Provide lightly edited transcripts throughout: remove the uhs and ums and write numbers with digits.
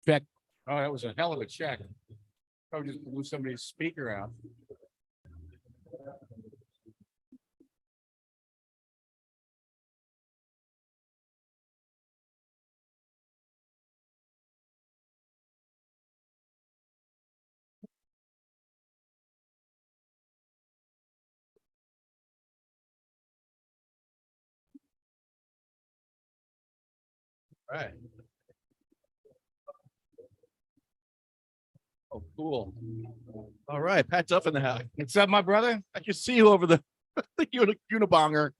Check. Oh, that was a hell of a check. Probably just blew somebody's speaker out. Right. Oh, cool. All right, Pat's up in the house. What's up, my brother? I can see you over the unibonger.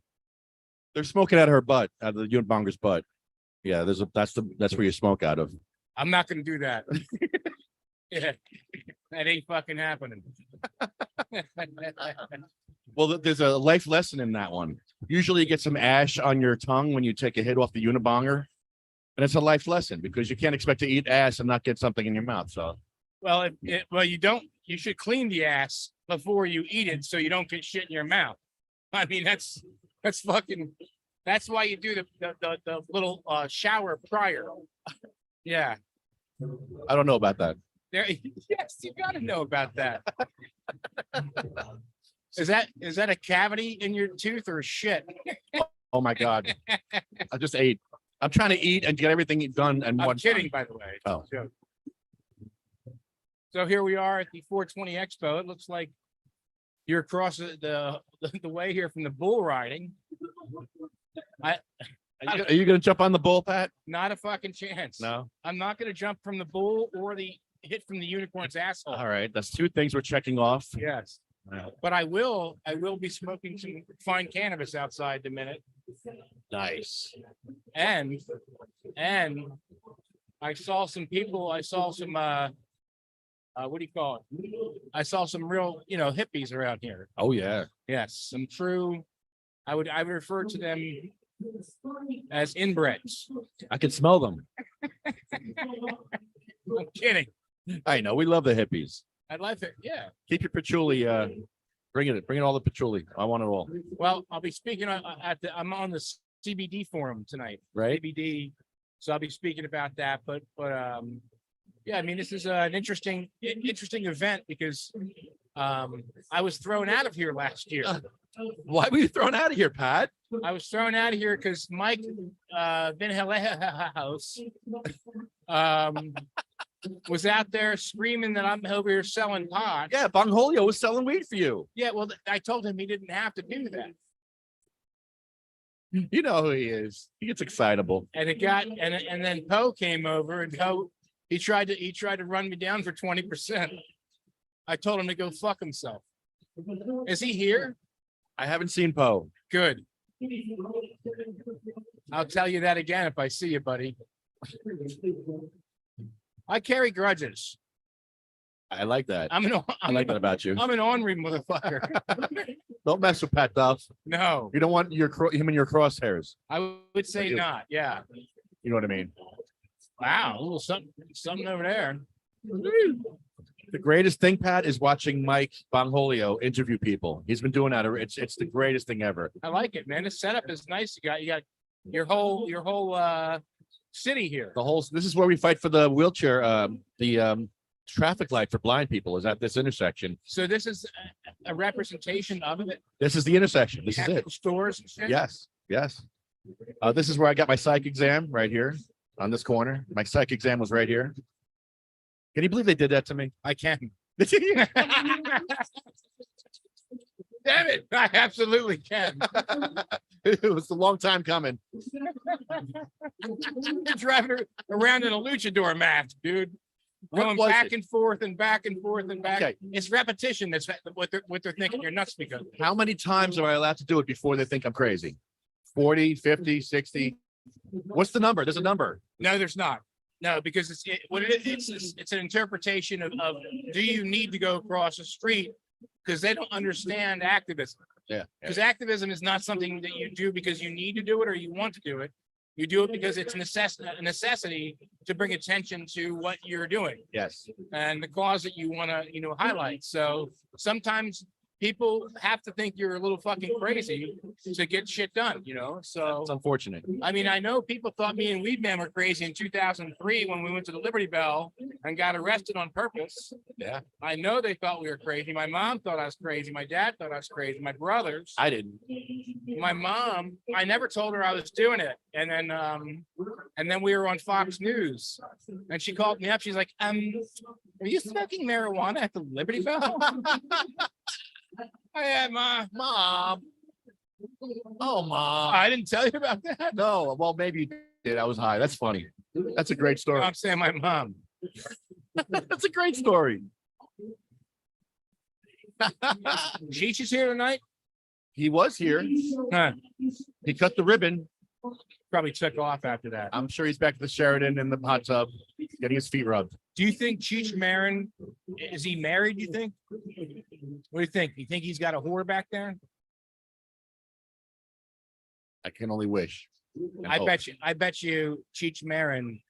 They're smoking out of her butt, out of the unibonger's butt. Yeah, that's where you smoke out of. I'm not going to do that. Yeah, that ain't fucking happening. Well, there's a life lesson in that one. Usually you get some ash on your tongue when you take a hit off the unibonger. And it's a life lesson because you can't expect to eat ass and not get something in your mouth. So, Well, you should clean the ass before you eat it so you don't get shit in your mouth. I mean, that's why you do the little shower prior. Yeah. I don't know about that. Yes, you got to know about that. Is that a cavity in your tooth or shit? Oh my God. I just ate. I'm trying to eat and get everything done. And I'm kidding, by the way. Oh. So here we are at the 420 Expo. It looks like you're across the way here from the bull riding. Are you going to jump on the bull, Pat? Not a fucking chance. No. I'm not going to jump from the bull or the hit from the unicorn's asshole. All right. That's two things we're checking off. Yes. But I will be smoking some fine cannabis outside in a minute. Nice. And I saw some people, what do you call it? I saw some real, hippies around here. Oh yeah. Yes, some true, I would refer to them as inbreds. I can smell them. I'm kidding. I know. We love the hippies. I like it. Yeah. Keep your patchouli. Bring it all the patchouli. I want it all. Well, I'll be speaking I'm on the CBD forum tonight. Right. CBD. So I'll be speaking about that. But yeah, I mean, this is an interesting event because I was thrown out of here last year. Why were you thrown out of here, Pat? I was thrown out of here because Mike Vinhelhouse was out there screaming that I'm over here selling pot. Yeah, Bongholio was selling weed for you. Yeah, well, I told him he didn't have to do that. You know who he is. He gets excitable. And it got and then Poe came over and Poe he tried to run me down for 20%. I told him to go fuck himself. Is he here? I haven't seen Poe. Good. I'll tell you that again if I see you, buddy. I carry grudges. I like that. I like that about you. I'm an ornery motherfucker. Don't mess with Pat Duff. No. You don't want him in your crosshairs. I would say not. Yeah. You know what I mean? Wow. A little something over there. The greatest thing, Pat, is watching Mike Bongholio interview people. He's been doing that. It's the greatest thing ever. I like it, man. The setup is nice. You got your whole city here. This is where we fight for the wheelchair, the traffic light for blind people is at this intersection. So this is a representation of it. This is the intersection. This is it. Stores and shit? Yes. This is where I got my psych exam right here on this corner. My psych exam was right here. Can you believe they did that to me? I can. Damn it. I absolutely can. It was a long time coming. Driving around in a luchador mat, dude. Going back and forth and back and forth and back. Okay. It's repetition. That's what they're thinking you're nuts because. How many times am I allowed to do it before they think I'm crazy? 40, 50, 60? What's the number? There's a number. No, there's not. No, because it's an interpretation of do you need to go across the street because they don't understand activism. Yeah. Because activism is not something that you do because you need to do it or you want to do it. You do it because it's a necessity to bring attention to what you're doing Yes. and the cause that you want to, highlight. So sometimes people have to think you're a little fucking crazy to get shit done, So It's unfortunate. I mean, I know people thought me and Weed Man were crazy in 2003 when we went to the Liberty Bell and got arrested on purpose. Yeah. I know they thought we were crazy. My mom thought I was crazy. My dad thought I was crazy. My brothers. I didn't. My mom, I never told her I was doing it. And then we were on Fox News and she called me up. She's like, are you smoking marijuana at the Liberty Bell? I had my mom. Oh, Mom. I didn't tell you about that. No, well, maybe you did. I was high. That's funny. That's a great story. I'm saying my mom. That's a great story. Cheech is here tonight. He was here. Huh. He cut the ribbon. Probably took off after that. I'm sure he's back at the Sheridan in the hot tub, getting his feet rubbed. Do you think Cheech Marin, is he married, you think? What do you think? You think he's got a whore back there? I can only wish. I bet you Cheech Marin.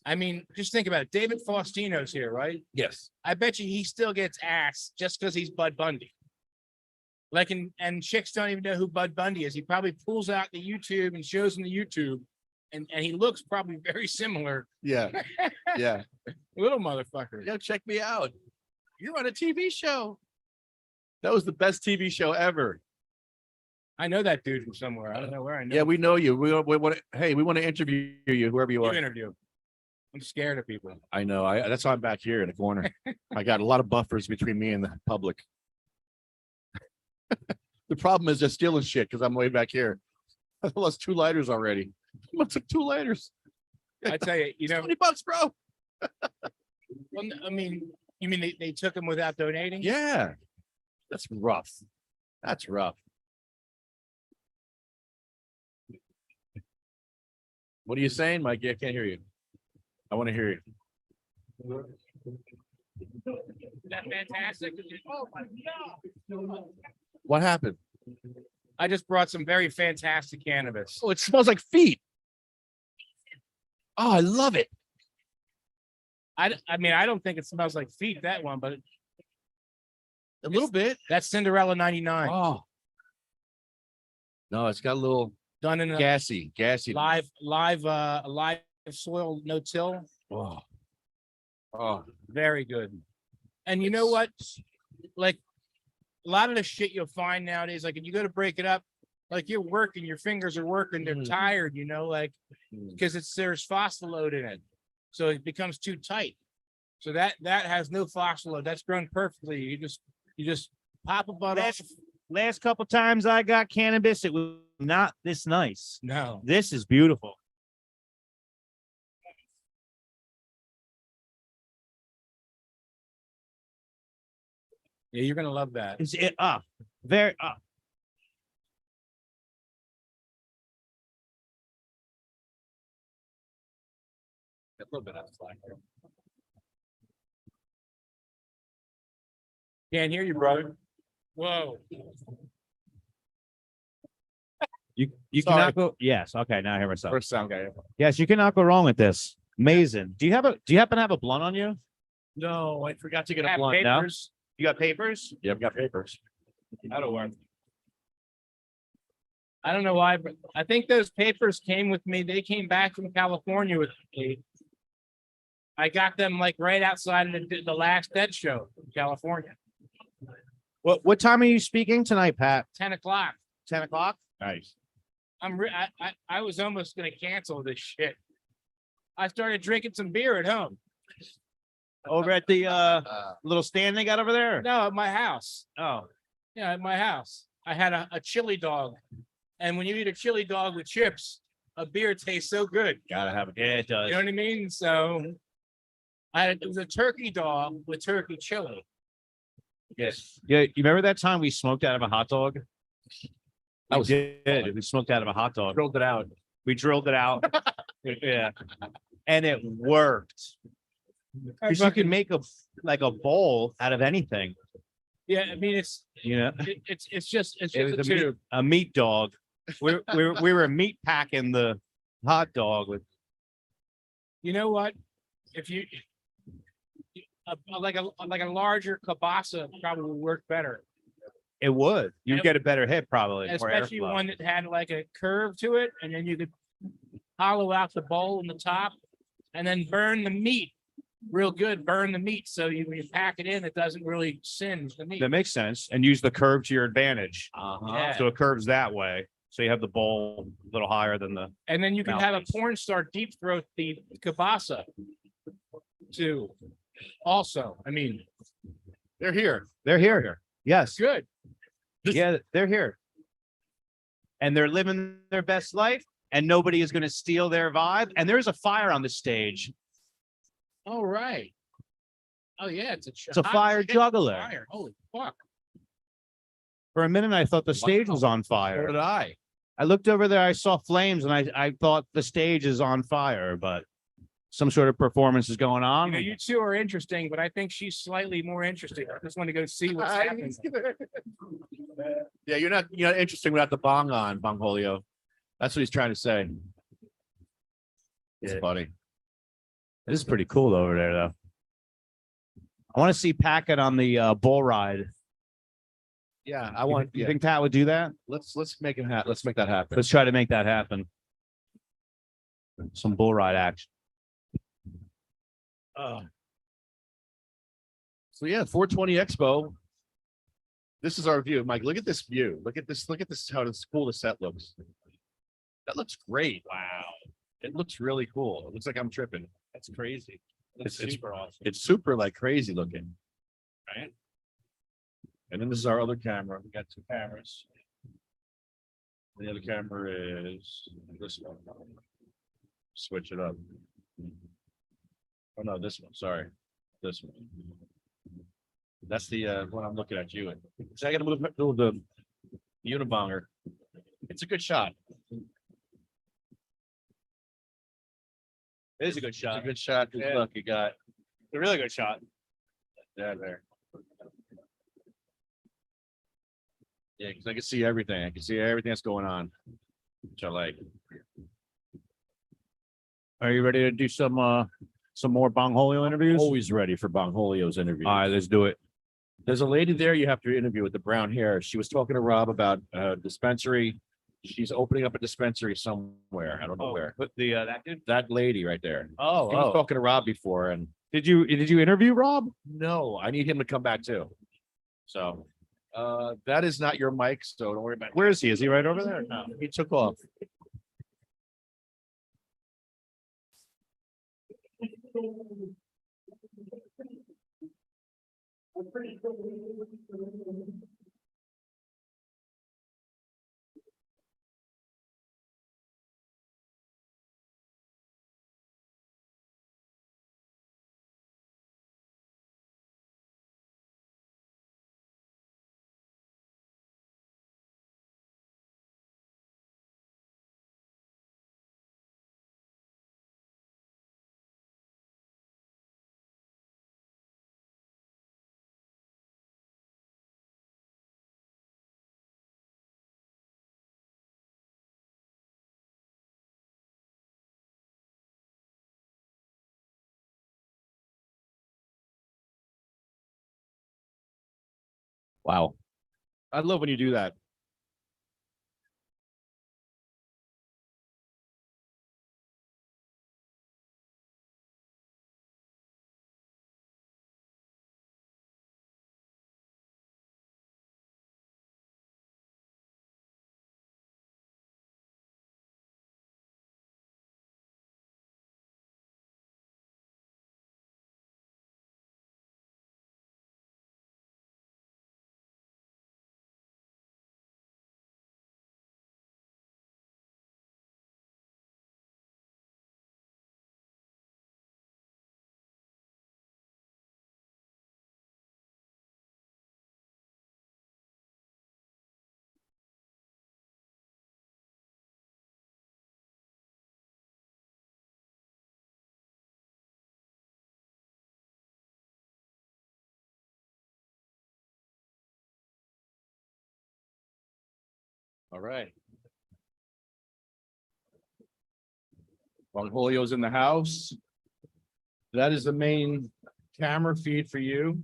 I mean, just think about it. David Faustino's here, right? Yes. I bet you he still gets ass just because he's Bud Bundy. Like, and chicks don't even know who Bud Bundy is. He probably pulls out the YouTube and shows them the YouTube, and he looks probably very similar. Yeah. Yeah. Little motherfucker. Yo, check me out. You're on a TV show. That was the best TV show ever. I know that dude from somewhere. I don't know where I know. Yeah, we know you. We want to. Hey, we want to interview you, whoever you You are. interview. I'm scared of people. I know. That's why I'm back here in the corner. I got a lot of buffers between me and the public. The problem is they're stealing shit because I'm way back here. I lost 2 lighters already. I took 2 lighters. I tell you, $20, bro. well, I mean, you mean they took him without donating? Yeah, that's rough. That's rough. What are you saying, Mike? I can't hear you. I want to hear you. Isn't that fantastic? Oh my God. What happened? I just brought some very fantastic cannabis. Oh, it smells like feet. Oh, I love it. I mean, I don't think it smells like feet, that one, but A little bit. that's Cinderella 99. Oh. No, it's got a little Done in a gassy. live soil no-till. Oh. Oh. Very good. And you know what? Like, a lot of the shit you'll find nowadays, like if you go to break it up, like you're working, your fingers are working, they're tired, like because there's phospholode in it. So it becomes too tight. So that has no phospholode. That's grown perfectly. You just pop a butt off. Last couple times I got cannabis, it was not this nice. No. This is beautiful. Yeah, you're gonna love that. Is it up? Very up. A little bit of slack here. Can't hear you, brother. Whoa. You Sorry. cannot go. Yes. Okay. Now I hear myself. First sound guy. Yes, you cannot go wrong with this. Amazing. Do you happen to have a blunt on you? No, I forgot to get a Have blunt. now? papers. You got papers? Yeah, I've got papers. That'll work. I don't know why, but I think those papers came with me. They came back from California with me. I got them like right outside of the last Dead show in California. What time are you speaking tonight, Pat? 10 o'clock. 10 o'clock? Nice. I was almost gonna cancel this shit. I started drinking some beer at home. Over at the little stand they got over there? No, at my house. Oh. Yeah, at my house. I had a chili dog. And when you eat a chili dog with chips, a beer tastes so good. Gotta have it. Yeah, it does. You know what I mean? So it was a turkey dog with turkey chili. Yes. Yeah, you remember that time we smoked out of a hot dog? That was We did. We smoked out of a hot dog. drilled it out. We drilled it out. Yeah. And it worked. Because you can make a bowl out of anything. Yeah, I mean it's It's just It a was a meat, tube. a meat dog. We were meat packing the hot dog with You know what? If you like a larger kielbasa probably would work better, it would. You'd Yep. get a better hit probably. More especially airflow. one that had like a curve to it, and then you could hollow out the bowl in the top, and then burn the meat real good. Burn the meat so when you pack it in, it doesn't really singe the meat. That makes sense. And use the curve to your advantage. Yeah. So it curves that way. So you have the bowl a little higher than the. And then you can have a Mouthpiece. porn star deep throat the kielbasa too. Also, I mean, They're here. They're here. Yes. good. Yeah, they're here. And they're living their best life, and nobody is going to steal their vibe. And there's a fire on the stage. All right. Oh yeah, it's It's a fire juggler. Fire. Holy fuck. For a minute, I thought the stage was on So fire. did I. I looked over there, I saw flames, and I thought the stage is on fire, but some sort of performance is going on. You know, you two are interesting, but I think she's slightly more interesting. I just want to go see what's happening. Yeah, you're not interesting without the bong on, Bongholio. That's what he's trying to say. It's Yeah. funny. This is pretty cool over there, though. I want to see Packett on the bull ride. Yeah, I want. You Yeah, think Pat would do that? let's make it happen. Let's make that happen. Let's try to make that happen. Some bull ride action. So yeah, 420 Expo. This is our view, Mike. Look at this view. Look at this. Look at this. How cool the set looks. That looks great. Wow, it looks really cool. It looks like I'm tripping. That's crazy. It's super awesome. It's super like crazy looking, right? And then this is our other camera. We got two cameras. The other camera is this one. Switch it up. Oh no, this one. Sorry, this one. That's the one I'm looking at you in. So I got to move the unibonger. It's a good shot. It is a good It's shot. a good shot. Good Yeah. luck you got. A really good shot. Yeah, there. Yeah, because I can see everything. I can see everything that's going on, which I like. Are you ready to do some more Bongholio interviews? Always ready for Bongholio's interview. All right, let's do it. There's a lady there you have to interview with the brown hair. She was talking to Rob about dispensary. She's opening up a dispensary somewhere. I don't know where. Put the that dude. That lady right there. Oh, He was talking to Rob before, and Did you interview Rob? no, I need him to come back too. So that is not your mic, so don't worry about it. Where is he? Is he right over there? No, he took off. Wow. I love when you do that. All right. While Julio's in the house. That is the main camera feed for you.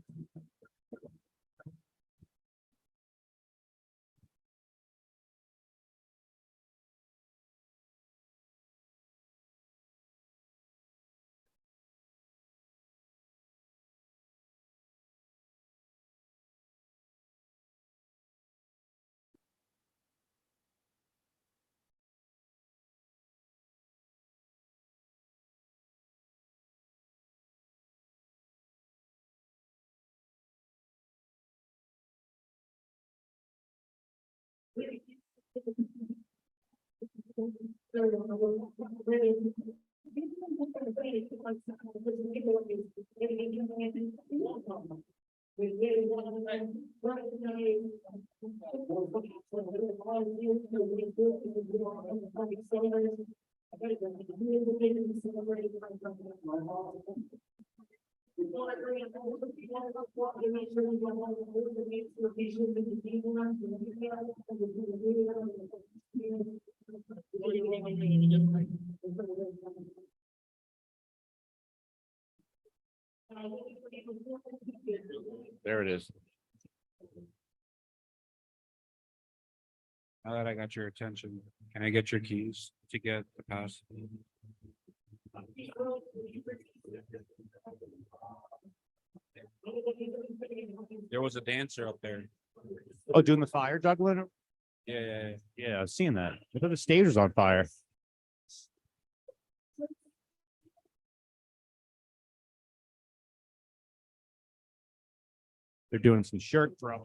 There it is. Now that I got your attention, can I get your keys to get the pass? There was a dancer up there. Oh, doing the fire juggling? Yeah. Yeah, I was seeing that. I thought the stage was on fire. They're doing some shirt throwing.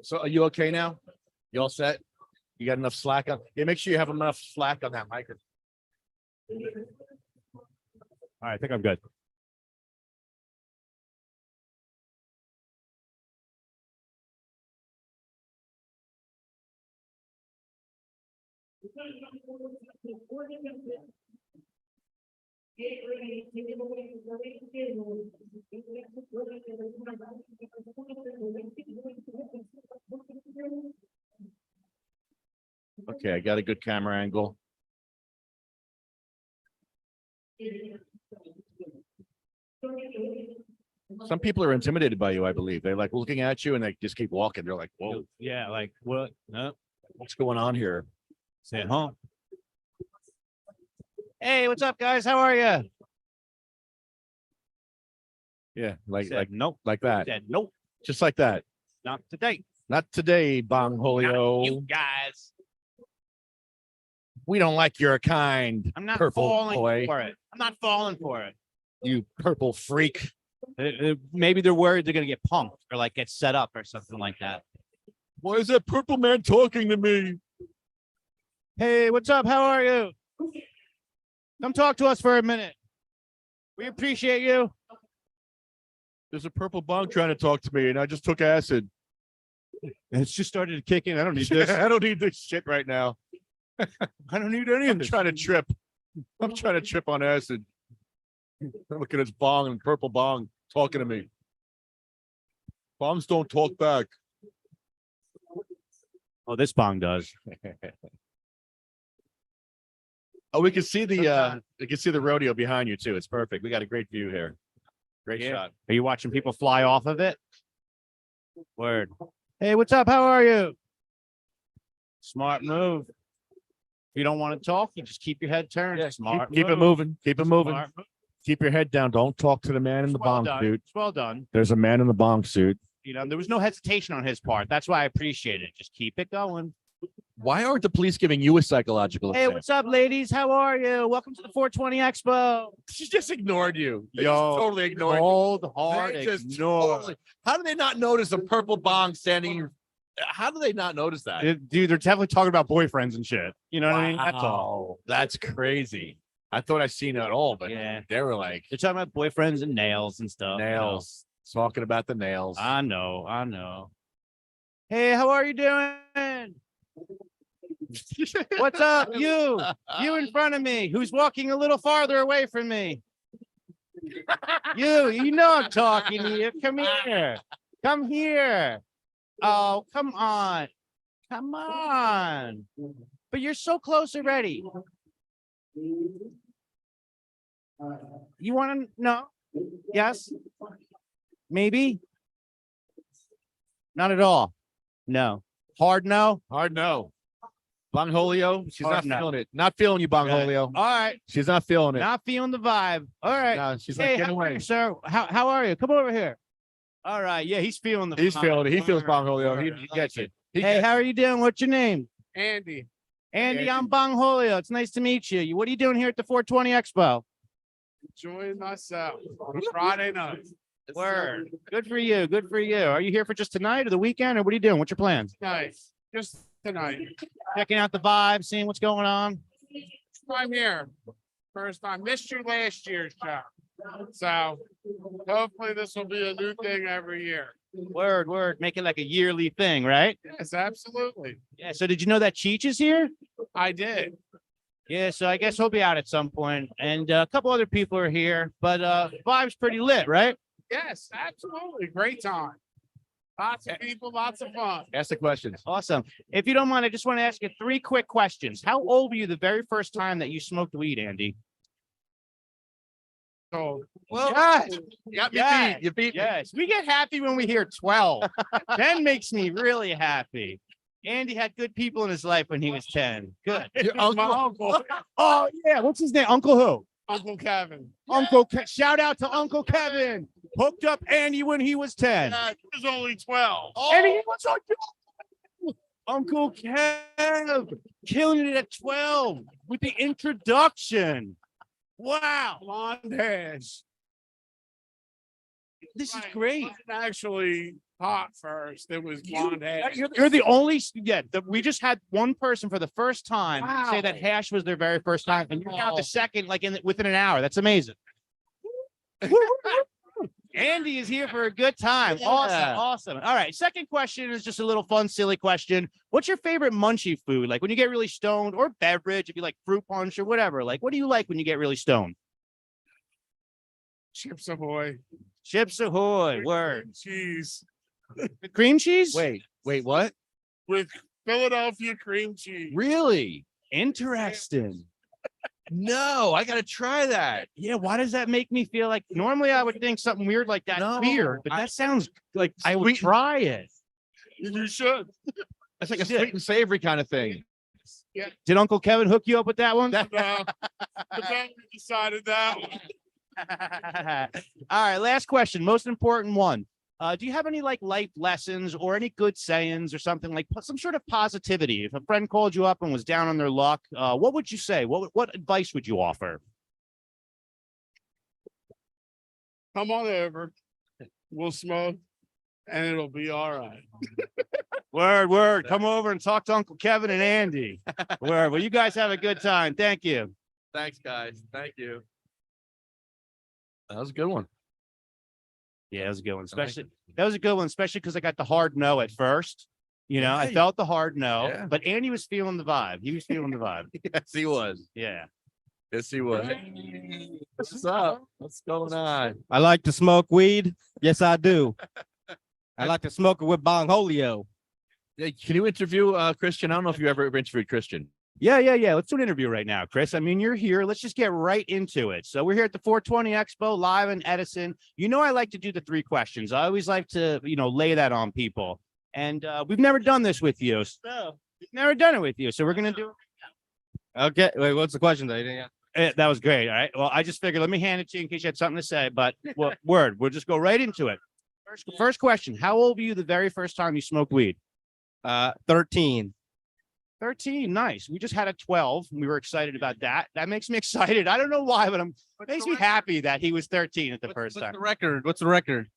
So are you okay now? You all set? You got enough slack on? Yeah, make sure you have enough slack on that microphone. All right, I think I'm good. Okay, I got a good camera angle. Some people are intimidated by you, I believe. They're like looking at you and they just keep walking. They're like, whoa, Yeah, like what? No, what's going on here? saying, huh? Hey, what's up, guys? How are you? Yeah, Nope. like that. Said nope, Just like that. not today. Not today, Bong Julio. You guys. We don't like your kind. I'm not Purple falling boy. for it. I'm not falling for it. You purple freak. Maybe they're worried they're gonna get punked or like get set up or something like that. Why is that purple man talking to me? Hey, what's up? How are you? Come talk to us for a minute. We appreciate you. There's a purple bong trying to talk to me, and I just took acid. It's just started to kick in. I don't need this. I don't need this shit right now. I don't need any of I'm this. trying to trip. I'm trying to trip on acid. Look at his bong and purple bong talking to me. Bongs don't talk back. Oh, this bong does. Oh, we can see the rodeo behind you too. It's perfect. We got a great view here. Great Yeah. shot. Are you watching people fly off of it? Word. Hey, what's up? How are you? Smart move. If you don't want to talk, you just keep your head turned. Yeah, Smart keep it move. moving. Keep it moving. Smart move. Keep your head down. Don't talk to the man in the Well bong done. suit. It's well done. There's a man in the bong suit. You know, there was no hesitation on his part. That's why I appreciate it. Just keep it going. Why aren't the police giving you a psychological Hey, exam? what's up, ladies? How are you? Welcome to the 420 Expo. She just ignored you. They Yo, just totally ignored you. Cold hard They just ignore. totally- How do they not notice a purple bong standing? How do they not notice that? Dude, they're definitely talking about boyfriends and shit. You know what I mean? That's all. Wow, that's crazy. I thought I seen it all, but Yeah. they were like They're talking about boyfriends and nails and stuff. nails. Talking about the nails. I know. I know. Hey, how are you doing? What's up, you? You in front of me, who's walking a little farther away from me. You know I'm talking to you. Come here. Come here. Oh, come on. Come on. But you're so close already. You want to know? Yes? Maybe? Not at all. No. Hard no? Hard no. Bongholio, she's Hard not no. feeling it. Not feeling you, Bongholio. All right. She's not feeling it. Not feeling the vibe. All right. No, she's Hey, like, get how are away. you, sir? How are you? Come over here. All right. Yeah, he's feeling the He's vibe. feeling it. He feels All right. Bongholio. He I gets like it. He Hey, gets how are you doing? What's your name? Andy, Andy, I'm Bong Holio. It's nice to meet you. What are you doing here at the 420 Expo? enjoying myself on Friday night. Word. Good for you. Good for you. Are you here for just tonight or the weekend or what are you doing? What's your plans? Nice. Just tonight. Checking out the vibe, seeing what's going on. I'm here. First time. Missed you last year's show. So hopefully this will be a new thing every year. Word, word. Make it like a yearly thing, right? Yes, absolutely. Yeah. So did you know that Cheech is here? I did. Yeah. So I guess he'll be out at some point. And a couple other people are here, but vibe's pretty lit, right? Yes, absolutely. Great time. Lots of people, lots of fun. Ask the questions. Awesome. If you don't mind, I just want to ask you 3 quick questions. How old were you the very first time that you smoked weed, Andy? So Well, Yes. yeah, Yes. you beat me. Yes. We get happy when we hear 12. 10 makes me really happy. Andy had good people in his life when he was 10. Good. Your my uncle. uncle, Oh, yeah. What's his name? Uncle who? Uncle Kevin. Shout out to Uncle Kevin. Hooked up Andy when he was 10. He was only 12. And he was on Uncle Kev killing it at 12 with the introduction. Wow. Blonde hairs. This is Right. great. Mine actually hot first. It was blonde hair. You're the only, we just had one person for the first time say that Wow. hash was their very first time, and you're now the second, like within an hour. That's amazing. Andy is here for a good time. Awesome, Yeah. awesome. All right, second question is just a little fun, silly question. What's your favorite munchie food? Like when you get really stoned, or beverage, if you like fruit punch or whatever. Like, what do you like when you get really stoned? Chips Ahoy. Chips Ahoy, word. Cheese Cream cheese? Wait, what? with Philadelphia cream cheese. Really? Interesting. No, I gotta try that. Yeah, why does that make me feel like normally I would think something weird like that No, weird, but I- that sounds like I would Sweet- try it. You should. It's like a Yeah. sweet and savory kind of thing. Did Uncle Kevin hook you up with that one? No, but then we decided that one. All right, last question, most important one. Do you have any like life lessons or any good sayings or something like some sort of positivity? If a friend called you up and was down on their luck, what would you say? What advice would you offer? Come on over. We'll smoke and it'll be all right. Word. Come over and talk to Uncle Kevin and Andy. Word. Well, you guys have a good time. Thank you. Thanks, guys. Thank you. That was a good one. Yeah, that was a good one. like Especially because I got the hard no at first. You know, I Yeah. felt the hard no, Yeah. but Andy was feeling the vibe. He was feeling the vibe. Yes, he was. Yeah. Yes, he was. What's up? What's going on? I like to smoke weed. Yes, I do. I like to smoke it with Bongholio. Hey, can you interview Christian? I don't know if you ever interviewed Christian. Yeah. Let's do an interview right now, Chris. I mean, you're here. Let's just get right into it. So we're here at the 420 Expo live in Edison. You know, I like to do the 3 questions. I always like to, lay that on people. And we've never done this with you. So we've never done it with you. So we're going to do Okay. Wait, what's the question? Though? That was great. All right. Well, I just figured let me hand it to you in case you had something to say. But we'll just go right into it. First question. How old were you the very first time you smoked weed? 13. 13. Nice. We just had a 12. And we were excited about that. That makes me excited. I don't know why, but it makes me happy that he was 13 at the first time. the record? What's the record?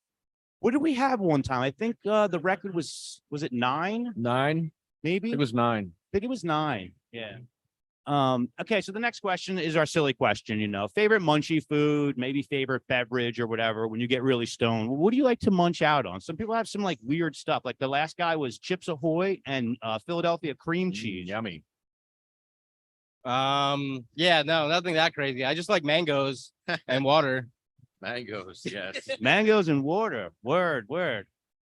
What did we have one time? I think the record was it 9? 9. Maybe? It was 9. I think it was 9. Yeah. Okay, so the next question is our silly question, favorite munchie food, maybe favorite beverage or whatever, when you get really stoned. What do you like to munch out on? Some people have some like weird stuff. Like the last guy was Chips Ahoy and Philadelphia cream cheese. Yummy. Yeah, no, nothing that crazy. I just like mangoes and water. Mangoes, yes. Mangoes and water. Word.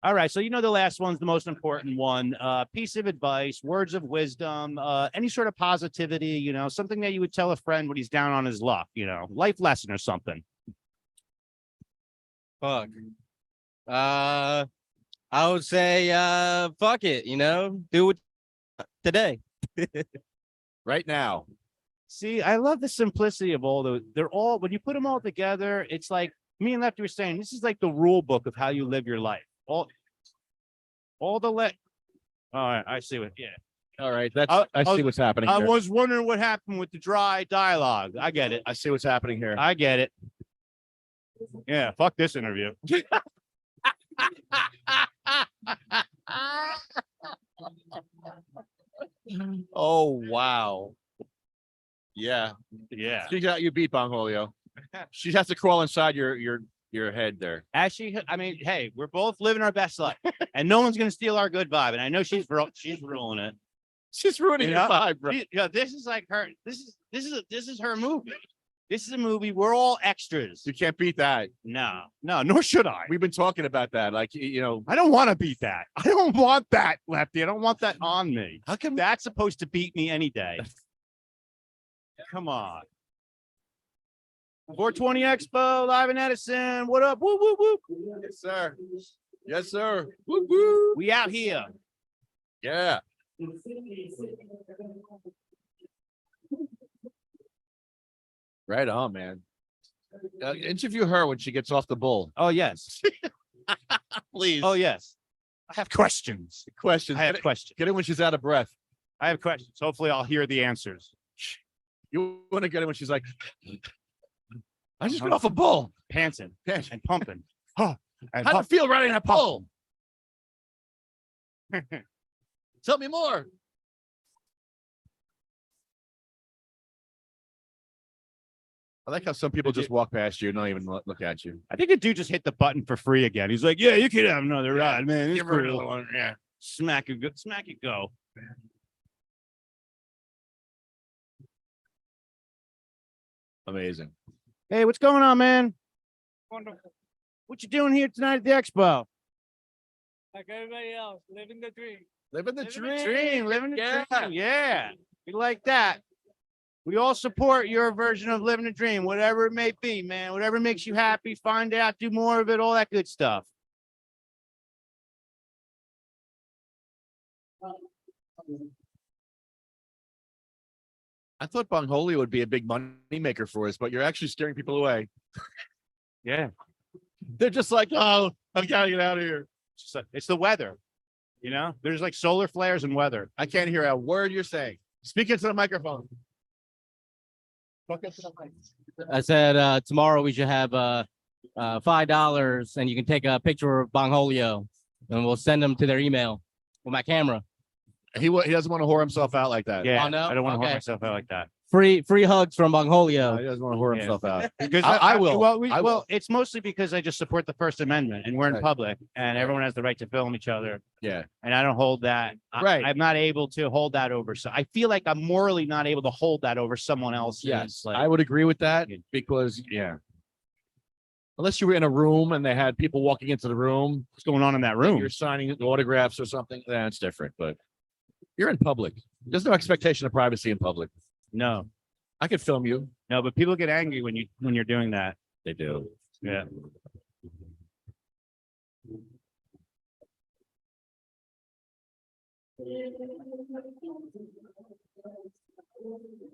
All right. So, you know, the last one's the most important one. Piece of advice, words of wisdom, any sort of positivity, you know, something that you would tell a friend when he's down on his luck, you know, life lesson or something. Fuck. I would say, fuck it, you know, do it today. Right now. See, I love the simplicity of all the, they're all, when you put them all together, it's like me and Lefty were saying, this is like the rule book of how you live your life. All the all right, I see what, yeah. All right. I See what's happening I here. was wondering what happened with the dry dialogue. I get it. I see what's happening here. I get it. Yeah, fuck this interview. Oh, wow. Yeah. Yeah. She got you beat, Bongholio. She has to crawl inside your head there. Actually, I mean, hey, we're both living our best life, and no one's gonna steal our good vibe. And I know she's ruining it. She's ruining You your know? vibe, bro. This is like her. This is her movie. This is a movie. We're all extras. You can't beat that. No, nor should I. We've been talking about that. Like, you know, I don't want to beat that. I don't want that, Lefty. I don't want that on me. how come That's supposed to beat me any day. Come on. 420 Expo live in Edison. What up? Woo woo woo. Yes, sir. Yes, sir. Woo, woo. We out here. Yeah. Right on, man. Interview her when she gets off the bull. Oh yes. Please. Oh yes. I have questions. Questions. I have questions. Get it when she's out of breath. I have questions. Hopefully I'll hear the answers. You want to get it when she's like, I just got off a bull. Panting Yeah. and pumping. Huh. And How'd it feel riding a bull? pumping. Tell me more. I like how some people just walk past you and not even look at you. I think the dude just hit the button for free again. He's like, yeah, you can have another ride, man. It's Give her another cool. one. Yeah. Smack it, go. Amazing. Hey, what's going on, man? Wonderful. What you doing here tonight at the expo? Like everybody else, living the dream. Living the Living the Yeah. dream. Yeah, we like that. We all support your version of living the dream, whatever it may be, man. Whatever makes you happy, find out, do more of it, all that good stuff. I thought Bongholio would be a big money maker for us, but you're actually scaring people away. Yeah, They're just like, oh, I've got to get out of here. it's the weather. You know, there's like solar flares and weather. I can't hear a word you're saying. Speak into the microphone. Talk into the mic. I said tomorrow we should have $5 and you can take a picture of Bongholio and we'll send them to their email with my camera. He doesn't want to whore himself out like that. Yeah, Oh, no? I don't want to hold Okay. myself out like that. Free hugs from No, Bongholio. he doesn't want to whore Yeah. himself out. Because I will. Well, I will. well, it's mostly because I just support the First Amendment, and we're in Right. public, and everyone has the right to film each other, Yeah. and I don't hold that. Right. I'm not able to hold that over. So I feel like I'm morally not able to hold that over someone else. Yes. Like, I would agree with that because, yeah. Unless you were in a room and they had people walking into the room, what's going on in that and room? you're signing autographs or something, that's different. But you're in public. There's no expectation of privacy in public. No, I could film you. no, but people get angry when you're doing that. They do. Yeah.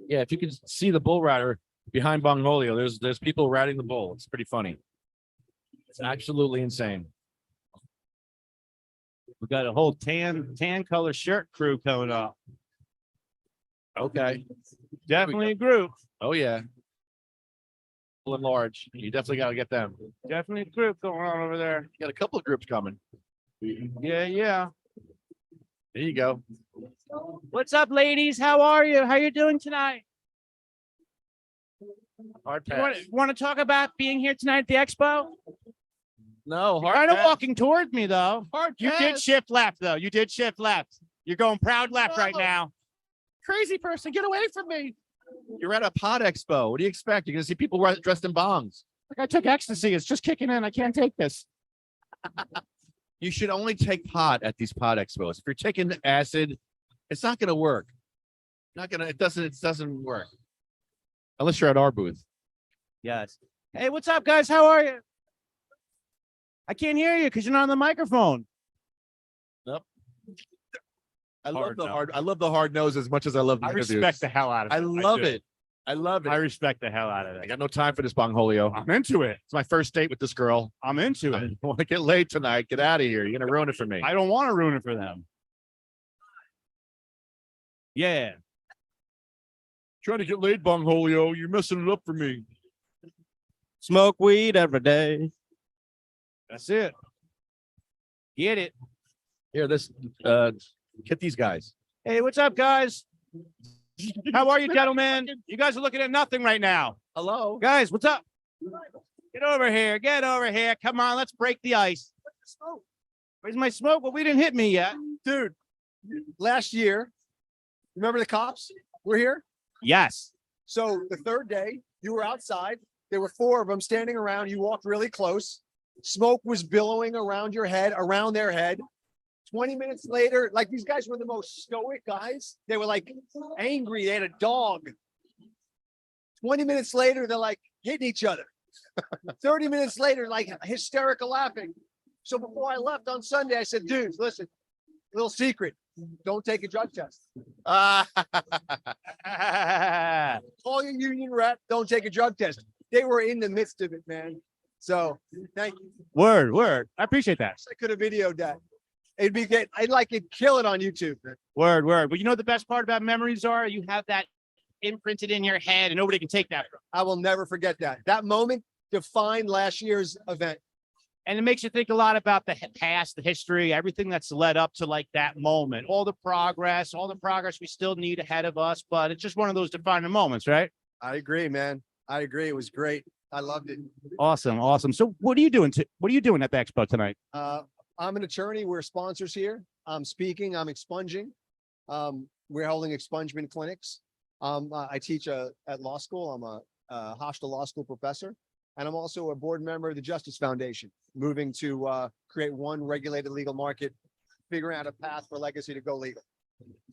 Yeah, if you can see the bull rider behind Bongholio, there's people riding the bull. It's pretty funny. It's absolutely insane. We got a whole tan color shirt crew coming up. Okay. Definitely a group. Oh yeah. Full and large. You definitely got to get them. Definitely a group going on over there. You got a couple of groups coming. Yeah, yeah. There you go. What's up, ladies? How are you? How you doing tonight? Hard You pass. want to talk about being here tonight at the expo? No, You're hard kind of pass. walking toward me though. Hard You did pass. shift left though. You did shift left. You're going proud left right No. now. Crazy person, get away from me. You're at a pot expo. What do you expect? You're gonna see people dressed in bongs. Like I took ecstasy. It's just kicking in. I can't take this. You should only take pot at these pot expos. If you're taking acid, it's not going to work. Not gonna. It doesn't work unless you're at our booth. Yes. Hey, what's up, guys? How are you? I can't hear you because you're not on the microphone. I Hard no. I love the hard nose as much as I love the I interviews. respect the hell out of it. I love do. it. I love it. I respect the hell out of I it. got no time for this bongholio. I'm into it. It's my first date with this girl. I'm into I it. want to get laid tonight. Get out of here. You're gonna ruin it for me. I don't want to ruin it for them. Yeah. Trying to get laid, bongholio. You're messing it up for me. Smoke weed every day. That's it. Get it. Here, get these guys. Hey, what's up, guys? How are you, gentlemen? You guys are looking at nothing right now. Hello. Guys, what's up? Get over here. Get over here. Come on, let's break the ice. Where's my smoke? Well, we didn't hit me yet. Dude, last year, remember the cops were here? Yes. So the third day, you were outside. There were 4 of them standing around. You walked really close. Smoke was billowing around your head, around their head. 20 minutes later, like these guys were the most stoic guys. They were like angry. They had a dog. 20 minutes later, they're like hitting each other. 30 minutes later, like hysterical laughing. So before I left on Sunday, I said, dudes, listen, little secret. Don't take a drug test. Call your union rep. Don't take a drug test. They were in the midst of it, man. So thank you. Word. I appreciate that. I could have videoed that. I'd like it, kill it on YouTube. Man. Word. But you know what the best part about memories are? You have that imprinted in your head and nobody can take that from you. I will never forget that. That moment defined last year's event. And it makes you think a lot about the past, the history, everything that's led up to like that moment, all the progress we still need ahead of us. But it's just one of those defining moments, right? I agree, man. I agree. It was great. I loved it. Awesome. So what are you doing? What are you doing at the expo tonight? I'm an attorney. We're sponsors here. I'm speaking. I'm expunging. We're holding expungement clinics. I teach at law school. I'm a Hofstra Law School professor, and I'm also a board member of the Justice Foundation, moving to create one regulated legal market, figuring out a path for legacy to go legal.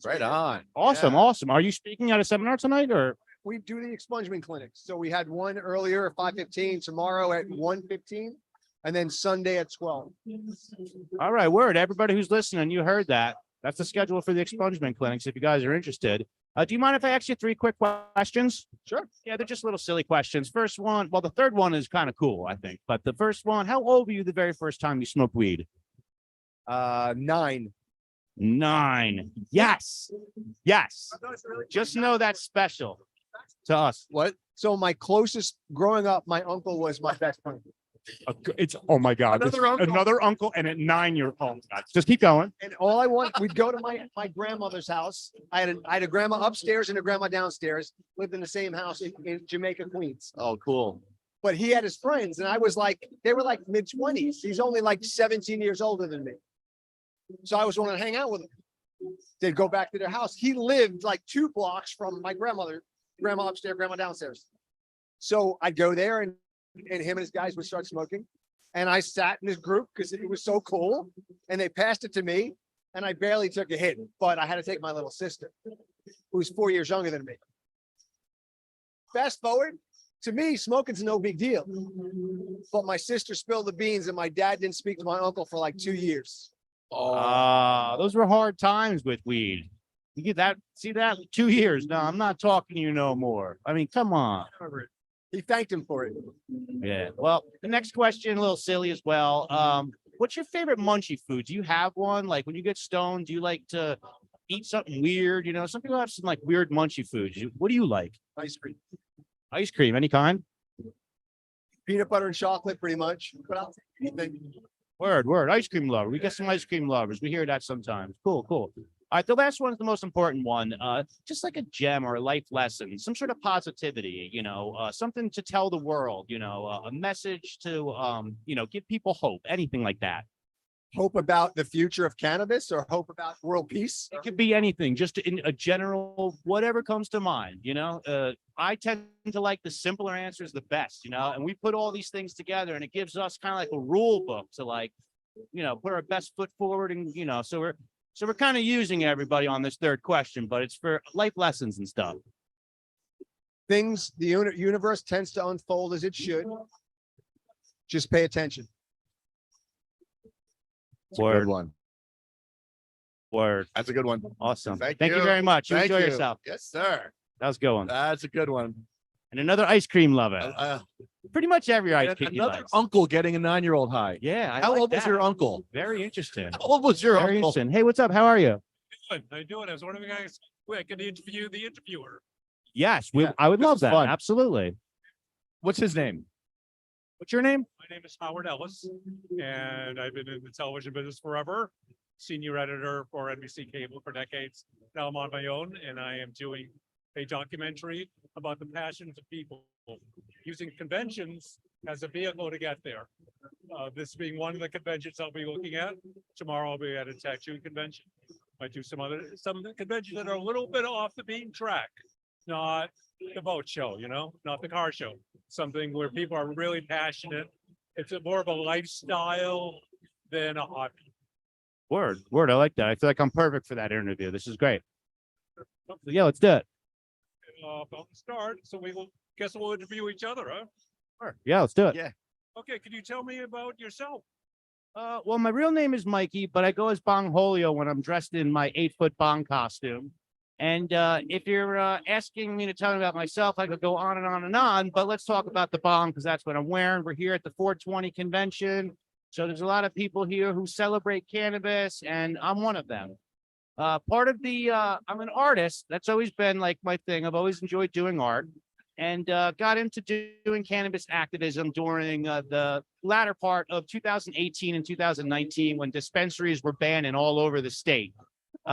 Right on. Awesome. Yeah. Awesome. Are you speaking at a seminar tonight or? We do the expungement clinics. So we had one earlier at 5:15, tomorrow at 1:15, and then Sunday at 12. All right. Word. Everybody who's listening, you heard that. That's the schedule for the expungement clinics. If you guys are interested, do you mind if I ask you 3 quick questions? Sure. Yeah, they're just little silly questions. First one, well, the third one is kind of cool, I think. But the first one, how old were you the very first time you smoked weed? 9. 9. Yes. Just know that's special to us. What? So my closest growing up, my uncle was my best friend. It's oh my god, another uncle, and at 9 years old. Just keep going. And all I want, we'd go to my grandmother's house. I had a grandma upstairs and a grandma downstairs, lived in the same house in Jamaica, Queens. Oh, cool. But he had his friends, and I was like, they were like mid-20s. He's only like 17 years older than me. So I was wanting to hang out with him. They'd go back to their house. He lived like 2 blocks from my grandmother, grandma upstairs, grandma downstairs. So I'd go there and him and his guys would start smoking. And I sat in this group because it was so cool. And they passed it to me. And I barely took a hit, but I had to take my little sister, who's 4 years younger than me. Fast forward, to me, smoking's no big deal. But my sister spilled the beans and my dad didn't speak to my uncle for like 2 years. Those were hard times with weed. You get that? See that? 2 years. No, I'm not talking to you no more. I mean, come on. He thanked him for it. Yeah. Well, the next question, a little silly as well. What's your favorite munchie food? Do you have one? Like when you get stoned, do you like to eat something weird? You know, some people have some like weird munchie foods. What do you like? Ice cream. Ice cream, any kind? Peanut butter and chocolate, pretty much. But I'll take anything. Word. Ice cream lover. We get some ice cream lovers. We hear that sometimes. Cool. All right, the last one is the most important one. Just like a gem or a life lesson, some sort of positivity, you know, something to tell the world, you know, a message to, give people hope, anything like that. Hope about the future of cannabis or hope about world peace? It could be anything, just in a general, whatever comes to mind, you know. I tend to like the simpler answers the best, you know, and we put all these things together and it gives us kind of like a rule book to like put our best foot forward, and so we're kind of using everybody on this third question, but it's for life lessons and stuff. Things, the universe tends to unfold as it should. Just pay attention. It's a good Word. one. Word. That's a good one. Awesome. Thank Thank you you. very much. You Thank enjoy you. yourself. Yes, sir. That was a good one. That's a good one. And another ice cream lover. Pretty much every ice cream. he Another likes. uncle getting a 9-year-old high. Yeah. I How like old was that. your uncle? Very interesting. How old was your Very uncle? interesting. Hey, what's up? How are you? Good. How you doing? I was wondering if I could interview the interviewer. Yes, Yeah, I would this love is that. fun. Absolutely. What's his name? What's your name? My name is Howard Ellis, and I've been in the television business forever. Senior editor for NBC Cable for decades. Now I'm on my own, and I am doing a documentary about the passions of people using conventions as a vehicle to get there. This being one of the conventions I'll be looking at. Tomorrow I'll be at a tattoo convention. Might do some conventions that are a little bit off the beaten track, not the boat show, not the car show. Something where people are really passionate. It's more of a lifestyle than a hobby. Word. I like that. I feel like I'm perfect for that interview. This is great. So, yeah, let's do it. From the start, so we'll interview each other, huh? Sure. Yeah, let's do it. Yeah. Okay, can you tell me about yourself? Well, my real name is Mikey, but I go as Bong Holio when I'm dressed in my 8-foot Bong costume. And if you're asking me to tell me about myself, I could go on and on and on, but let's talk about the Bong because that's what I'm wearing. We're here at the 420 convention. So there's a lot of people here who celebrate cannabis, and I'm one of them. Part of I'm an artist. That's always been like my thing. I've always enjoyed doing art and got into doing cannabis activism during the latter part of 2018 and 2019 when dispensaries were banning all over the state.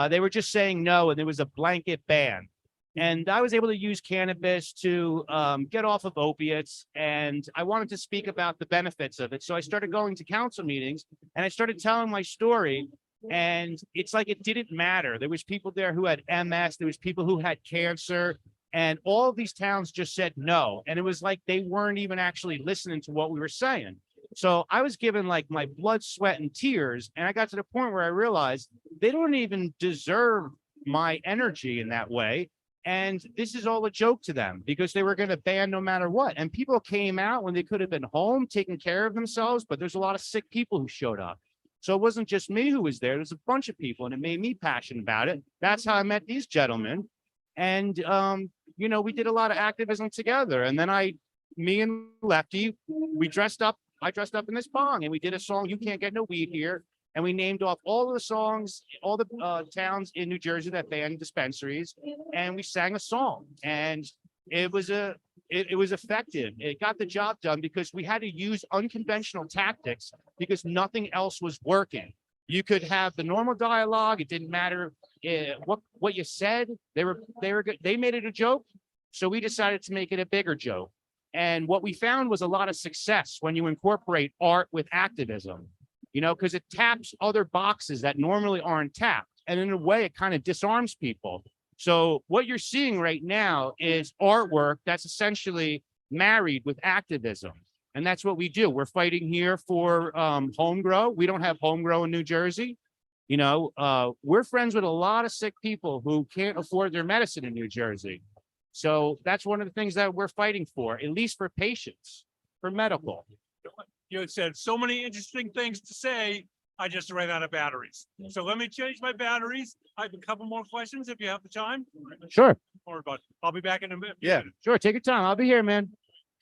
They were just saying no, and there was a blanket ban. And I was able to use cannabis to get off of opiates, and I wanted to speak about the benefits of it. So I started going to council meetings, and I started telling my story, and it's like it didn't matter. There was people there who had MS, there was people who had cancer, and all of these towns just said no. And it was like they weren't even actually listening to what we were saying. So I was given like my blood, sweat, and tears, and I got to the point where I realized they don't even deserve my energy in that way. And this is all a joke to them because they were going to ban no matter what. And people came out when they could have been home taking care of themselves, but there's a lot of sick people who showed up. So it wasn't just me who was there. There's a bunch of people, and it made me passionate about it. That's how I met these gentlemen. And, we did a lot of activism together. And then me and Lefty, I dressed up in this Bong, and we did a song, You Can't Get No Weed Here. And we named off all of the songs, all the towns in New Jersey that banned dispensaries, and we sang a song. And it was effective. It got the job done because we had to use unconventional tactics because nothing else was working. You could have the normal dialogue. It didn't matter what you said. They were good. They made it a joke, so we decided to make it a bigger joke. And what we found was a lot of success when you incorporate art with activism. Because it taps other boxes that normally aren't tapped. And in a way, it kind of disarms people. So what you're seeing right now is artwork that's essentially married with activism. And that's what we do. We're fighting here for home grow. We don't have home grow in New Jersey. We're friends with a lot of sick people who can't afford their medicine in New Jersey. So that's one of the things that we're fighting for, at least for patients, for medical. You had said so many interesting things to say. I just ran out of batteries. So let me change my batteries. I have a couple more questions if you have the time. Sure, Or about, I'll be back in a minute. Yeah. sure. Take your time. I'll be here, man.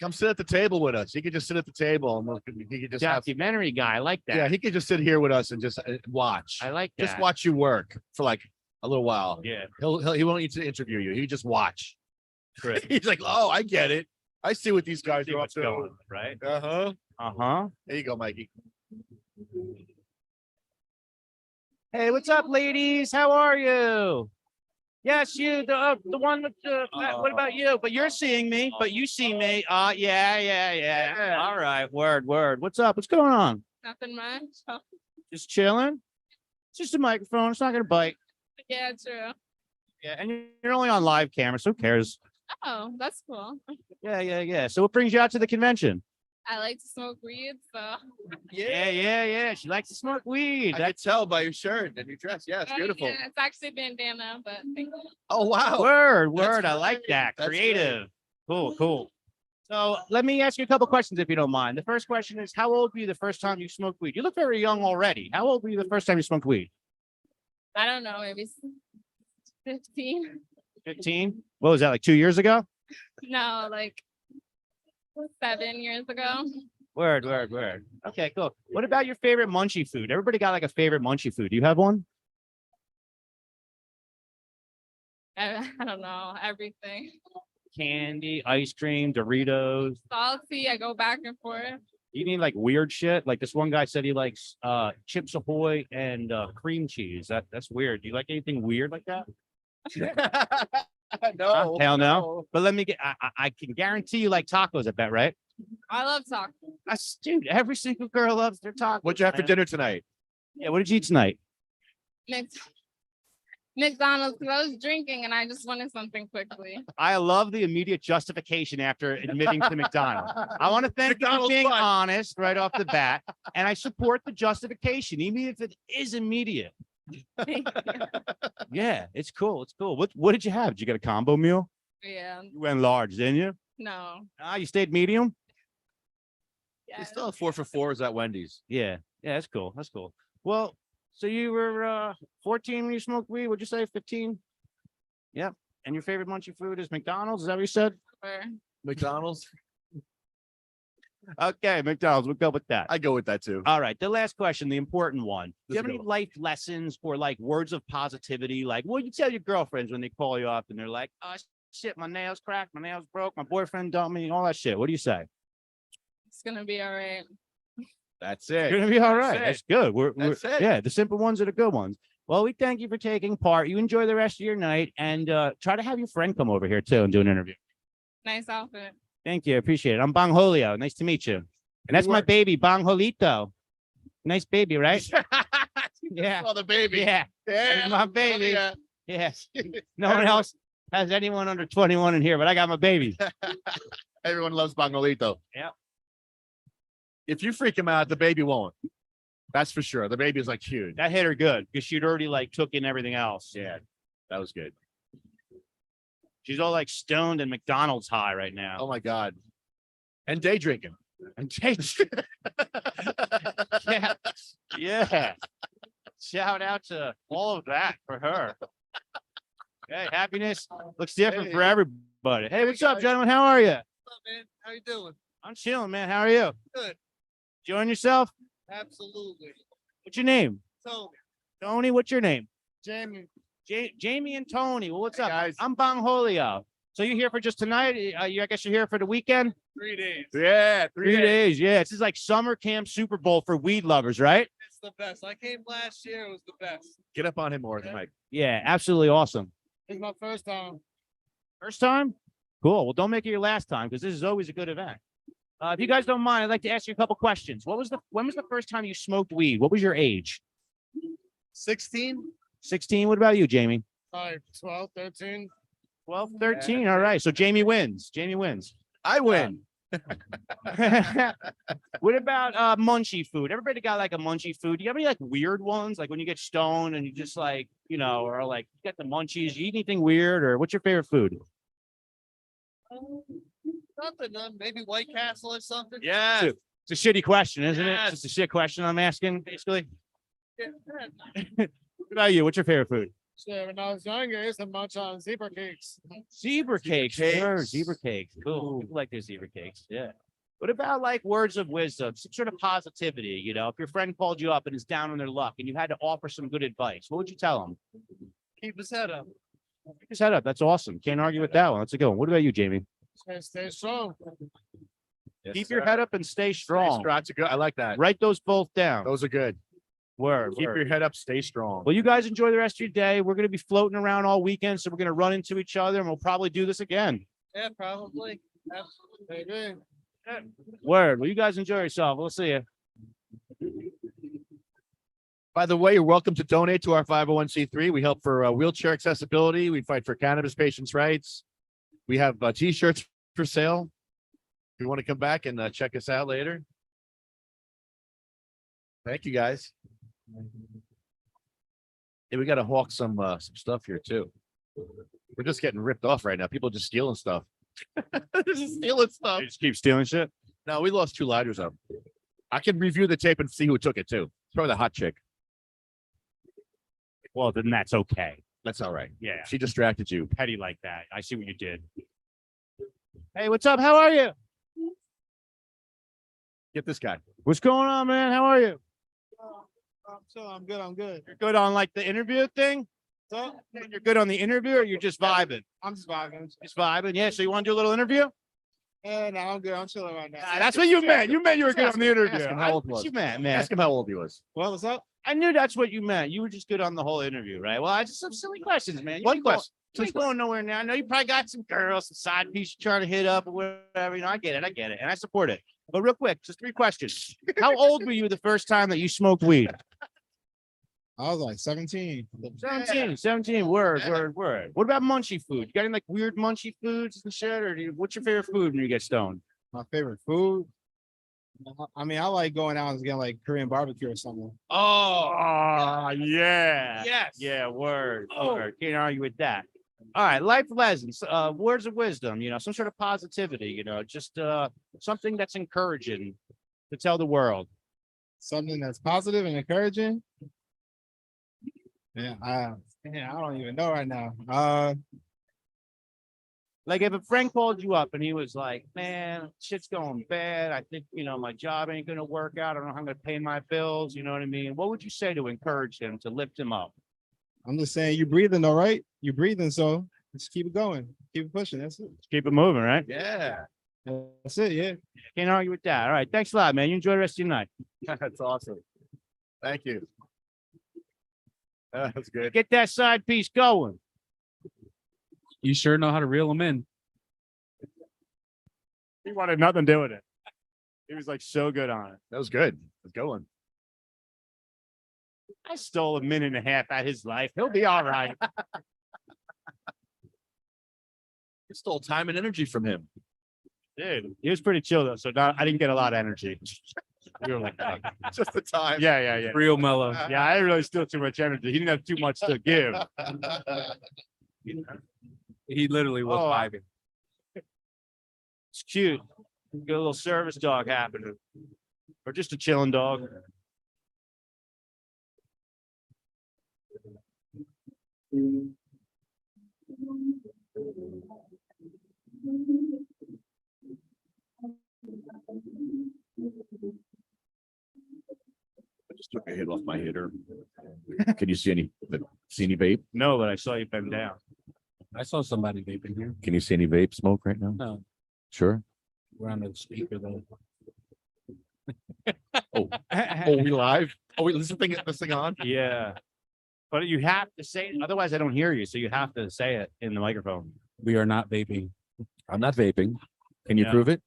Come sit at the table with us. He could just sit at the table and he could just have. Documentary guy. I like that. Yeah, he could just sit here with us and just watch. I like that. Just watch you work for like a little while. Yeah. He won't need to interview you. He just watch. Great. He's like, oh, I get it. I see what these guys See are up what's to. going, right? Uh-huh. Uh-huh. There you go, Mikey. Hey, what's up, ladies? How are you? Yes, you, the one with the, what about you? But you're seeing me, but you see me. Yeah. All right, word. What's up? What's going on? Nothing much. Oh, Just chilling? It's just a microphone. It's not going to bite. yeah, true. Yeah, and you're only on live camera, so who cares? Oh, that's cool. Yeah. So what brings you out to the convention? I like to smoke weed, so. Yeah. She likes to smoke weed. I That's could tell by your shirt and your dress. Yes, beautiful. Yeah, it's actually bandana, but thank you. Oh, wow. word. I like that. That's Creative. Cool. So let me ask you a couple questions if you don't mind. The first question is, how old were you the first time you smoked weed? You look very young already. How old were you the first time you smoked weed? I don't know, maybe 15. 15? What was that, like 2 years ago? No, like 7 years ago. Word. Okay, cool. What about your favorite munchie food? Everybody got like a favorite munchie food. Do you have one? I don't know, everything. Candy, ice cream, Doritos. Salty, I go back and forth. You need like weird shit. Like this one guy said he likes Chips Ahoy and cream cheese. That's weird. Do you like anything weird like that? No. Hell no. But let me get. I can guarantee you like tacos. I bet, right? I love tacos. Dude, every single girl loves their tacos. What'd you have for man. dinner tonight? Yeah. What did you eat tonight? McDonald's, because I was drinking and I just wanted something quickly. I love the immediate justification after admitting to McDonald's. I want to thank you for McDonald's being fun. honest right off the bat, and I support the justification, even if it is immediate. Yeah, it's cool. What did you have? Did you get a combo meal? Yeah, You went large, didn't you? no. You stayed medium? Yeah. It's still a 4 for 4s at Wendy's. Yeah, that's cool. Well, so you were 14 when you smoked weed. What'd you say, 15? Yep. And your favorite munchie food is McDonald's? Is that what you said? Or- McDonald's. Okay, McDonald's. We'll go with that. I go with that too. All right, the last question, the important one. Do This you have is a any good life lessons or like words of positivity? Like, what do you tell your girlfriends when they call you up and they're like, oh, shit, my nails cracked, my nails broke, my boyfriend dumped me, all that shit. What do you say? It's gonna be all right. That's You're it. gonna be all That's right. it. That's good. That's it. Yeah, the simple ones are the good ones. Well, we thank you for taking part. You enjoy the rest of your night, and try to have your friend come over here too and do an interview. Nice outfit. Thank you. I appreciate it. I'm Bong Holio. Nice to meet you. And that's my baby, Bong Holito. Nice baby, right? Yeah. Oh, the baby. Yeah. Yeah. My baby. Yeah. Yes. No one else has anyone under 21 in here, but I got my baby. Everyone loves Bangolito. Yeah. If you freak him out, the baby won't. That's for sure. The baby is like huge. That hit her good because she'd already like took in everything else. Yeah, that was good. She's all like stoned and McDonald's high right now. Oh my God. And day drinking. And yeah. Yeah. Shout out to all of that for her. Hey, happiness looks different for everybody. Hey, what's up, gentlemen? How are you? man? How you doing? I'm chilling, man. How are you? Good. Enjoying yourself? Absolutely. What's your name? Tony. Tony, what's your name? Jamie. Jamie and Tony. Well, what's Hey, up? guys. I'm Bong Holio. So you're here for just tonight? I guess you're here for the weekend? 3 days. Yeah, 3 days. Yeah. This is like summer camp Super Bowl for weed lovers, right? It's the best. I came last year. It was the best. Get up on him more, Mike. Yeah, absolutely awesome. It's my first time. First time? Cool. Well, don't make it your last time because this is always a good event. If you guys don't mind, I'd like to ask you a couple questions. When was the first time you smoked weed? What was your age? 16. 16. What about you, Jamie? 12, 13. 12, 13. All right. So Jamie wins. I win. What about munchie food? Everybody got like a munchie food. Do you have any like weird ones? Like when you get stoned and you just like, or like you get the munchies, you eat anything weird, or what's your favorite food? Something. Maybe White Castle or something. Yeah. It's a shitty question, isn't it? Yes. It's just a shit question I'm asking, basically. Yeah. What about you? What's your favorite food? So when I was younger, I used to munch on zebra cakes. Zebra cakes. cakes. Sure, zebra cakes. Cool. People like their zebra cakes. Yeah. What about like words of wisdom, some sort of positivity? If your friend called you up and is down on their luck and you had to offer some good advice, what would you tell them? Keep his head up. Pick his head up. That's awesome. Can't argue with that one. That's a good one. What about you, Jamie? Stay strong. Yes, Keep sir. your head up and stay Stay strong. That's a good. I like that. Write those both down. Those are good. Word. Keep word. your head up. Stay strong. Well, you guys enjoy the rest of your day. We're going to be floating around all weekend, so we're going to run into each other, and we'll probably do this again. Yeah, probably. Absolutely. Word. Well, you guys enjoy yourself. We'll see you. By the way, you're welcome to donate to our 501c3. We help for wheelchair accessibility. We fight for cannabis patients' rights. We have T-shirts for sale. you want to come back and check us out later. Thank you guys. Yeah, we got to hawk some stuff here too. We're just getting ripped off right now. People just stealing stuff. They're just stealing stuff. They just keep stealing shit. No, we lost 2 lighters up. I can review the tape and see who took it too. It's probably the hot chick. Well, then that's okay. That's all right. Yeah, She distracted you. petty like that. I see what you did. Hey, what's up? How are you? Get this guy. What's going on, man? How are you? I'm good. I'm good. You're good on like the interview thing? So You're good on the interview, or you're just vibing? I'm just vibing. Just vibing. Yeah. So you want to do a little interview? And I'm good. I'm chilling right now. That's what you meant. You meant you were good on the interview. ask him how old he That's was. what you meant, man. Ask him how old he was. Well, what's up? I knew that's what you meant. You were just good on the whole interview, right? Well, I just some silly questions, man. You One ain't going- question. You ain't going nowhere now. I know you probably got some girls, some side piece you're trying to hit up or whatever. You know, I get it, and I support it. But real quick, just 3 questions. How old were you the first time that you smoked weed? I was like 17. 17. Word. What about munchy food? You got any like weird munchy foods and shit? Or what's your favorite food when you get stoned? My favorite food. I mean, I like going out and getting like Korean barbecue or something. Oh, yeah. Yes. Yeah, word. Oh. Word. Can't argue with that. All right, life lessons, words of wisdom, some sort of positivity, just something that's encouraging to tell the world. Something that's positive and encouraging. Yeah, I don't even know right now. Like if a friend called you up and he was like, man, shit's going bad. I think, my job ain't going to work out. I don't know how I'm going to pay my bills. You know what I mean? What would you say to encourage him, to lift him up? I'm just saying, you breathing, all right? You breathing, so just keep it going, keep it pushing. That's it. Keep it moving, right? Yeah. That's it. Yeah. Can't argue with that. All right. Thanks a lot, man. You enjoy the rest of your night. That's awesome. Thank you. That's good. Get that side piece going. You sure know how to reel them in. He wanted nothing to do with it. He was like so good on it. That was good. Let's go on. I stole 1.5 minutes out of his life. He'll be all right. You stole time and energy from him. Dude, he was pretty chill though. So I didn't get a lot of energy. You were like, Just the time. yeah. Real mellow. Yeah, I didn't really steal too much energy. He didn't have too much to give. He literally was Oh, vibing. It's cute. Get a little service dog happening. Or just a chilling dog. I just took a hit off my hitter. Can you see any vape? No, but I saw you bend down. I saw somebody vaping here. Can you see any vape smoke right now? No, Sure. we're on the speaker though. Oh, we live? Oh, wait, this thing on? Yeah. But you have to say it, otherwise I don't hear you. So you have to say it in the microphone. We are not vaping. I'm not vaping. Can you Yeah. prove it?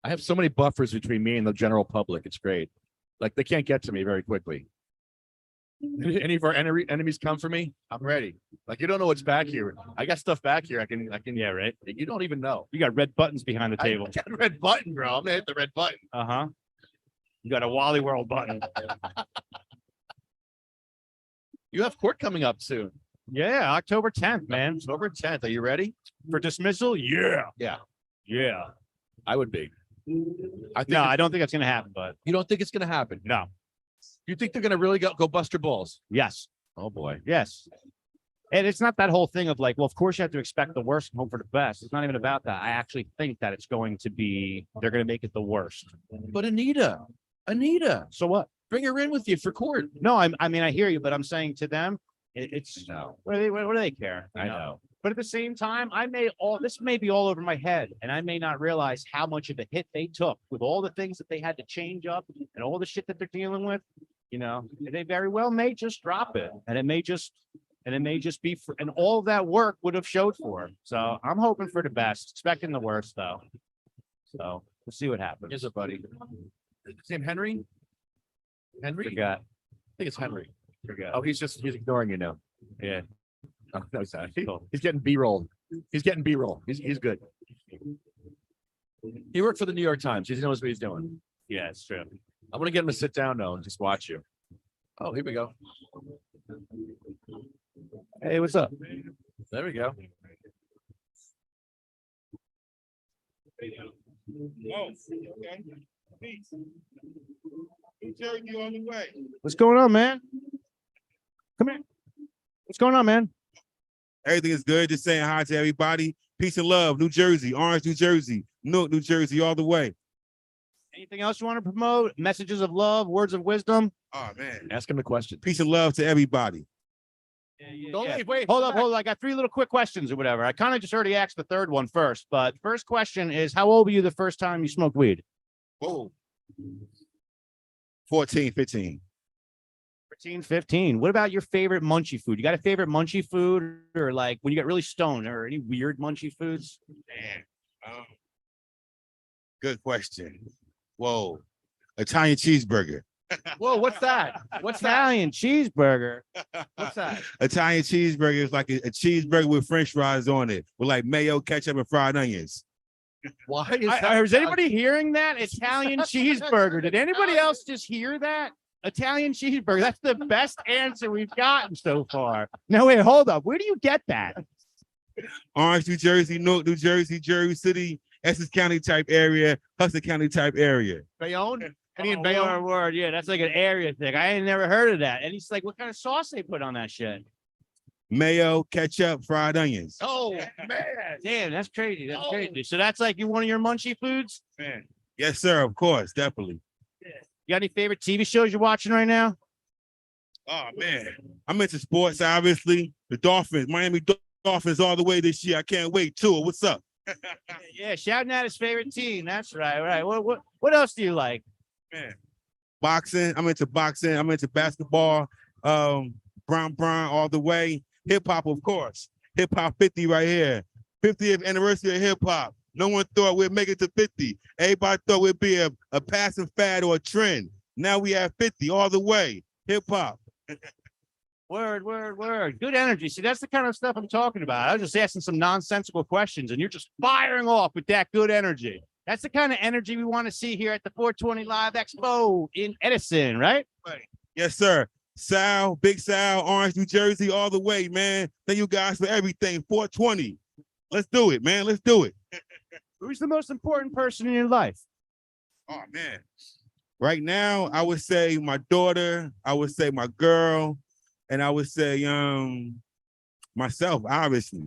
I have so many buffers between me and the general public. It's great. Like they can't get to me very quickly. Any of our enemies come for me, I'm ready. Like you don't know what's back here. I got stuff back here. I can. Yeah, right. You don't even know. You got red buttons behind the table. I got a red button, bro. I'm gonna hit the red button. Uh-huh. You got a Wally World button. You have court coming up soon. Yeah, October 10th, man. October 10th. Are you ready? For dismissal? Yeah. Yeah. Yeah. I would be. I think No, I don't think that's gonna happen, but you don't think it's gonna happen. no. You think they're gonna really go bust your balls? Yes. Oh boy. Yes. And it's not that whole thing of like, well, of course you have to expect the worst and hope for the best. It's not even about that. I actually think that it's going to be, they're going to make it the worst. But Anita, So what? bring her in with you for court. No, I mean, I hear you, but I'm saying to them, it's, No, what do they care? You I know. But at the same time, this may be all over my head, and I may not realize how much of a hit they took with all the things that they had to change up and all the shit that they're dealing with. They very well may just drop it, and it may just be, and all of that work would have showed for it. So I'm hoping for the best, expecting the worst though. So we'll see what happens. Here's a buddy. His name Henry. Henry. Forgot. I think it's Henry. Forgot. Oh, he's ignoring you now. Yeah. Oh, no, he's not. Cool. He's getting B-rolled. He's getting B-roll. He's good. He worked for the New York Times. He knows what he's doing. Yeah, it's true. I'm gonna get him to sit down though and just watch you. Oh, here we go. Hey, what's up? There we go. Oh, okay. Peace. New Jersey on the way. What's going on, man? Come here. What's going on, man? Everything is good. Just saying hi to everybody. Peace and love. New Jersey, Orange, New Jersey, Newark, New Jersey, all the way. Anything else you want to promote? Messages of love, words of wisdom? Oh man. Ask him a question. Peace and love to everybody. Don't leave. Wait. Hold up. I got 3 little quick questions or whatever. I kind of just already asked the third one first, but first question is, how old were you the first time you smoked weed? Whoa. 14, 15. 13, 15. What about your favorite munchie food? You got a favorite munchie food, or like when you get really stoned, or any weird munchie foods? Man. Good question. Whoa. Italian cheeseburger. Whoa, what's that? What's that? Italian cheeseburger. What's that? Italian cheeseburger is like a cheeseburger with French fries on it, with like mayo, ketchup, and fried onions. Why is that? Is anybody hearing that? Italian cheeseburger. Did anybody else just hear that? Italian cheeseburger. That's the best answer we've gotten so far. No, wait, hold up. Where do you get that? Orange, New Jersey, Newark, New Jersey, Jersey City, Essex County type area, Hudson County type area. Bayonne? Any in Oh, Bayonne? word. Yeah, that's like an area thing. I ain't never heard of that. And he's like, what kind of sauce they put on that shit? Mayo, ketchup, fried onions. Oh, man. Damn, that's crazy. That's crazy. So that's like one of your munchie foods? Man. Yes, sir. Of course. Definitely. You got any favorite TV shows you're watching right now? Oh, man. I'm into sports, obviously. The Dolphins, Miami Dolphins all the way this year. I can't wait, too. What's up? Yeah, shouting out his favorite team. That's right. Right. What else do you like? Man. Boxing. I'm into boxing. I'm into basketball. Brown all the way. Hip hop, of course. Hip hop 50 right here. 50th anniversary of hip hop. No one thought we'd make it to 50. Everybody thought we'd be a passing fad or a trend. Now we have 50 all the way. Hip hop. Word. Good energy. See, that's the kind of stuff I'm talking about. I was just asking some nonsensical questions, and you're just firing off with that good energy. That's the kind of energy we want to see here at the 420 Live Expo in Edison, right? Yes, sir. Sal, Big Sal, Orange, New Jersey, all the way, man. Thank you guys for everything. 420. Let's do it, man. Let's do it. Who's the most important person in your life? Oh, man. Right now, I would say my daughter, I would say my girl, and I would say myself, obviously.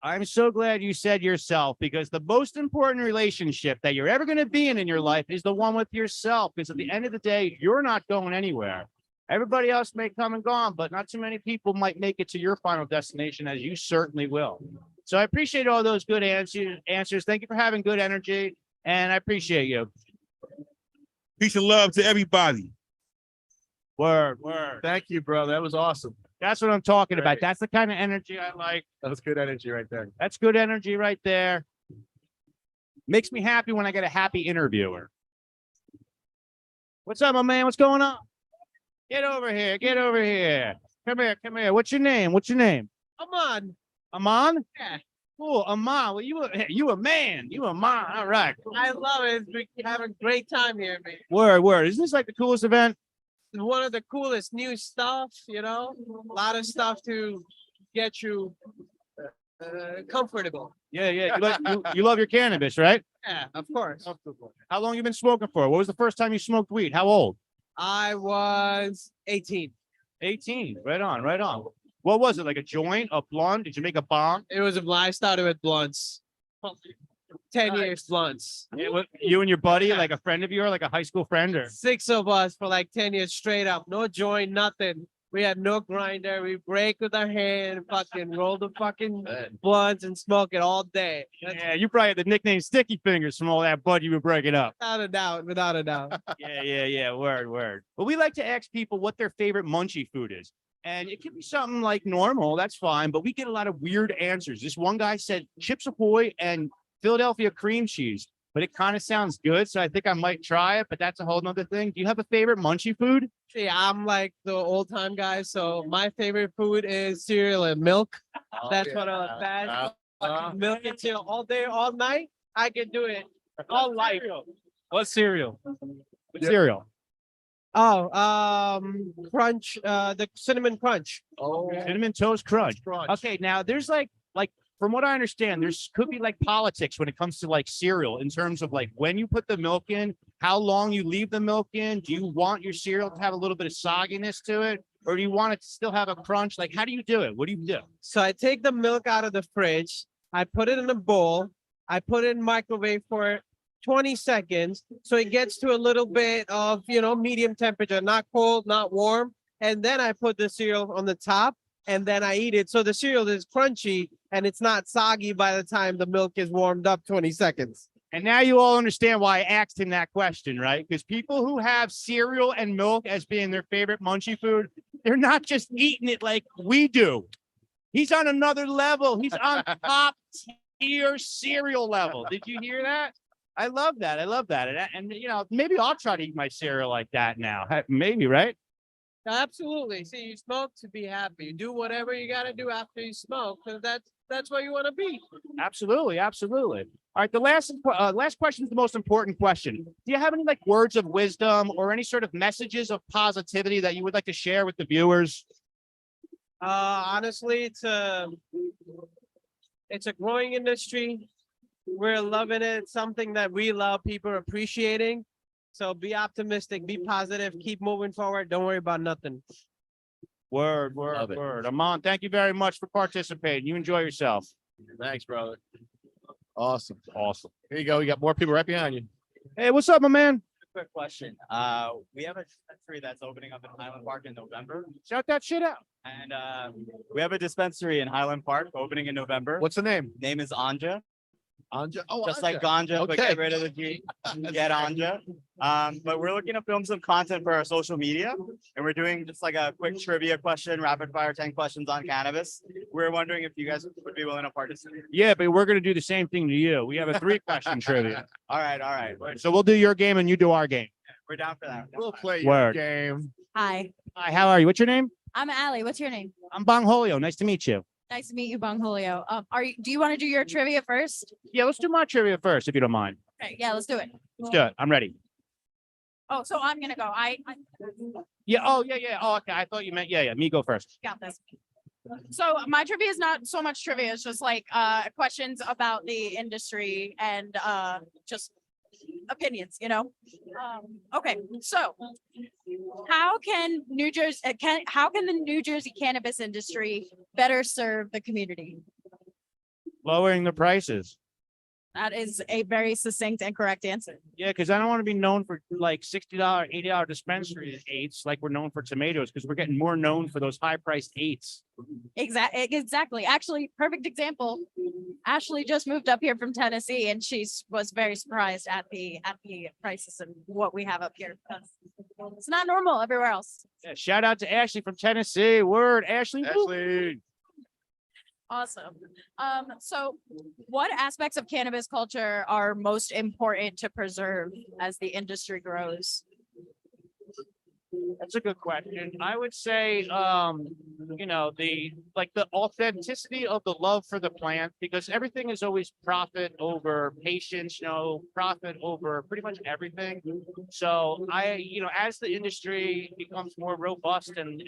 I'm so glad you said yourself, because the most important relationship that you're ever going to be in your life is the one with yourself. Because at the end of the day, you're not going anywhere. Everybody else may come and gone, but not too many people might make it to your final destination, as you certainly will. So I appreciate all those good answers. Thank you for having good energy, and I appreciate you. Peace and love to everybody. Word. Thank you, bro. That was awesome. That's what I'm talking about. Great. That's the kind of energy I like. That was good energy right there. That's good energy right there. Makes me happy when I get a happy interviewer. What's up, my man? What's going on? Get over here. Come here. What's your name? Aman. Amon? Yeah. Cool. Amon. Well, you a man. You a man. All right. Cool. I love it. We have a great time here, man. Word. Isn't this like the coolest event? One of the coolest new stuff, a lot of stuff to get you comfortable. Yeah. You love your cannabis, right? Yeah, of course. How long you been smoking for? What was the first time you smoked weed? How old? I was 18. 18. Right on. What was it? Like a joint, a blunt? Did you make a bomb? It was I started with blunts. 10 years blunts. You and your buddy, like a friend of yours, like a high school friend, or 6 of us for like 10 years straight up. No joint, nothing. We had no grinder. We break with our hand, fucking roll the fucking blunts and smoke it all day. yeah, you probably had the nickname Sticky Fingers from all that bud you were breaking up. Without a doubt. Yeah. Word. But we like to ask people what their favorite munchie food is. And it could be something like normal, that's fine, but we get a lot of weird answers. This one guy said Chips Ahoy and Philadelphia cream cheese, but it kind of sounds good, so I think I might try it, but that's a whole nother thing. Do you have a favorite munchie food? See, I'm like the old time guy, so my favorite food is cereal and milk. That's what I was bad. Milk and cereal all day, all night. I can do it all life. What cereal? With cereal. Oh, crunch, the cinnamon crunch. Oh. Cinnamon Toast Crunch. Okay, now there's like from what I understand, there's could be like politics when it comes to like cereal in terms of like when you put the milk in, how long you leave the milk in. Do you want your cereal to have a little bit of sogginess to it, or do you want it to still have a crunch? Like, how do you do it? What do you do? So I take the milk out of the fridge, I put it in a bowl, I put it in microwave for 20 seconds. So it gets to a little bit of, medium temperature, not cold, not warm. And then I put the cereal on the top and then I eat it. So the cereal is crunchy and it's not soggy by the time the milk is warmed up 20 seconds. And now you all understand why I asked him that question, right? Because people who have cereal and milk as being their favorite munchy food, they're not just eating it like we do. He's on another level. He's on top tier cereal level. Did you hear that? I love that. I love that. And maybe I'll try to eat my cereal like that now. Maybe, right? Absolutely. See, you smoke to be happy. You do whatever you got to do after you smoke because that's where you want to be. Absolutely. Absolutely. All right. The last question is the most important question. Do you have any like words of wisdom or any sort of messages of positivity that you would like to share with the viewers? Honestly, it's a growing industry. We're loving it. It's something that we love, people are appreciating. So be optimistic, be positive, keep moving forward. Don't worry about nothing. Word. Amon, thank you very much for participating. You enjoy yourself. Thanks, brother. Awesome. Here you go. You got more people right behind you. Hey, what's up, my man? Quick question. We have a dispensary that's opening up in Highland Park in November, Shout that shit out. and we have a dispensary in Highland Park opening in November. What's the name? Name is Anja, Anja. Oh, just Anja. like ganja, but Okay. get rid of the G. Get Anja. But we're looking to film some content for our social media, and we're doing just like a quick trivia question, rapid fire 10 questions on cannabis. We're wondering if you guys would be willing to participate. Yeah, but we're gonna do the same thing to you. We have a 3-question trivia. All right. So we'll do your game and you do our game. We're down for that. We'll play Word. your game. Hi, Hi, how are you? What's your name? I'm Allie. What's your name? I'm Bong Holio. Nice to meet you. Nice to meet you, Bong Julio. Do you want to do your trivia first? Yeah, let's do my trivia first, if you don't mind. Okay, yeah, let's do it. Let's do it. I'm ready. Oh, so I'm gonna go. I Yeah. Oh, yeah. Oh, okay. I thought you meant yeah. Me go first. got this. So my trivia is not so much trivia, it's just like questions about the industry and just opinions, Okay, so how can the New Jersey cannabis industry better serve the community? Lowering the prices. That is a very succinct and correct answer. Yeah, because I don't want to be known for like $60, $80 dispensary eights like we're known for tomatoes, because we're getting more known for those high-priced eights. Exactly. Actually, perfect example. Ashley just moved up here from Tennessee and was very surprised at the prices and what we have up here. It's not normal everywhere else. Yeah, shout out to Ashley from Tennessee. Word, Ashley. Woo. Ashley. Awesome. So what aspects of cannabis culture are most important to preserve as the industry grows? That's a good question. I would say, the authenticity of the love for the plant, because everything is always profit over patience, profit over pretty much everything. So as the industry becomes more robust and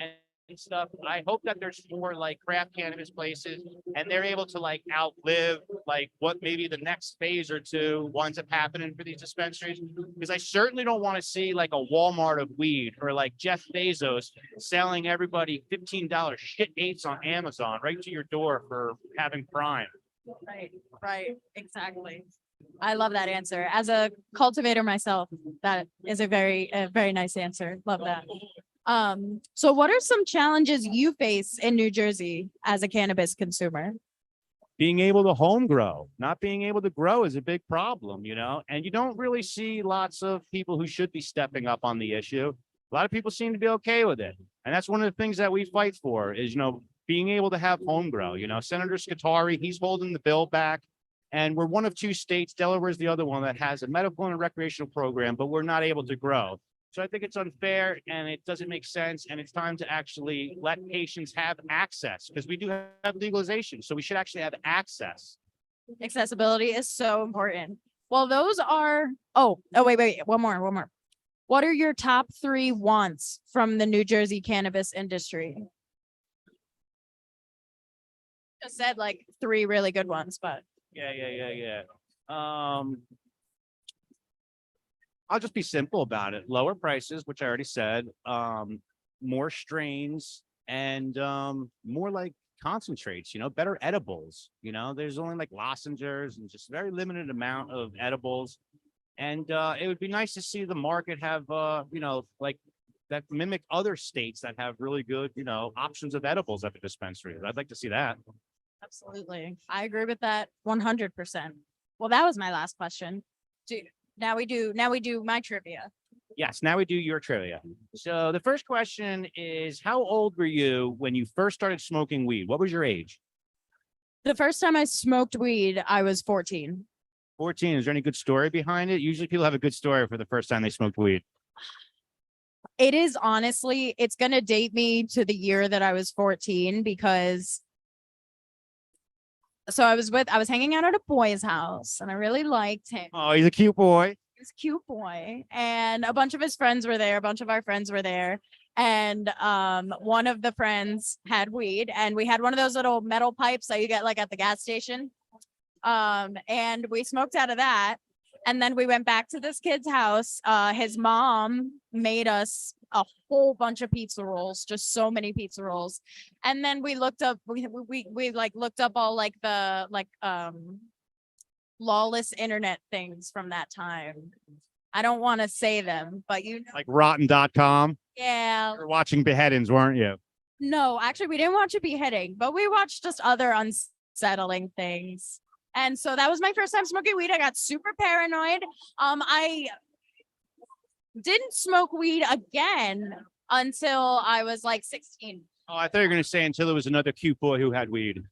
stuff, I hope that there's more like craft cannabis places and they're able to like outlive like what maybe the next phase or two winds up happening for these dispensaries, because I certainly don't want to see like a Walmart of weed or like Jeff Bezos selling everybody $15 shit eights on Amazon right to your door for having Prime. Right, exactly. I love that answer. As a cultivator myself, that is a very nice answer. Love that. So what are some challenges you face in New Jersey as a cannabis consumer? Being able to home grow, not being able to grow is a big problem, and you don't really see lots of people who should be stepping up on the issue. A lot of people seem to be okay with it. And that's one of the things that we fight for is, being able to have home grow. Senator Scutari, he's holding the bill back. And we're one of 2 states, Delaware is the other one, that has a medical and a recreational program, but we're not able to grow. So I think it's unfair and it doesn't make sense. And it's time to actually let patients have access because we do have legalization. So we should actually have access. Accessibility is so important. Well, those are, wait, one more. What are your top 3 wants from the New Jersey cannabis industry? Just said like 3 really good ones, but Yeah. I'll just be simple about it. Lower prices, which I already said, more strains and more like concentrates, better edibles. There's only like lozenges and just very limited amount of edibles. And it would be nice to see the market have like that mimic other states that have really good, options of edibles at the dispensaries. I'd like to see that. absolutely. I agree with that 100%. Well, that was my last question. Now we do my trivia. Yes, now we do your trivia. So the first question is, how old were you when you first started smoking weed? What was your age? The first time I smoked weed, I was 14. 14. Is there any good story behind it? Usually people have a good story for the first time they smoked weed. It is honestly, it's going to date me to the year that I was 14 because I was hanging out at a boy's house and I really liked him. Oh, he's a cute boy. He was a cute boy. And a bunch of his friends were there. A bunch of our friends were there. And one of the friends had weed and we had one of those little metal pipes that you get like at the gas station. And we smoked out of that. And then we went back to this kid's house. His mom made us a whole bunch of pizza rolls, just so many pizza rolls. And then we looked up, we looked up all like the lawless internet things from that time. I don't want to say them, but like rotten.com. Yeah. You're watching beheadings, weren't you? No, actually we didn't watch a beheading, but we watched just other unsettling things. And so that was my first time smoking weed. I got super paranoid. I didn't smoke weed again until I was like 16. Oh, I thought you were going to say until there was another cute boy who had weed.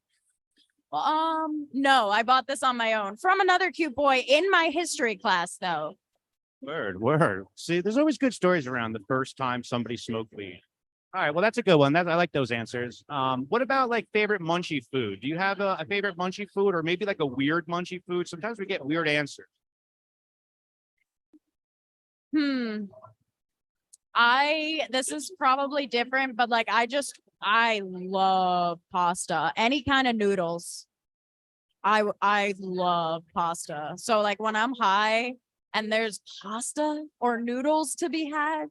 No, I bought this on my own from another cute boy in my history class, though. Word. See, there's always good stories around the first time somebody smoked weed. All right, well, that's a good one. I like those answers. What about like favorite munchy food? Do you have a favorite munchy food or maybe like a weird munchy food? Sometimes we get weird answers. This is probably different, but like I love pasta, any kind of noodles. I love pasta. So like when I'm high and there's pasta or noodles to be had,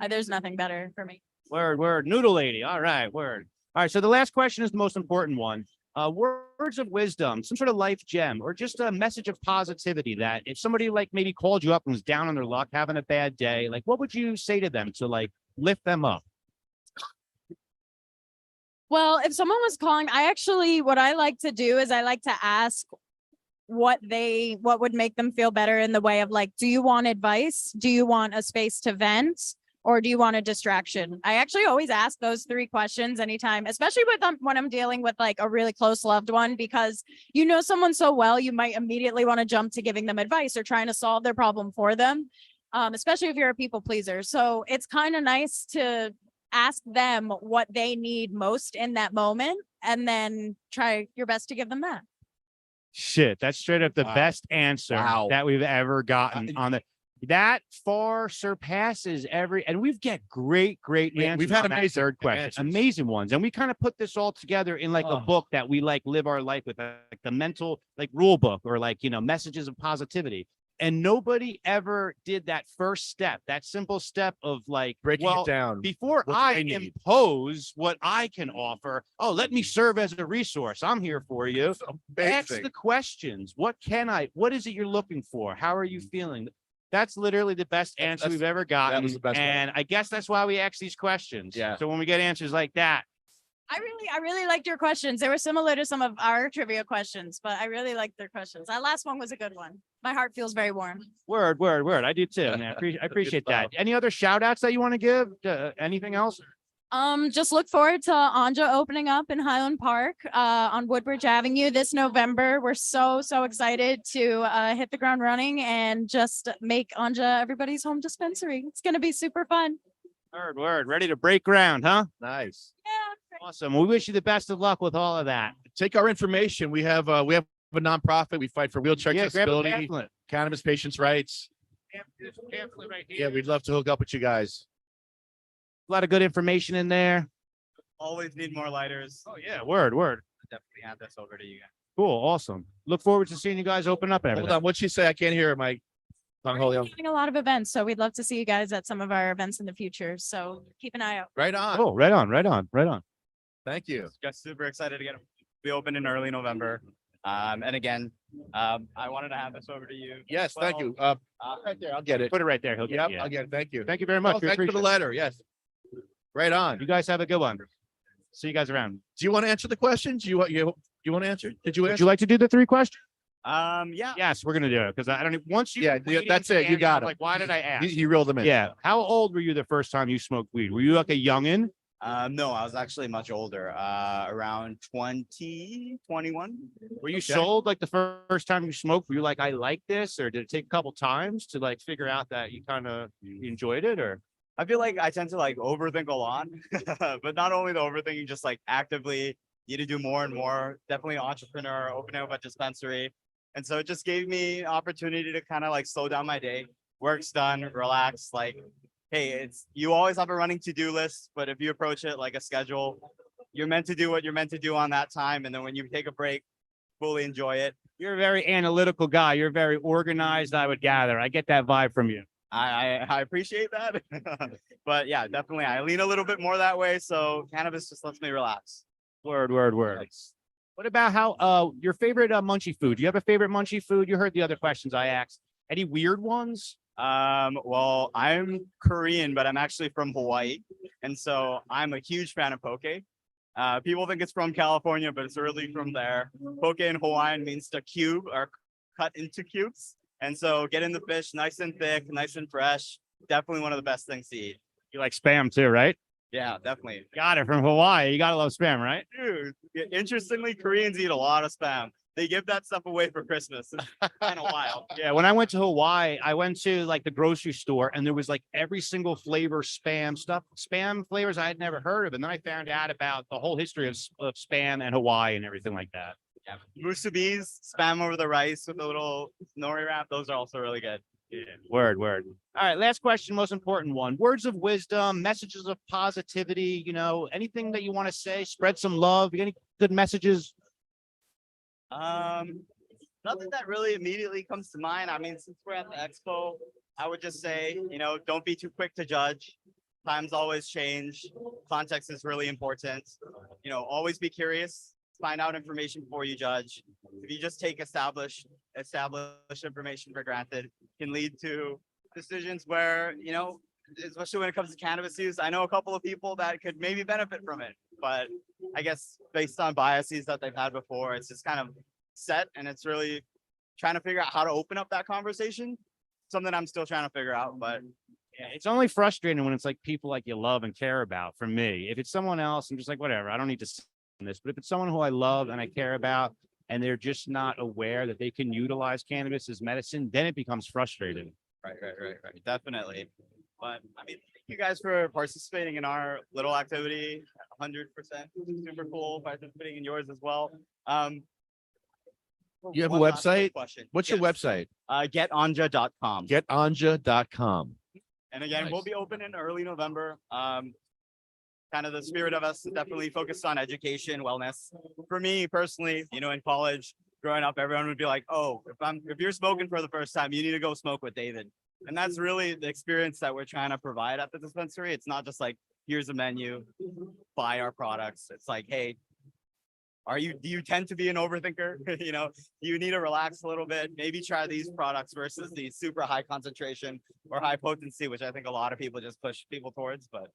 there's nothing better for me. Word. Noodle lady. All right, word. All right, so the last question is the most important one. Words of wisdom, some sort of life gem, or just a message of positivity that if somebody like maybe called you up and was down on their luck, having a bad day, like what would you say to them to like lift them up? Well, if someone was calling, what I like to do is I like to ask what would make them feel better in the way of like, do you want advice? Do you want a space to vent? Or do you want a distraction? I actually always ask those 3 questions anytime, especially when I'm dealing with like a really close loved one, because you know someone so well, you might immediately want to jump to giving them advice or trying to solve their problem for them, especially if you're a people pleaser. So it's kind of nice to ask them what they need most in that moment and then try your best to give them that. Shit, that's straight up the best answer that we've ever gotten on the. That far surpasses and we've got great answers. We've had on that amazing third question, answers. amazing ones. And we kind of put this all together in like a book that we like live our life with, like the mental like rule book or like, messages of positivity. And nobody ever did that first step, that simple step of like breaking it down. Before I impose what I can offer, let me serve as a resource. I'm here for you. Ask the questions. What is it you're looking for? How are you feeling? That's literally the best answer we've ever gotten. That was the best and I guess that's why we ask these questions. Yeah. So when we get answers like that. I really liked your questions. They were similar to some of our trivia questions, but I really liked their questions. That last one was a good one. My heart feels very warm. Word. I do too. Man. I appreciate that. Any other shout outs that you want to give? Anything else? Just look forward to Anja opening up in Highland Park on Woodbridge Avenue this November. We're so excited to hit the ground running and just make Anja everybody's home dispensary. It's gonna be super fun. Word. Ready to break ground, huh? Nice. Yeah. Awesome. We wish you the best of luck with all of that. Take our information. We have a nonprofit. We fight for wheelchair Yeah, grab a accessibility, pamphlet. cannabis patients' rights. Yeah, we'd love to hook up with you guys. A lot of good information in there. Always need more lighters. Oh yeah, word. Definitely add this over to you guys. Cool, awesome. Look forward to seeing you guys open up and Hold everything. on. What'd she say? I can't hear it, Mike. Holio. Doing a lot of events, so we'd love to see you guys at some of our events in the future. So keep an eye out. Right on. Oh, right on. Thank you. Just super excited to be open in early November. And again, I wanted to hand this over to you. Yes, thank you. Right there. I'll get it. Put it right there. He'll get Yep, it. I'll get it. Thank you. Thank you very much. Oh, We thanks for the appreciate it. letter. Yes. Right on. You guys have a good one. See you guys around. Do you want to answer the questions? You want to answer? Did you Would answer? you like to do the 3 questions? Yeah. Yes, we're gonna do it because I don't. Once you Yeah, read that's into it. You answers, got I'm it. Like, why did I ask? You reeled them in. Yeah. How old were you the first time you smoked weed? Were you like a youngin? No, I was actually much older, around 20, 21. Were you sold like the first time you smoked? Were you like, I like this, or did it take a couple times to like figure out that you kind of enjoyed it, or? I feel like I tend to like overthink a lot, but not only the overthinking, just like actively need to do more and more. Definitely an entrepreneur, opening up a dispensary. And so it just gave me opportunity to kind of like slow down my day. Work's done, relax. Like, hey, you always have a running to-do list, but if you approach it like a schedule, you're meant to do what you're meant to do on that time. And then when you take a break, fully enjoy it. You're a very analytical guy. You're very organized, I would gather. I get that vibe from you. I appreciate that. But yeah, definitely. I lean a little bit more that way. So cannabis just lets me relax. Word. What about how your favorite munchie food? Do you have a favorite munchie food? You heard the other questions I asked. Any weird ones? Well, I'm Korean, but I'm actually from Hawaii. And so I'm a huge fan of poke. People think it's from California, but it's really from there. Poke in Hawaiian means to cube or cut into cubes. And so getting the fish nice and thick, nice and fresh, definitely one of the best things to eat. You like spam too, right? Yeah, definitely. Got it from Hawaii. You gotta love spam, right? Dude, interestingly, Koreans eat a lot of spam. They give that stuff away for Christmas. It's kind of wild. Yeah, when I went to Hawaii, I went to like the grocery store and there was like every single flavor spam flavors I had never heard of. And then I found out about the whole history of spam and Hawaii and everything like that. Yeah. Musubis, spam over the rice with a little nori wrap. Those are also really good. Yeah. Word. All right, last question, most important one. Words of wisdom, messages of positivity, anything that you want to say, spread some love. Any good messages? Nothing that really immediately comes to mind. I mean, since we're at the expo, I would just say, don't be too quick to judge. Times always change. Context is really important. Always be curious. Find out information before you judge. If you just take established information for granted, it can lead to decisions where, especially when it comes to cannabis use, I know a couple of people that could maybe benefit from it, but I guess based on biases that they've had before, it's just kind of set, and it's really trying to figure out how to open up that conversation. Something I'm still trying to figure out, but Yeah, it's only frustrating when it's like people like you love and care about. For me, if it's someone else, I'm just like, whatever, I don't need to say this. But if it's someone who I love and I care about, and they're just not aware that they can utilize cannabis as medicine, then it becomes frustrating. Right. Definitely. But I mean, thank you guys for participating in our little activity. 100%. Super cool participating in yours as well. You have a One last quick website? question. What's your Yes. website? Getanja.com. Getanja.com. And again, Nice. we'll be open in early November. Kind of the spirit of us definitely focused on education, wellness. For me personally, in college, growing up, everyone would be like, "Oh, if you're smoking for the first time, you need to go smoke with David." And that's really the experience that we're trying to provide at the dispensary. It's not just like, here's a menu, buy our products. It's like, hey, do you tend to be an overthinker? You need to relax a little bit, maybe try these products versus the super high concentration or high potency, which I think a lot of people just push people towards, but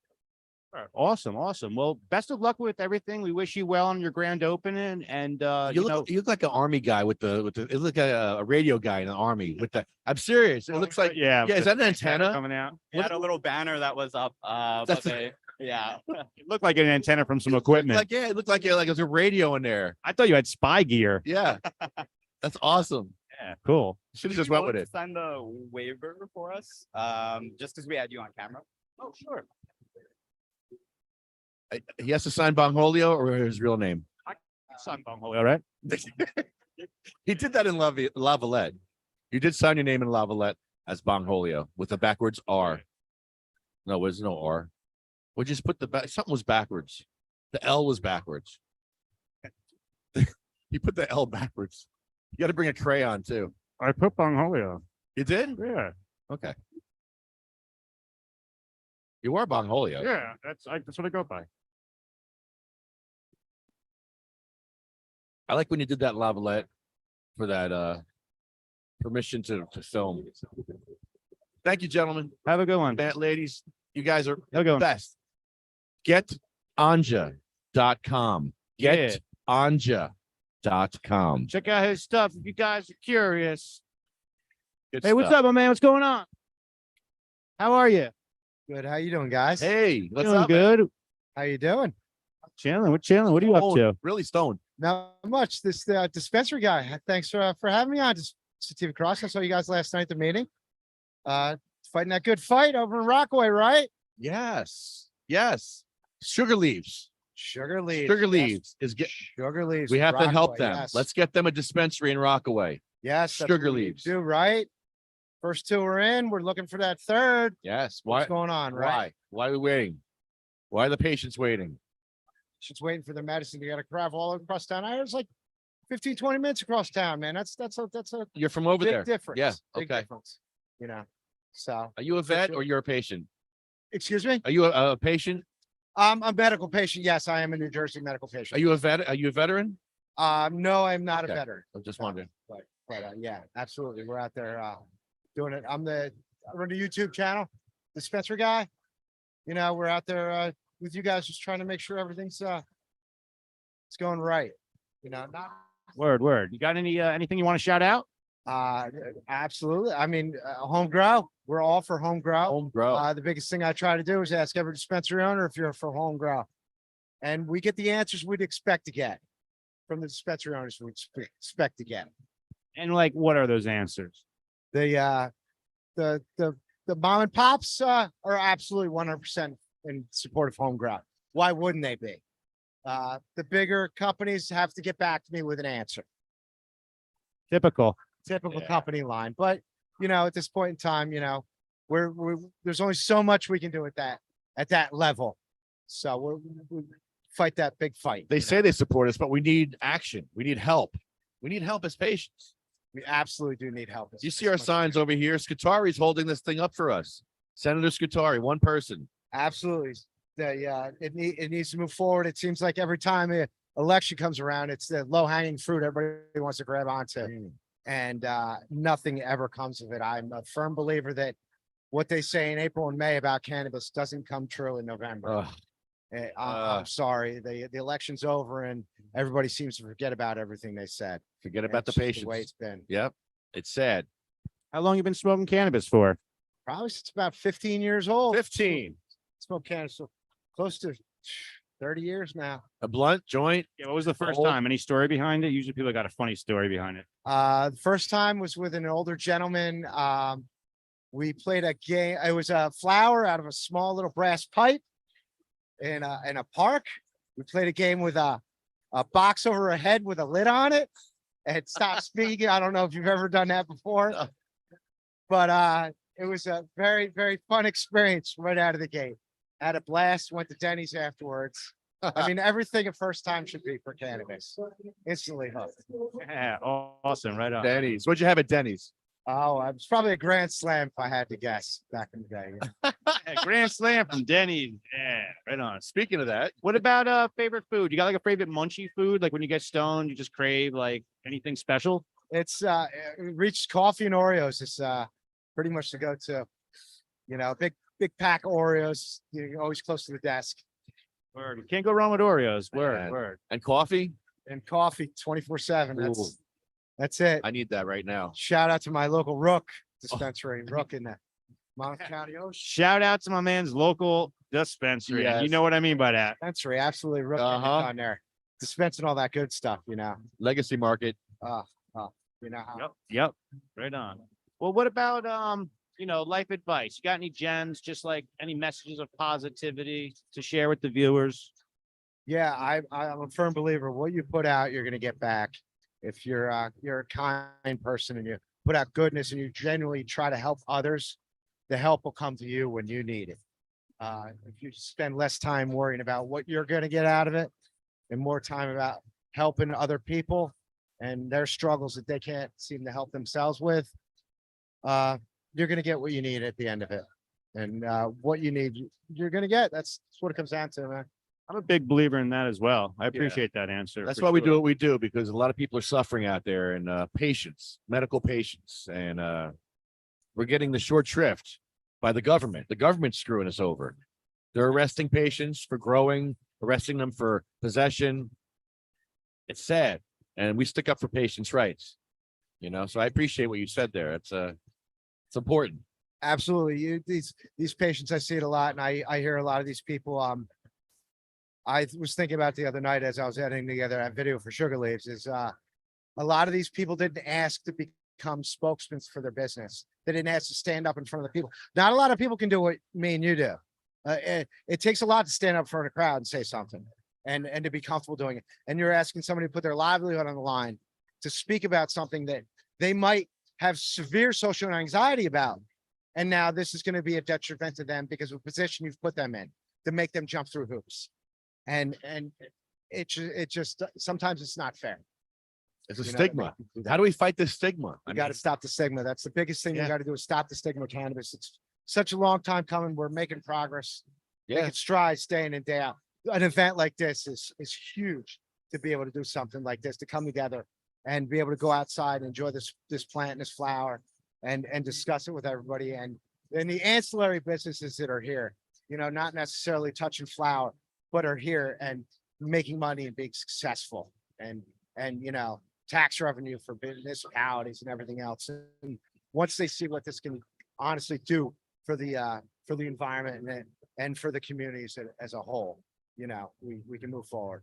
Awesome. Well, best of luck with everything. We wish you well on your grand opening. And You look like an army guy with the it look like a radio guy in the army with the. I'm serious. It looks like yeah. Is that an antenna? coming out? we had a little banner that was up, but That's- they Yeah. It looked like an antenna from some equipment. Like, yeah, it looked like there's a radio in there. I thought you had spy gear. Yeah. That's awesome. Yeah, cool. Should have Would just you went be with willing it. to Sign the waiver for us, just because we had you on camera. Oh, sure. He has to sign Bongholio or his real name. Son Bongholio, right? He did that in Lavalette. You did sign your name in Lavalette as Bongholio with a backwards R. No, there's no R. We just put the back. Something was backwards. The L was backwards. You put the L backwards. You got to bring a crayon too. I put Bongholio. You did? Yeah. Okay. You are Bongholio. Yeah. That's what I go by. I like when you did that Lavalette for that permission to film. Thank you, gentlemen. Have a good one. Ladies, you guys are Have a good one. best. GetAnja.com. GetAnja.com. Check out his stuff if you guys are curious. Good Hey, what's stuff. up, my man? What's going on? How are you? Good. How you doing, guys? Hey, what's Doing up? man? good. How you doing? Chilling. What chilling? What are you up Stoned, to? Really stoned. Not much. This dispensary guy. Thanks for having me on. Just Sativa Cross. I saw you guys last night at the meeting. Fighting that good fight over in Rockaway, right? Yes. Yes. Sugar Leaves. Sugar leaves. Sugar yes. Leaves is get. Sugar leaves. We have to help Rockaway, them. yes. Let's get them a dispensary in Rockaway. Yes. that's Sugar what we leaves. Do right. First two are in. We're looking for that third. Yes. What's Why? going on, right? Why are we waiting? Why are the patients waiting? Just waiting for the medicine to get a travel all across town. I was like 15, 20 minutes across town, man. That's a You're from over big there. difference. Yeah. Big Okay. difference. You know. So Are you a vet or you're a patient? excuse me. Are you a patient? I'm a medical patient. Yes, I am a New Jersey medical patient. Are you a vet? Are you a veteran? No, I'm not Okay. a veteran. I'm just wondering. But yeah, absolutely. We're out there doing it. I run a YouTube channel, Dispenser Guy. You know, we're out there with you guys just trying to make sure everything's it's going right. You know, not Word. You got anything you want to shout out? absolutely. I mean, home grow. We're all for home grow. Home grow. The biggest thing I try to do is ask every dispensary owner if you're for home grow. And we get the answers we'd expect to get from the dispensary owners we'd expect to get. And like, what are those answers? The mom and pops are absolutely 100% in support of home grow. Why wouldn't they be? The bigger companies have to get back to me with an answer. Typical. Typical Yeah. company line. But you know, at this point in time, you know, we're there's only so much we can do at that level. So we fight that big fight. They say they support us, but we need action. We need help. We need help as patients. We absolutely do need help. You see our signs over here. Scutari's holding this thing up for us. Senator Scutari, one person. Absolutely. It needs to move forward. It seems like every time an election comes around, it's the low hanging fruit everybody wants to grab onto. And nothing ever comes of it. I'm a firm believer that what they say in April and May about cannabis doesn't come true in November. Ugh. I'm sorry. The election's over and everybody seems to forget about everything they said. Forget And about the it's just patients. way it's been. Yep. It's sad. How long you been smoking cannabis for? Probably since about 15 years old. 15. Smoke cannabis so close to 30 years now. A blunt joint. Yeah, what was the first Old. time? Any story behind it? Usually people got a funny story behind it. The first time was with an older gentleman. We played a game. It was a flower out of a small little brass pipe in a park. We played a game with a box over a head with a lid on it. And stop speaking. I don't know if you've ever done that before, but it was a very, very fun experience right out of the gate. Had a blast. Went to Denny's afterwards. I mean, everything a first time should be for cannabis. Instantly hooked. Yeah, awesome. Right on. Denny's. What'd you have at Denny's? Oh, it was probably a grand slam if I had to guess back in the day. Yeah, Grand Slam from Denny's. Yeah, right on. Speaking of that, What about favorite food? You got like a favorite munchy food? Like when you get stoned, you just crave like anything special? It's Reach Coffee and Oreos is pretty much the go-to. You know, big pack of Oreos. You're always close to the desk. Word. You can't go wrong with Oreos. Word, Man. word. and coffee. And coffee 24/7. Ooh. That's it. I need that right now. Shout out to my local Rook dispensary, Rook in Monmouth County Ocean Shout out to my man's local dispensary. And you Yes. know what I mean by that. Dispensary, absolutely ripping it on there. Dispensing all that good stuff, Legacy Market. you know how. Yep. Yep. Right on. Well, what about life advice? You got any gems, just like any messages of positivity to share with the viewers? Yeah, I'm a firm believer. What you put out, you're gonna get back. If you're a kind person and you put out goodness and you genuinely try to help others, the help will come to you when you need it. If you spend less time worrying about what you're gonna get out of it and more time about helping other people and their struggles that they can't seem to help themselves with, you're gonna get what you need at the end of it. And what you need, you're gonna get. That's what it comes down to, man. I'm a big believer in that as well. I appreciate that answer. That's for why we do sure. what we do, because a lot of people are suffering out there, and patients, medical patients, and we're getting the short shrift by the government. The government's screwing us over. They're arresting patients for growing, arresting them for possession. It's sad, and we stick up for patients' rights. So I appreciate what you said there. It's important. Absolutely. These patients, I see it a lot, and I hear a lot of these people. I was thinking about the other night as I was editing together that video for Sugar Leaves is a lot of these people didn't ask to become spokesmen for their business. They didn't ask to stand up in front of the people. Not a lot of people can do what me and you do. It takes a lot to stand up in front of a crowd and say something and to be comfortable doing it. And you're asking somebody to put their livelihood on the line to speak about something that they might have severe social anxiety about. And now this is going to be a detriment to them because of the position you've put them in to make them jump through hoops. And it just sometimes it's not fair. It's a You know what I stigma. mean? How do we fight this stigma? You got to stop the stigma. That's the biggest thing you Yeah. got to do is stop the stigma of cannabis. It's such a long time coming. We're making progress, Yeah. making strides day in and day out. An event like this is huge to be able to do something like this, to come together and be able to go outside and enjoy this plant and this flower and discuss it with everybody. And the ancillary businesses that are here, not necessarily touching flower, but are here and making money and being successful and tax revenue for municipalities and everything else. And once they see what this can honestly do for the environment and for the communities as a whole, we can move forward.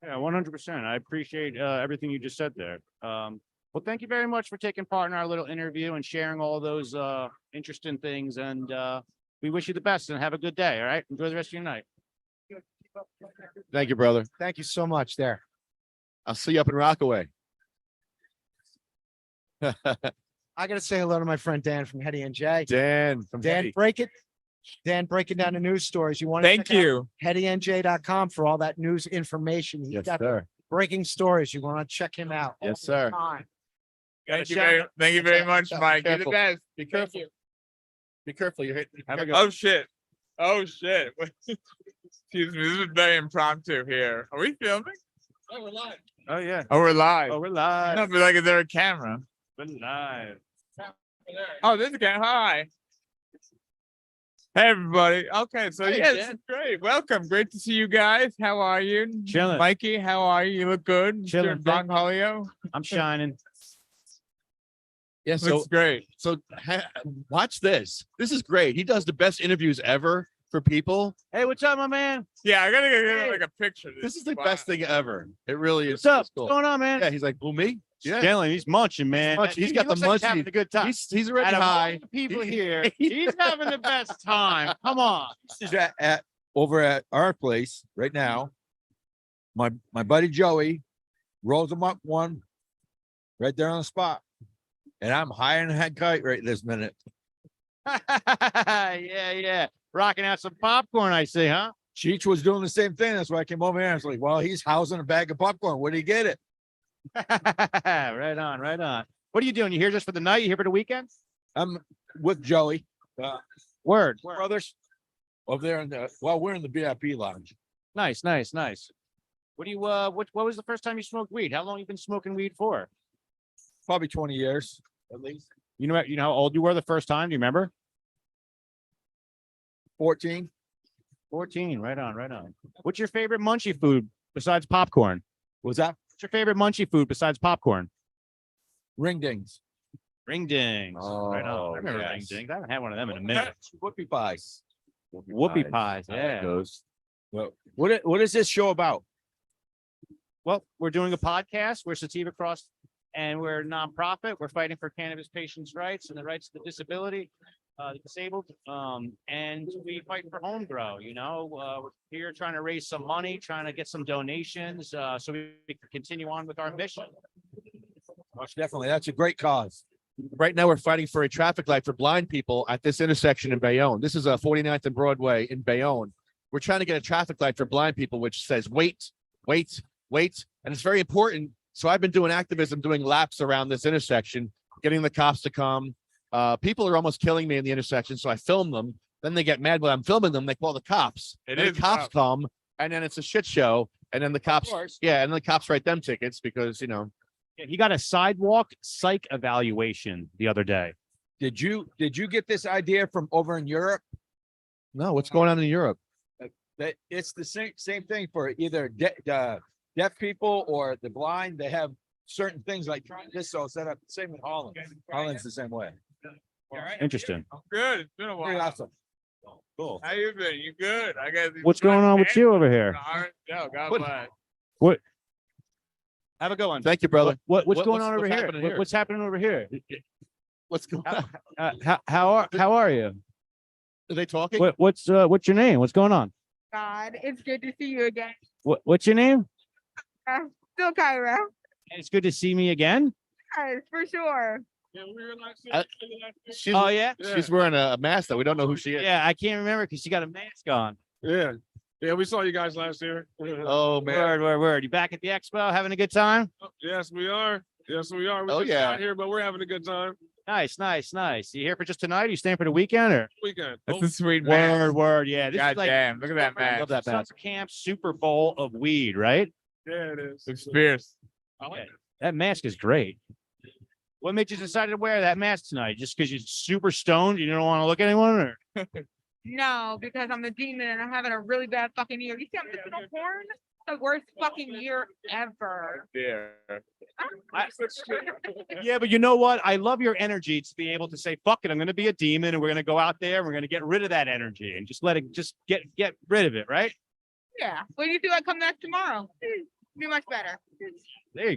Yeah, 100%. I appreciate everything you just said there. Well, thank you very much for taking part in our little interview and sharing all those interesting things. And we wish you the best and have a good day. All right. Enjoy the rest of your night. Thank you, brother. Thank you so much there. I'll see you up in Rockaway. I got to say hello to my friend Dan from Hetty and J. Dan from Dan, Hetty. Dan breaking down the news stories. You want to Thank you. HettyNJ.com for all that news information. He's Yes, got sir. breaking stories. You want to check him out. all Yes, the sir. time. Thank you very much, Mike. You're the Careful. best. Be careful. Be careful. You're hitting. Have a good Oh shit. Oh shit. Excuse me. This is very impromptu here. Are we filming? Oh, we're live. Oh, we're live. Oh, we're live. No, but like, is there a camera? We're live. Oh, this is camera. Hi. Hey, everybody. Okay, so Hey, yes, Dan. great. Welcome. Great to see you guys. How are you? Chilling. Mikey, how are you? You look good. Chilling. Bong Holio. I'm shining. Yeah. So Looks great. watch this. This is great. He does the best interviews ever for people. Hey, what's up, my man? Yeah, I gotta get like a picture. of This is the Wow. best thing ever. It really is. What's up? It's cool. What's going on, man? Yeah. He's like, who, me? Yeah. Chilling. He's munching, man. munching. He's He got the looks like he's munchie. having a good time. He's already Out of all high. the people here, he's having the best time. Come on. This is over at our place right now. My buddy Joey rolls them up one right there on the spot. And I'm high in the head kite right this minute. Yeah. Rocking out some popcorn, I see, huh? Cheech was doing the same thing. That's why I came over here. I was like, well, he's housing a bag of popcorn. Where did he get it? Right on, right on. What are you doing? You here just for the night? You here for the weekend? I'm with Joey. Word. Brothers over there in we're in the VIP lounge. Nice. What do you what was the first time you smoked weed? How long you been smoking weed for? Probably 20 years at least. You know how old you were the first time? Do you remember? 14. 14. Right on. What's your favorite munchie food besides popcorn? Was that What's your favorite munchie food besides popcorn? ring dings? Ring dings. Right on. Oh, I remember ring yes. dings. I haven't had one of them in a minute. Whoopie pies. Whoopie pies. How that Yeah. goes. Well, what is this show about? Well, we're doing a podcast. We're Sativa Cross, and we're a nonprofit. We're fighting for cannabis patients' rights and the rights of the the disabled. And we fight for home grow. We're here trying to raise some money, trying to get some donations, so we can continue on with our mission. Most definitely. That's a great cause. Right now, we're fighting for a traffic light for blind people at this intersection in Bayonne. This is 49th and Broadway in Bayonne. We're trying to get a traffic light for blind people, which says wait, wait, wait. And it's very important. So I've been doing activism, doing laps around this intersection, getting the cops to come. People are almost killing me in the intersection, so I film them. Then they get mad when I'm filming them. They call the cops. It Then is the cops rough. come, and then it's a shit show. And then the cops, and then the cops write them tickets because Yeah, he got a sidewalk psych evaluation the other day. Did you get this idea from over in Europe? no, what's going on in Europe? That it's the same thing for either deaf people or the blind. They have certain things like this all set up. Same in Holland. Holland's the same way. Interesting. I'm good. It's been a Pretty while. awesome. Cool. How you been? You good? I guess. What's going on with you over here? No, God What- bless. Have a good one. Thank you, brother. What's What- going what's- on over what's here? happening here? What's happening over here? What's going on? How are you? Are they talking? What's your name? What's going on? God, it's good to see you again. What's your name? Still Kyra. It's good to see me again. Yes, for sure. Yeah, we were last Uh, year. She's, Oh yeah. she's wearing a mask that we don't know who she is. Yeah, I can't remember because she got a mask on. Yeah. Yeah, we saw you guys last year. Oh man. Word. You back at the expo having a good time? Yes, we are. Yes, we are. We're Oh, just yeah. out here, but we're having a good time. Nice. You here for just tonight? Or you staying for the weekend or? Weekend. That's a sweet man. Word. Yeah. This God is like damn, look at that man. Love that summer mask. camp Super Bowl of weed, right? Yeah, it is. Looks fierce. I like Yeah. it. That mask is great. What made you decide to wear that mask tonight? Just because you're super stoned, you don't want to look at anyone, or? No, because I'm a demon and I'm having a really bad fucking year. You see, I'm listening to porn. The worst fucking year ever. Yeah. Yeah, but you know what? I love your energy to be able to say, "Fuck it, I'm going to be a demon, and we're going to go out there, and we're going to get rid of that energy, and just let it, just get rid of it." Right? Yeah. When you do I come back tomorrow? Be much better. There you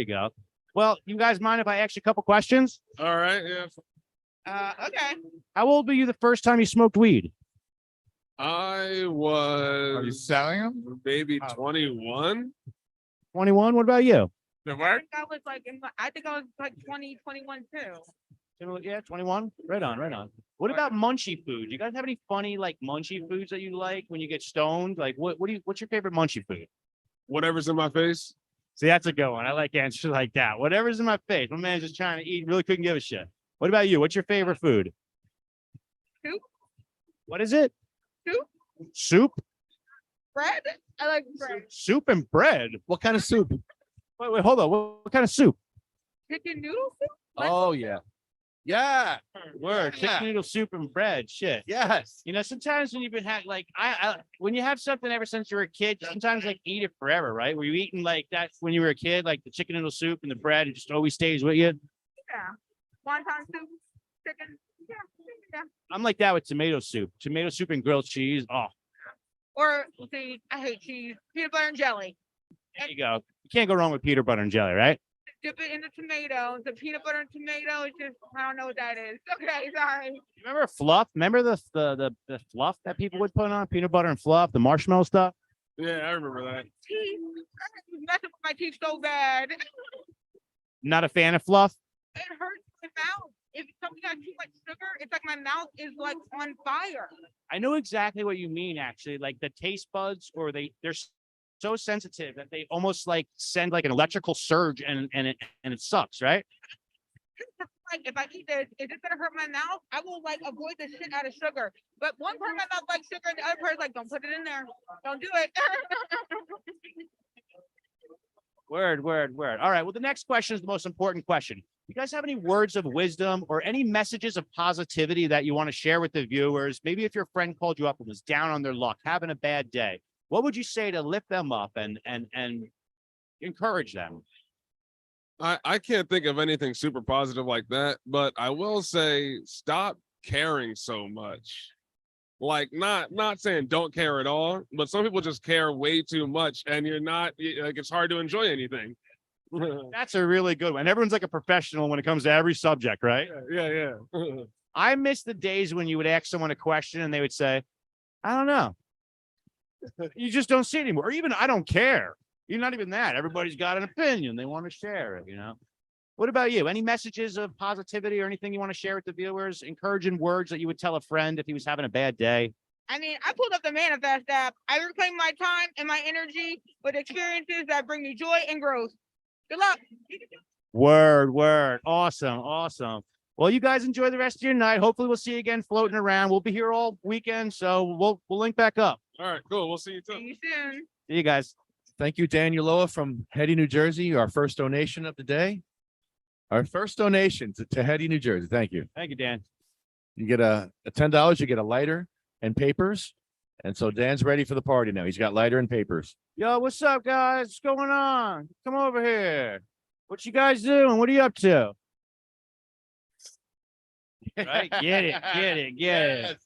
go. Well, you guys mind if I ask you a couple questions? All right. Yeah. Okay. How old were you the first time you smoked weed? I Are you was selling them? maybe 21. 21. What about you? The I work? think I was like, I think I was like 20, 21 too. Yeah, 21. Right on. What about munchy food? You guys have any funny like munchy foods that you like when you get stoned? Like what's your favorite munchy food? Whatever's in my face. See, that's a good one. I like answers like that. Whatever's in my face. My man's just trying to eat, really couldn't give a shit. What about you? What's your favorite food? Soup. What is it? Soup. Soup? Bread. I like bread. Soup and bread. What kind of soup? Wait, hold on. What kind of soup? Chicken noodle soup. Oh yeah. Yeah. Word. Yeah. Chicken noodle soup and bread. Shit. Yes. You know, sometimes when you've been had like when you have something ever since you were a kid, you sometimes like eat it forever, right? Were you eating like that when you were a kid, like the chicken noodle soup and the bread, it just always stays with you? Yeah. Wonton soup. Chicken. Yeah. I'm like that with tomato soup and grilled cheese. Oh, Or see, I hate cheese. Peanut butter and jelly. there you go. You can't go wrong with peanut butter and jelly, right? Dip it in the tomatoes. The peanut butter and tomato is just, I don't know what that is. Okay, sorry. Remember fluff? Remember the fluff that people would put on peanut butter and fluff, the marshmallow stuff? Yeah, I remember that. Teeth. I was messing with my teeth so bad. Not a fan of fluff. It hurts my mouth. If something has too much sugar, it's like my mouth is like on fire. I know exactly what you mean. Actually, like the taste buds, or they're so sensitive that they almost like send like an electrical surge, and it sucks, right? Like if I eat this, is it gonna hurt my mouth? I will like avoid the shit out of sugar. But one part of my mouth likes sugar, and the other part is like, don't put it in there. Don't do it. Word. All right. Well, the next question is the most important question. You guys have any words of wisdom or any messages of positivity that you want to share with the viewers? Maybe if your friend called you up and was down on their luck, having a bad day, what would you say to lift them up and encourage them? I can't think of anything super positive like that, but I will say stop caring so much. Like not saying don't care at all, but some people just care way too much and you're not like it's hard to enjoy anything. That's a really good one. Everyone's like a professional when it comes to every subject, right? Yeah. I miss the days when you would ask someone a question and they would say, I don't know. You just don't see it anymore. Or even I don't care. You're not even that. Everybody's got an opinion. They want to share it, you know? What about you? Any messages of positivity or anything you want to share with the viewers? Encouraging words that you would tell a friend if he was having a bad day? I mean, I pulled up the Manifest app. I reclaim my time and my energy with experiences that bring me joy and growth. Good luck. Word. Awesome. Well, you guys enjoy the rest of your night. Hopefully we'll see you again floating around. We'll be here all weekend, so we'll link back up. All right, cool. We'll see you See too. you soon. See you guys. Thank you, Danieloa from Hetty, New Jersey, our first donation of the day. Our first donation to Hetty, New Jersey. Thank you. Thank you, Dan. You get a $10, you get a lighter and papers. And so Dan's ready for the party now. He's got lighter and papers. Yo, what's up, guys? What's going on? Come over here. What you guys doing? What are you up to? Right? Get it.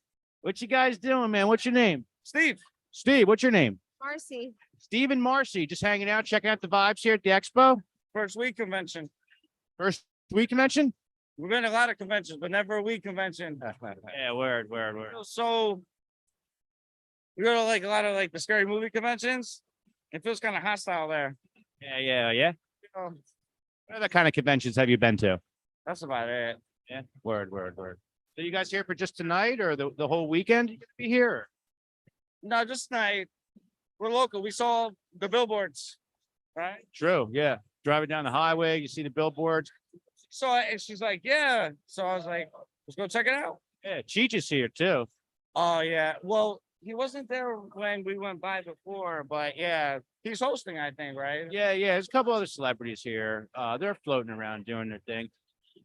What you guys doing, man? What's your name? Steve. Steve, what's your name? Marcy. Steve and Marcy, just hanging out, checking out the vibes here at the expo. First week convention. First week convention? We've been to a lot of conventions, but never a week convention. Yeah, word. So we go to like a lot of like the scary movie conventions. It feels kind of hostile there. Yeah. You know, What other kind of conventions have you been to? that's about it. Yeah. Word. So you guys here for just tonight or the whole weekend? You gonna be here? No, just tonight. We're local. We saw the billboards, right? True. Yeah. Driving down the highway, you see the billboards. So and she's like, yeah. So I was like, let's go check it out. Yeah, Cheech is here too. Oh yeah. Well, he wasn't there when we went by before, but yeah, he's hosting, I think, right? Yeah. There's a couple other celebrities here. They're floating around doing their thing.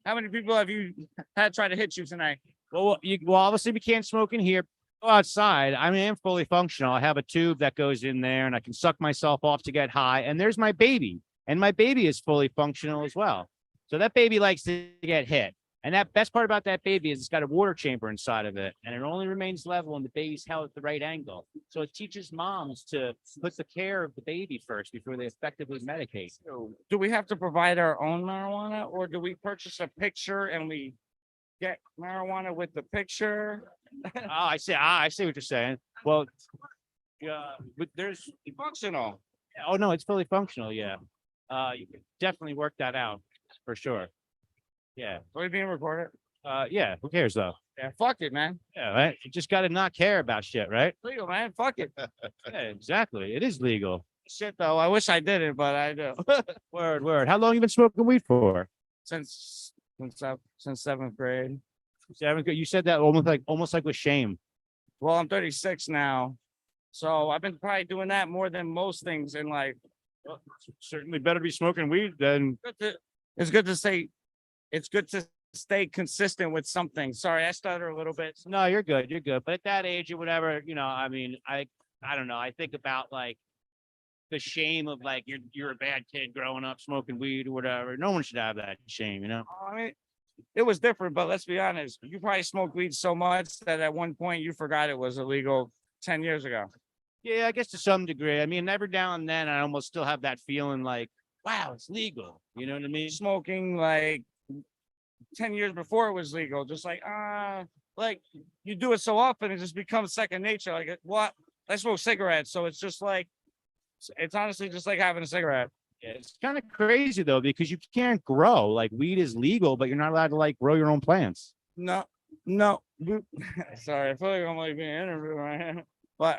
How many people have you had try to hit you tonight? Well, obviously we can't smoke in here. Go outside. I mean, I'm fully functional. I have a tube that goes in there and I can suck myself off to get high. And there's my baby. And my baby is fully functional as well. So that baby likes to get hit. And that best part about that baby is it's got a water chamber inside of it. And it only remains level when the baby's held at the right angle. So it teaches moms to put the care of the baby first before they effectively medicate. So do we have to provide our own marijuana or do we purchase a picture and we get marijuana with the picture? I see what you're saying. Well, yeah, but there's Functional. oh no, it's fully functional. Yeah. You can definitely work that out for sure. Yeah. Are we being recorded? Yeah. Who cares though? Yeah, fuck it, man. Yeah, right. You just got to not care about shit, right? Legal, man. Fuck it. Yeah, exactly. It is legal. Shit though. I wish I didn't, but I do. Word. How long you been smoking weed for? since seventh grade. You said that almost like with shame. Well, I'm 36 now. So I've been probably doing that more than most things in life. Well, certainly better be smoking weed than It's good to stay consistent with something. Sorry, I stutter a little bit. no, you're good. But at that age or whatever, I mean, I don't know. I think about like the shame of like you're a bad kid growing up smoking weed or whatever. No one should have that shame, I mean, it was different, but let's be honest. You probably smoked weed so much that at one point you forgot it was illegal 10 years ago. Yeah, I guess to some degree. I mean, every now and then I almost still have that feeling like, wow, it's legal. You know what I mean? Smoking like 10 years before it was legal, just like you do it so often, it just becomes second nature. Like what? I smoke cigarettes, so it's just like it's honestly just like having a cigarette. Yeah, it's kind of crazy though, because you can't grow. Like weed is legal, but you're not allowed to like grow your own plants. No. Sorry, I feel like I'm like being interviewed right here. But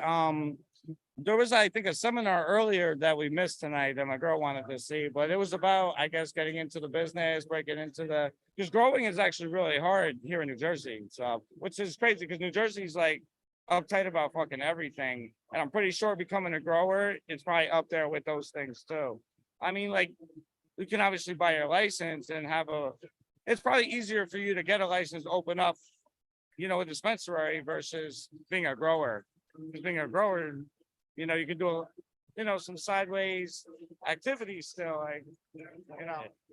there was I think a seminar earlier that we missed tonight that my girl wanted to see, but it was about I guess getting into the business, breaking into because growing is actually really hard here in New Jersey. So which is crazy because New Jersey's like uptight about fucking everything. And I'm pretty sure becoming a grower is probably up there with those things too. I mean, like you can obviously buy your license and it's probably easier for you to get a license, open up, a dispensary versus being a grower. Because being a grower, you can do some sideways activities still, like,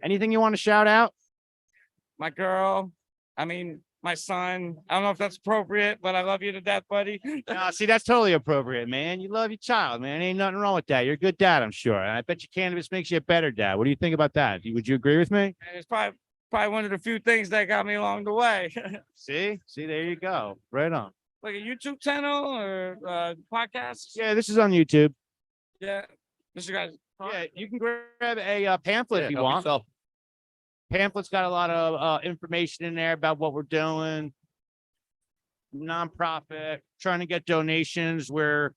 Anything you want to shout out? my girl, my son. I don't know if that's appropriate, but I love you to death, buddy. No, see, that's totally appropriate, man. You love your child, man. Ain't nothing wrong with that. You're a good dad, I'm sure. And I bet you cannabis makes you a better dad. What do you think about that? Would you agree with me? And it's probably one of the few things that got me along the way. See, there you go. Right on. Like a YouTube channel or podcast. Yeah, this is on YouTube. Yeah, Mr. Guys. Yeah, you can grab a pamphlet if you help want. yourself. Pamphlet's got a lot of information in there about what we're doing. Nonprofit, trying to get donations. We're,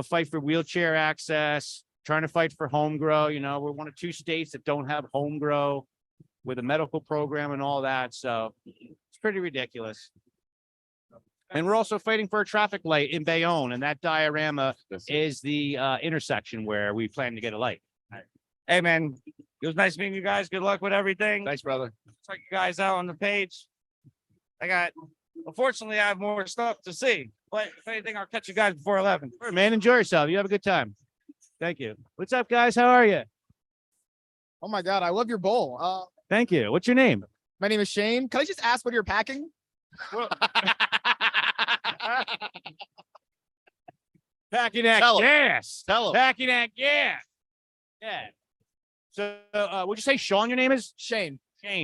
fight for wheelchair access, trying to fight for home grow. We're one of 2 states that don't have home grow with a medical program and all that. So it's pretty ridiculous. And we're also fighting for a traffic light in Bayonne, and that diorama is the intersection where we plan to get a light. Hey, man, it was nice meeting you guys. Good luck with everything. Thanks, brother. Check you guys out on the page. Unfortunately, I have more stuff to see, but if anything, I'll catch you guys before 11. Sure, man, enjoy yourself. You have a good time. Thank you. What's up, guys? How are you? Oh my God, I love your bowl. Thank you. What's your name? My name is Shane. Can I just ask what you're packing? Packing that Tell 'em. gas. Tell 'em. Packing that gas. Yeah. So, would you say Sean? Your name is Shane.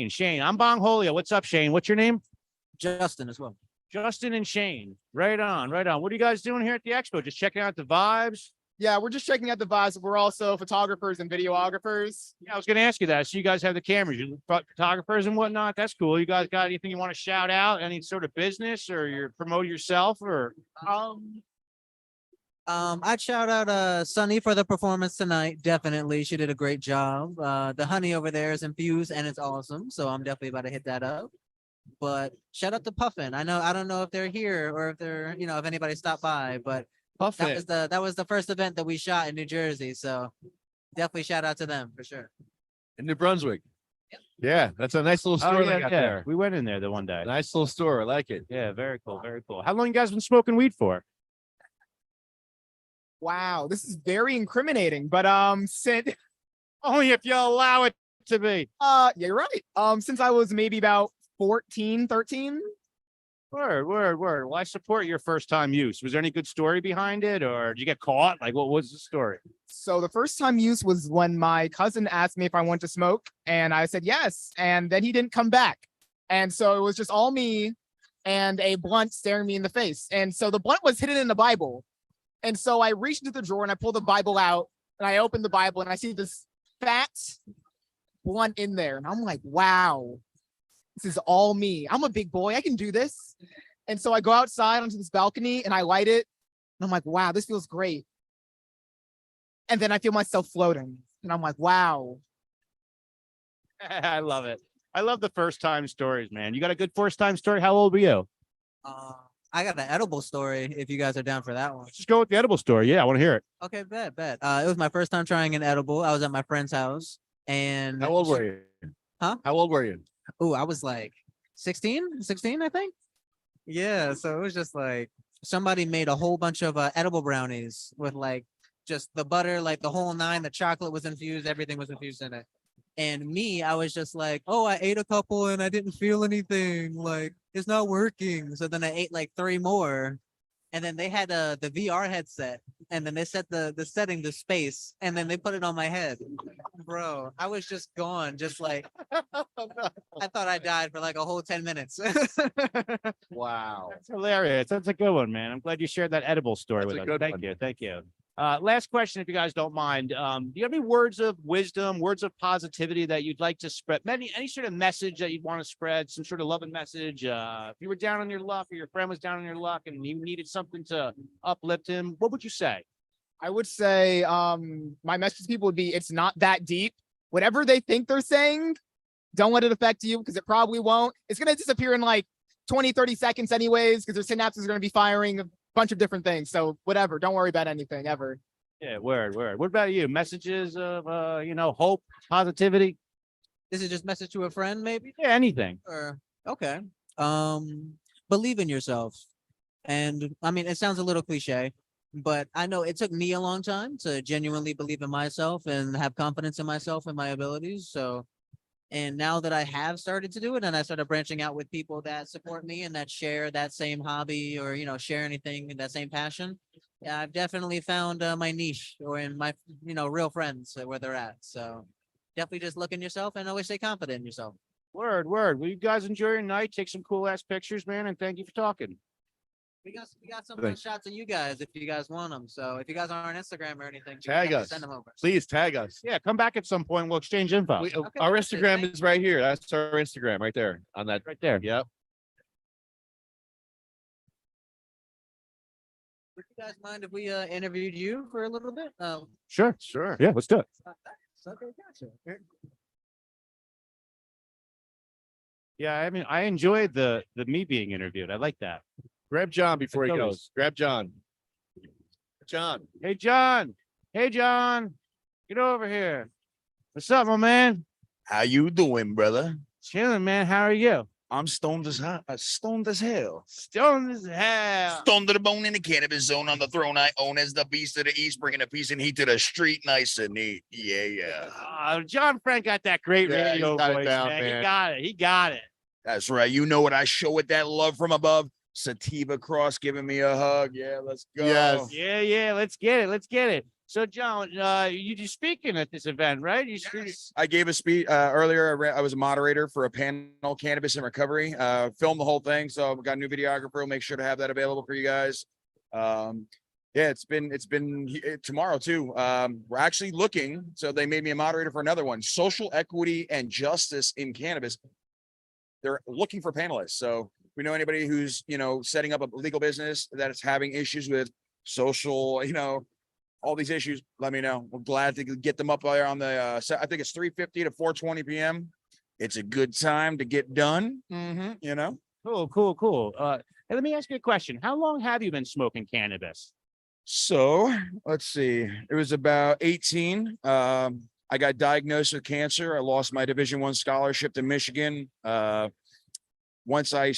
Shane. I'm Bongholio. What's up, Shane? What's your name? Justin as well. Justin and Shane. Right on. What are you guys doing here at the expo? Just checking out the vibes. Yeah, we're just checking out the vibes. We're also photographers and videographers. Yeah, I was going to ask you that. So you guys have the cameras, you photographers and whatnot. That's cool. You guys got anything you want to shout out? Any sort of business, or you promote yourself, or? I'd shout out Sunny for the performance tonight. Definitely. She did a great job. The honey over there is infused and it's awesome. So I'm definitely about to hit that up. But shout out to Puffin. I don't know if they're here or if they're, if anybody stopped by, but Puffin. that was the first event that we shot in New Jersey. So definitely shout out to them for sure. In New Brunswick. Yeah, that's a nice little store they got there. We went in there the one day. Nice little store. I like it. Yeah, very cool. Very cool. How long you guys been smoking weed for? Wow, this is very incriminating. But since Only if you allow it to be. yeah, you're right. Since I was maybe about 14, 13. Word. Well, I support your first time use. Was there any good story behind it, or did you get caught? Like, what was the story? So the first time use was when my cousin asked me if I wanted to smoke, and I said yes, and then he didn't come back. And so it was just all me and a blunt staring me in the face. And so the blunt was hidden in the Bible. And so I reached into the drawer and I pulled the Bible out and I opened the Bible and I see this fat blunt in there. And I'm like, wow, this is all me. I'm a big boy. I can do this. And so I go outside onto this balcony and I light it. And I'm like, wow, this feels great. And then I feel myself floating. And I'm like, wow. I love it. I love the first time stories, man. You got a good first time story? How old were you? I got an edible story if you guys are down for that one. Just go with the edible story. Yeah, I want to hear it. Okay, bet. It was my first time trying an edible. I was at my friend's house and How old were you? Huh? How old were you? Oh, I was like 16, I think. Yeah, so it was just like somebody made a whole bunch of edible brownies with like just the butter, like the whole nine, the chocolate was infused, everything was infused in it. And me, I was just like, oh, I ate a couple and I didn't feel anything. Like, it's not working. So then I ate like 3 more. And then they had the VR headset. And then they set the setting to space. And then they put it on my head. Bro, I was just gone. Just like, I thought I died for like a whole 10 minutes. Wow. That's hilarious. That's a good one, man. I'm glad you shared that edible story That's with a us. good Thank one. you. Thank you. Last question, if you guys don't mind. Do you have any words of wisdom, words of positivity that you'd like to spread? Any sort of message that you'd want to spread, some sort of loving message? If you were down on your luck or your friend was down on your luck and you needed something to uplift him, what would you say? I would say my message to people would be it's not that deep. Whatever they think they're saying, don't let it affect you because it probably won't. It's going to disappear in like 20, 30 seconds anyways because their synapses are going to be firing a bunch of different things. So whatever, don't worry about anything ever. Yeah, word. What about you? Messages of, hope, positivity? This is just message to a friend, maybe? Yeah, anything. Or, okay. Believe in yourself. And I mean, it sounds a little cliche, But I know it took me a long time to genuinely believe in myself and have confidence in myself and my abilities. So, and now that I have started to do it and I started branching out with people that support me and that share that same hobby or, share anything, that same passion, yeah, I've definitely found my niche or in my, real friends where they're at. So definitely just look in yourself and always stay confident in yourself. Word, word. Well, you guys enjoy your night. Take some cool ass pictures, man, and thank you for talking. We got some fun shots of you guys if you guys want them. So if you guys are on Instagram or anything, Tag us. send them over. Please tag us. Yeah, come back at some point. We'll exchange info. Our Instagram is right here. That's our Instagram right there on that. Right there. Yep. Would you guys mind if we interviewed you for a little bit? Sure. Sure. Yeah, let's do it. Okay, gotcha. Yeah, I mean, I enjoyed the me being interviewed. I like that. Grab John before he Like goes. always. Grab John. John. Hey, John. Hey, John. Get over here. What's up, my man? How you doing, brother? Chilling, man. How are you? I'm stoned as hell. Stoned as hell. Stoned as hell. Stoned to the bone in the cannabis zone on the throne I own as the beast of the east, bringing a peace and heat to the street, nice and neat. Yeah, yeah. John Frank got that great Yeah, radio he got it voice, down, man. He man. got it. He got it. That's right. You know what I show with that love from above. Sativa Cross giving me a hug. Yeah, let's go. Yes. Yeah, yeah. Let's get it. Let's get it. So, John, you speaking at this event, right? You I gave a speech earlier. I was a moderator for a panel, Cannabis and Recovery. Filmed the whole thing, so we got a new videographer. We'll make sure to have that available for you guys. Yeah, it's been tomorrow too. We're actually looking, so they made me a moderator for another one, social equity and justice in cannabis. They're looking for panelists, so we know anybody who's setting up a legal business that is having issues with social, all these issues, let me know. We're glad to get them up there on the I think it's 3:50 to 4:20 p.m. It's a good time to get done. Cool. Hey, let me ask you a question. How long have you been smoking cannabis? So let's see. It was about 18. I got diagnosed with cancer. I lost my Division I scholarship to Michigan. Once I,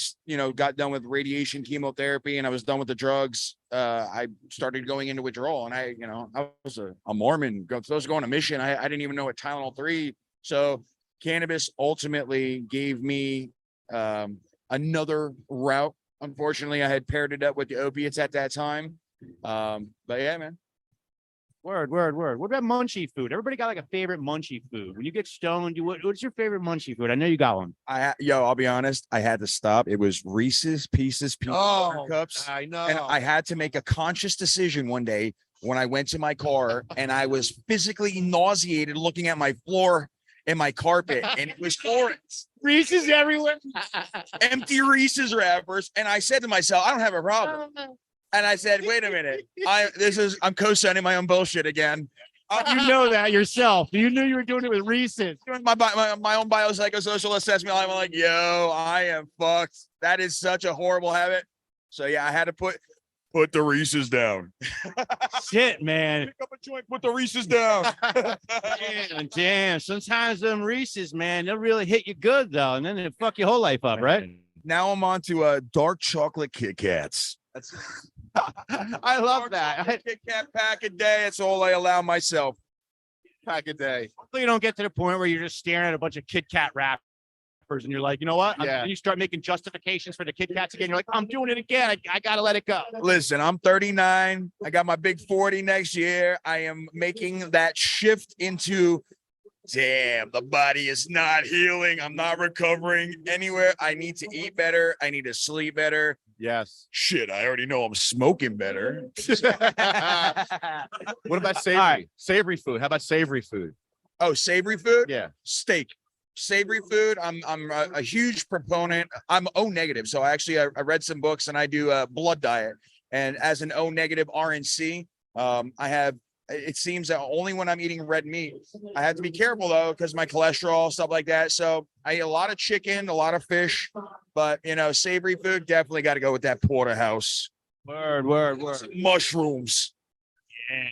got done with radiation chemotherapy and I was done with the drugs, I started going into withdrawal. And I was a Mormon. I was going on a mission. I didn't even know what Tylenol 3. So cannabis ultimately gave me another route. Unfortunately, I had paired it up with the opiates at that time. But yeah, man. Word. What about munchie food? Everybody got like a favorite munchie food. When you get stoned, what's your favorite munchie food? I know you got one. I'll be honest. I had to stop. It was Reese's Pieces cups. I know. And I had to make a conscious decision one day when I went to my car and I was physically nauseated looking at my floor and my carpet, and it was orange. Reese's everywhere. Empty Reese's wrappers. And I said to myself, I don't have a problem. And I said, wait a minute. I'm co-signing my own bullshit again. You know that yourself. You knew you were doing it with Reese's. Doing my own biopsychosocial assessment. I'm like, yo, I am fucked. That is such a horrible habit. So yeah, I had to put the Reese's down. Shit, man. Pick up a joint, put the Reese's down. Damn. Sometimes them Reese's, man, they'll really hit you good though, and then they fuck your whole life up, right? Now I'm on to dark chocolate Kit Kats. I love that. Kit Kat pack a day. That's all I allow myself. Pack a day. Hopefully you don't get to the point where you're just staring at a bunch of Kit Kat wrappers and you're like, you know what? Yeah. And you start making justifications for the Kit Kats again. You're like, I'm doing it again. I gotta let it go. Listen, I'm 39. I got my big 40 next year. I am making that shift into, damn, the body is not healing. I'm not recovering anywhere. I need to eat better. I need to sleep better. Yes. Shit, I already know I'm smoking better. What about savory? right. Savory food. How about savory food? Oh, savory food? Yeah. Steak. Savory food. I'm a huge proponent. I'm O negative. So I read some books and I do a blood diet. And as an O negative RNC, it seems that only when I'm eating red meat, I have to be careful though, because my cholesterol, stuff like that. So I eat a lot of chicken, a lot of fish, but savory food, definitely got to go with that porterhouse. Word. Mushrooms.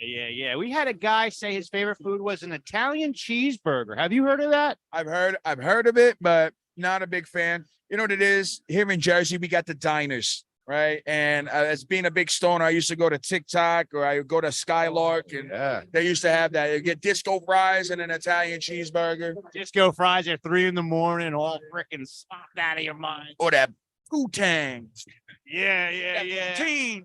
Yeah. We had a guy say his favorite food was an Italian cheeseburger. Have you heard of that? I've heard of it, but not a big fan. You know what it is? Here in Jersey, we got the diners. right? And as being a big stoner, I used to go to TikTok or I would go to Skylark, and they used to have that. You get disco fries and an Italian cheeseburger, Disco fries at 3 a.m, all freaking socked out of your mind. or that Wu-Tang. Yeah, yeah, yeah. Teen.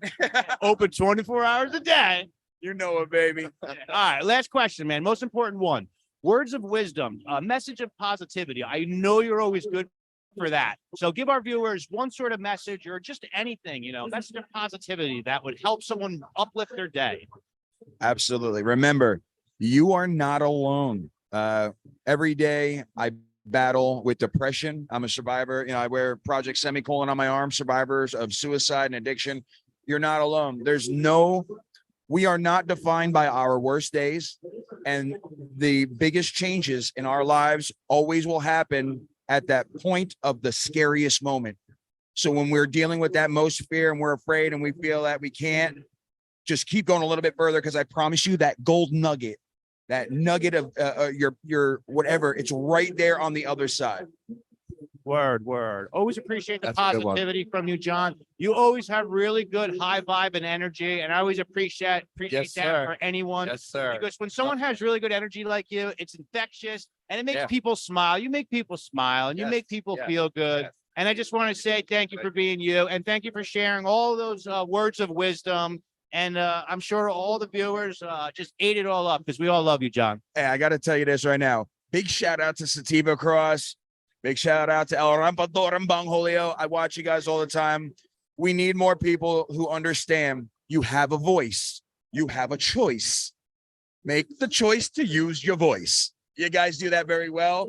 Open 24 hours a day. You know it, baby. All right, last question, man. Most important one. Words of wisdom, a message of positivity. I know you're always good for that. So give our viewers one sort of message or just anything, message of positivity that would help someone uplift their day. Absolutely. Remember, you are not alone. Every day I battle with depression. I'm a survivor. I wear Project Semicolon on my arm, survivors of suicide and addiction. You're not alone. We are not defined by our worst days. And the biggest changes in our lives always will happen at that point of the scariest moment. So when we're dealing with that most fear and we're afraid and we feel that we can't, just keep going a little bit further, because I promise you that gold nugget, that nugget of your whatever, it's right there on the other side. Word. Always appreciate the That's a good one. positivity from you, John. You always have really good high vibe and energy, and I always appreciate Yes, that sir. for anyone. Yes, sir. Because when someone has really good energy like you, it's infectious and it makes Yeah. people smile. You make people smile and you Yes, make people yes, feel good. yes. And I just want to say thank you for being you, and thank you for sharing all those words of wisdom. And I'm sure all the viewers just ate it all up because we all love you, John. Hey, I got to tell you this right now. Big shout out to Sativa Cross. Big shout out to El Rampador Bang Julio. I watch you guys all the time. We need more people who understand you have a voice. You have a choice. Make the choice to use your voice. You guys do that very well.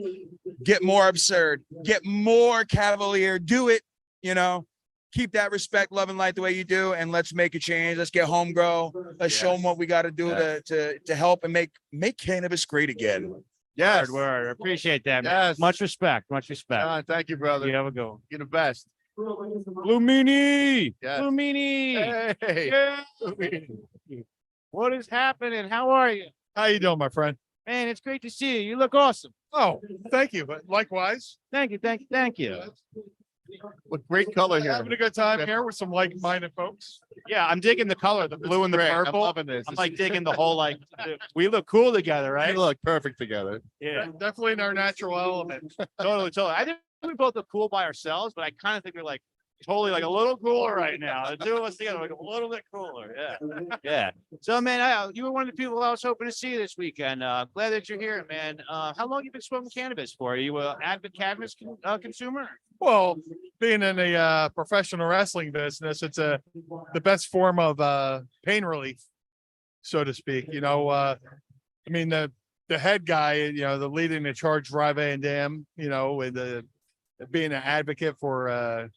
Get more absurd. Get more cavalier. Do it. Keep that respect, love, and light the way you do. And let's make a change. Let's get home grow. Let's show them what we got to do to help and make cannabis great again. Yes. Word. Appreciate that, man. Yes. Much respect. John, thank you, brother. You have a good one. You're the best. Blue Meanie. Yes. Blue Meanie. Hey. Yeah. What is happening? How are you? How you doing, my friend? Man, it's great to see you. You look awesome. Oh, thank you. But likewise, Thank you. With great color here. having a good time here with some like-minded folks. Yeah, I'm digging the color, the blue and the Great. I'm purple. loving this. I'm like digging the whole we look cool together, We right? look perfect together. Yeah, Definitely in our natural element. totally. I think we both look cool by ourselves, but I kind of think we're like totally like a little cooler right now. The two of us together, like a little bit cooler. Yeah, yeah. So, man, you were one of the people I was hoping to see this weekend. Glad that you're here, man. How long you been smoking cannabis for? Are you an avid cannabis consumer? Well, being in a professional wrestling business, it's the best form of pain relief, so to speak. I mean the head guy, the leading the charge, Drive Van Dam, with being an advocate for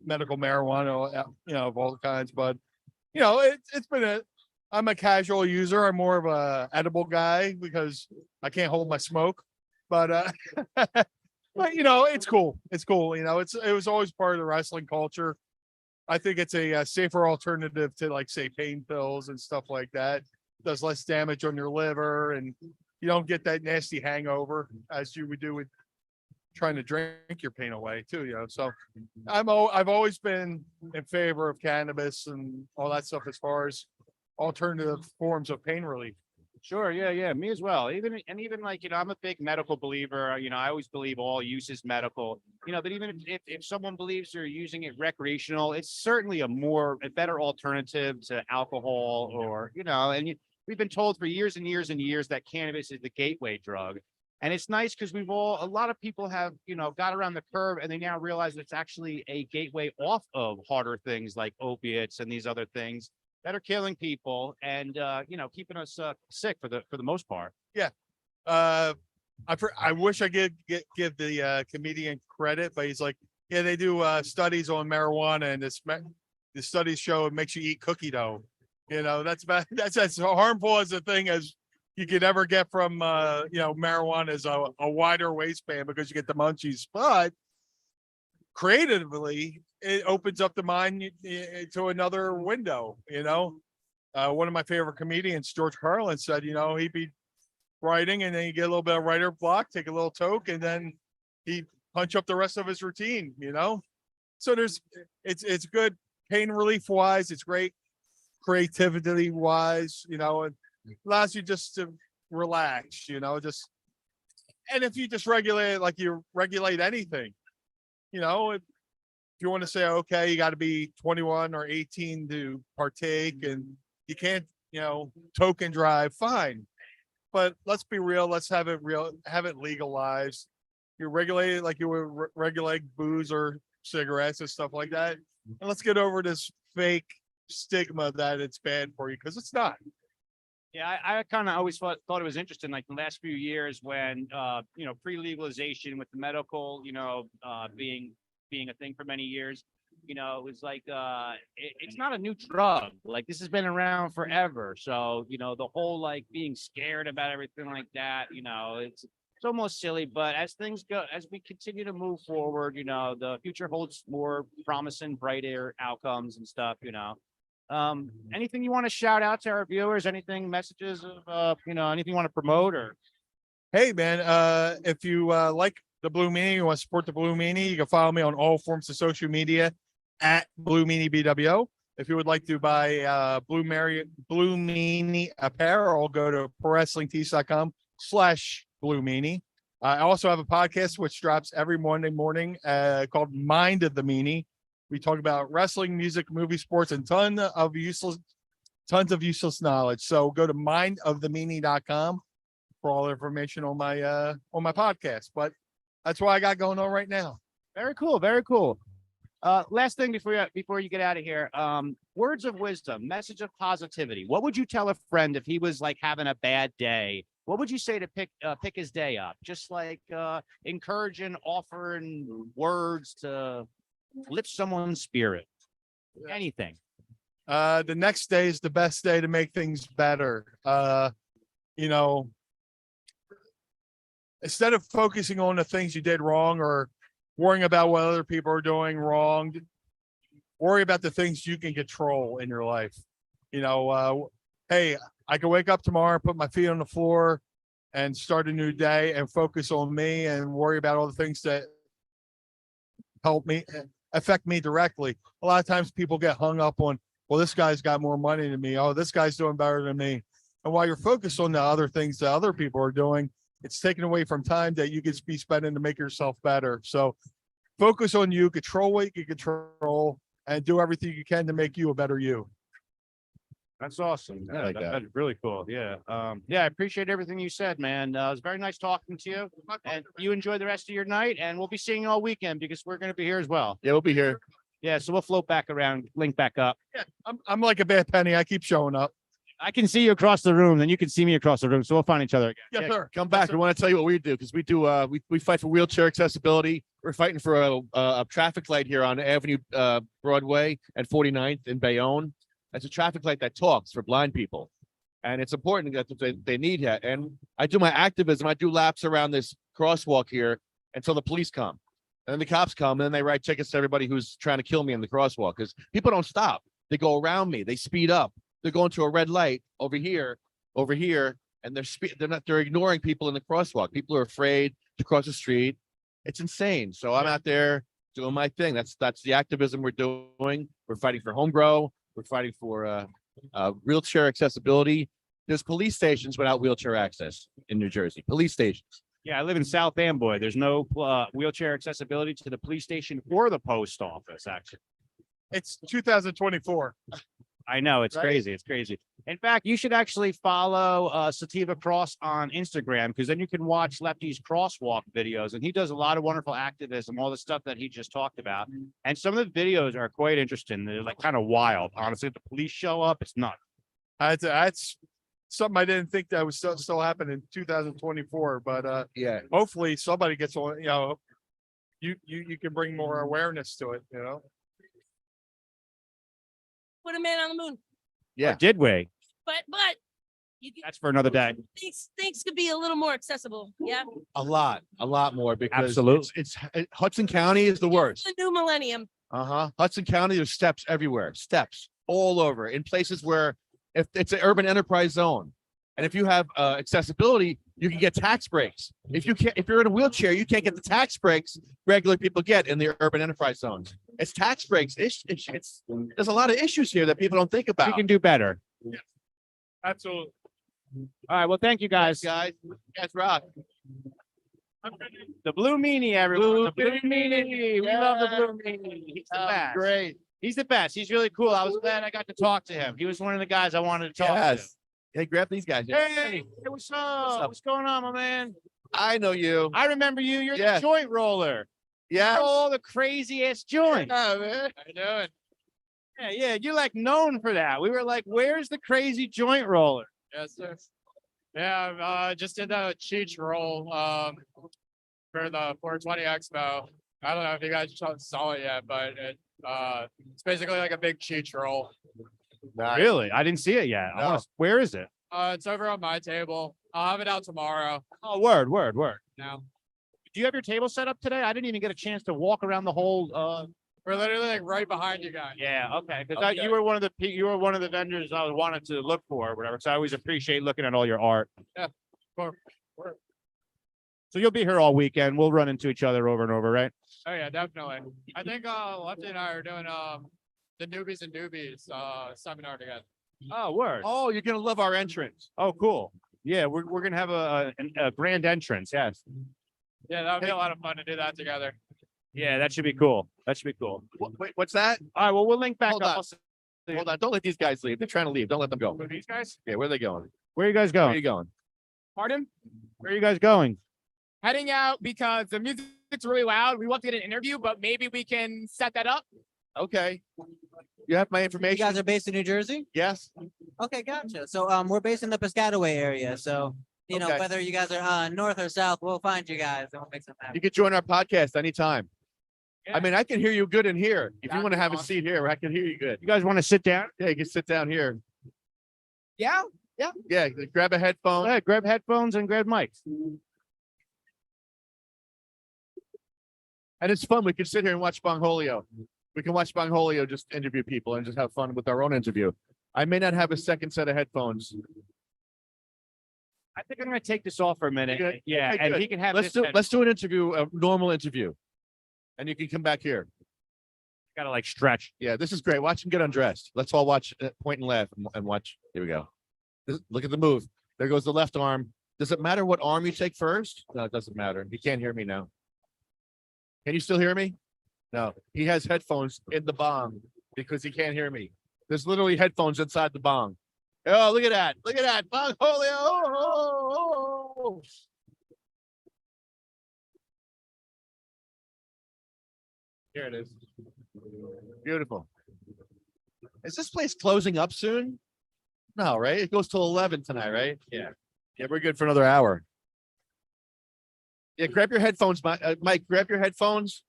medical marijuana, of all kinds. But it's been I'm a casual user. I'm more of a edible guy because I can't hold my smoke. But but it's cool. It's cool. It was always part of the wrestling culture. I think it's a safer alternative to, like, say, pain pills and stuff like that. Does less damage on your liver, and you don't get that nasty hangover as you would do with trying to drink your pain away too. So I've always been in favor of cannabis and all that stuff as far as alternative forms of pain relief. Sure. Yeah. Me as well. Even like, I'm a big medical believer. I always believe all use is medical, but even if someone believes they're using it recreational, it's certainly a better alternative to alcohol we've been told for years and years and years that cannabis is the gateway drug. And it's nice because a lot of people have, got around the curve and they now realize it's actually a gateway off of harder things like opiates and these other things that are killing people and, keeping us sick for the most part. Yeah. I wish I could give the comedian credit, but he's like, yeah, they do studies on marijuana, and the studies show it makes you eat cookie dough. That's bad. That's as harmful as a thing as you could ever get from marijuana is a wider waistband because you get the munchies. But creatively, it opens up the mind to another window. One of my favorite comedians, George Carlin, said, he'd be writing and then you get a little bit of writer block, take a little toke, and then he punch up the rest of his routine. So it's good pain relief wise. It's great creativity wise, you know, it allows you just to relax, you know, just, and if you just regulate it like you regulate anything, you know, if you want to say, okay, you got to be 21 or 18 to partake and you can't, you know, token drive, fine. But let's be real. Let's have it legalized. You regulate it like you would regulate booze or cigarettes and stuff like that. And let's get over this fake stigma that it's bad for you, because it's not. Yeah, I kind of always thought it was interesting, like the last few years when, you know, pre-legalization with the medical, you know, being a thing for many years, you know, it was like, it's not a new drug. Like this has been around forever. So, you know, the whole like being scared about everything like that, you know, it's almost silly, but as things go, as we continue to move forward, you know, the future holds more promising, brighter outcomes and stuff, you know. Anything you want to shout out to our viewers? Anything, messages of, you know, anything you want to promote or? Hey man, if you like the Blue Meanie, you want to support the Blue Meanie, you can follow me on all forms of social media at Blue Meanie BWO. If you would like to buy Blue Meanie apparel, go to prowrestlingtees.com/Blue Meanie. I also have a podcast which drops every Monday morning called Mind of the Meanie. We talk about wrestling, music, movie, sports, and tons of useless knowledge. So go to mindofthemeanie.com for all the information on my podcast. But that's what I got going on right now. Very cool. Very cool. Last thing before you get out of here, words of wisdom, message of positivity. What would you tell a friend if he was like having a bad day? What would you say to pick his day up? Just like encouraging, offering words to lift someone's spirit. Anything. The next day is the best day to make things better. You know, instead of focusing on the things you did wrong or worrying about what other people are doing wrong, worry about the things you can control in your life. You know, hey, I can wake up tomorrow and put my feet on the floor and start a new day and focus on me and worry about all the things that help me, affect me directly. A lot of times people get hung up on, well, this guy's got more money than me. Oh, this guy's doing better than me. And while you're focused on the other things that other people are doing, it's taken away from time that you could be spending to make yourself better. So focus on you, control what you can control, and do everything you can to make you a better you. That's awesome. I like that. That's really cool. Yeah. Yeah, I appreciate everything you said, man. It was very nice talking to you. And you enjoy the rest of your night, and we'll be seeing you all weekend because we're going to be here as well. Yeah, we'll be here. Yeah, so we'll float back around, link back up. Yeah, I'm like a bad penny. I keep showing up. I can see you across the room, then you can see me across the room. So we'll find each other again. Yes, sir. Come back. Yes, sir. We want to tell you what we do because we do. We fight for wheelchair accessibility. We're fighting for a traffic light here on Avenue Broadway and 49th in Bayonne. That's a traffic light that talks for blind people, and it's important that they need that. And I do my activism. I do laps around this crosswalk here until the police come, and then the cops come, and then they write tickets to everybody who's trying to kill me in the crosswalk because people don't stop. They go around me. They speed up. They're going to a red light over here, and they're ignoring people in the crosswalk. People are afraid to cross the street. It's insane. So I'm out there doing my thing. That's the activism we're doing. We're fighting for home grow. We're fighting for wheelchair accessibility. There's police stations without wheelchair access in New Jersey. Police stations. Yeah, I live in South Amboy. There's no wheelchair accessibility to the police station or the post office, actually. It's 2024. I know, it's Right. crazy. It's crazy. In fact, you should actually follow Sativa Cross on Instagram because then you can watch Lefty's crosswalk videos. And he does a lot of wonderful activism, all the stuff that he just talked about. And some of the videos are quite interesting. They're like kind of wild. Honestly, the police show up, it's nuts. That's something I didn't think that was still happen in 2024. But Yeah. hopefully somebody gets on. You know, you can bring more awareness to it. You know. Put a man on the moon. Yeah. Did we? But you can, That's for another day. things could be a little more accessible. Yeah. A lot more because Absolutely. it's Hudson County is the worst. The new millennium. Hudson County, there's steps everywhere, steps all over in places where if it's an urban enterprise zone. And if you have accessibility, you can get tax breaks. If you're in a wheelchair, you can't get the tax breaks regular people get in the urban enterprise zones. It's tax breaks. There's a lot of issues here that people don't think about. We can do better. Absolutely. All right. Well, thank you guys. Guys, rock. The blue meanie, everyone. The blue meanie. We love the blue meanie. He's the best. Great. He's the best. He's really cool. I was glad I got to talk to him. He was one of the guys I wanted to talk to. Hey, grab these guys. Hey, what's up? What's going on, my man? I know you. I remember you. You're Yeah. the joint roller. Yeah. All the crazy ass joints. Yeah, man. How you doing? Yeah. You're like known for that. We were like, where's the crazy joint roller? Yes, sir. Yeah, just did the Cheech roll for the 420 Expo. I don't know if you guys saw it yet, but it's basically like a big Cheech roll. Really? I didn't see it yet. Where is it? It's over on my table. I'll have it out tomorrow. Oh, word. Now Do you have your table set up today? I didn't even get a chance to walk around the whole. we're literally like right behind you guys. Yeah, okay. Because you were one of the vendors I wanted to look for, or whatever. So I always appreciate looking at all your art. Yeah. Cool. So you'll be here all weekend. We'll run into each other over and over, right? Oh yeah, definitely. I think Lefty and I are doing the newbies and doobies seminar together. Oh, word. Oh, you're gonna love our entrance. Oh, cool. Yeah, we're gonna have a grand entrance. Yes. Yeah, that would be a lot of fun to do that together. Yeah, that should be cool. Wait, what's that? All right. Well, we'll link back Hold up. on. Hold on. Don't let these guys leave. They're trying to leave. Don't let them go. Who, these guys? Yeah, where are they going? Where are you guys Where are going? you going? Pardon? Where are you guys going? Heading out because the music's really loud. We want to get an interview, but maybe we can set that up. Okay. You have my You information. guys are based in New Jersey? Yes. Okay, gotcha. So we're based in the Piscataway area. So you know Okay. whether you guys are north or south, we'll find you guys and we'll make some happen. You can join our podcast anytime. Yeah. I mean, I can hear you good in here. If you That'd want to be have a awesome. seat here, I can hear you good. You guys want to sit down? Yeah, you can sit down here. Yeah. Yeah, grab a headphone. Go ahead, grab headphones and grab mics. And it's fun. We can sit here and watch Bongholio. We can watch Bongholio just interview people and just have fun with our own interview. I may not have a second set of headphones. I think I'm gonna take this off for a minute. Good. Yeah, Okay, and good. he can have Let's this. do an interview, a normal interview. And you can come back here. Gotta like stretch. Yeah, this is great. Watch him get undressed. Let's all watch, point and laugh and watch. Here we go. Look at the move. There goes the left arm. Does it matter what arm you take first? No, it doesn't matter. He can't hear me now. Can you still hear me? No, he has headphones in the bong because he can't hear me. There's literally headphones inside the bong. Oh, look at that. Look at that. Bong Holio. Oh. Here it is. Beautiful. Is this place closing up soon? No, right? It goes till 11 tonight, right? Yeah. Yeah, we're good for another hour. Yeah, grab your headphones, Mike. Grab your headphones.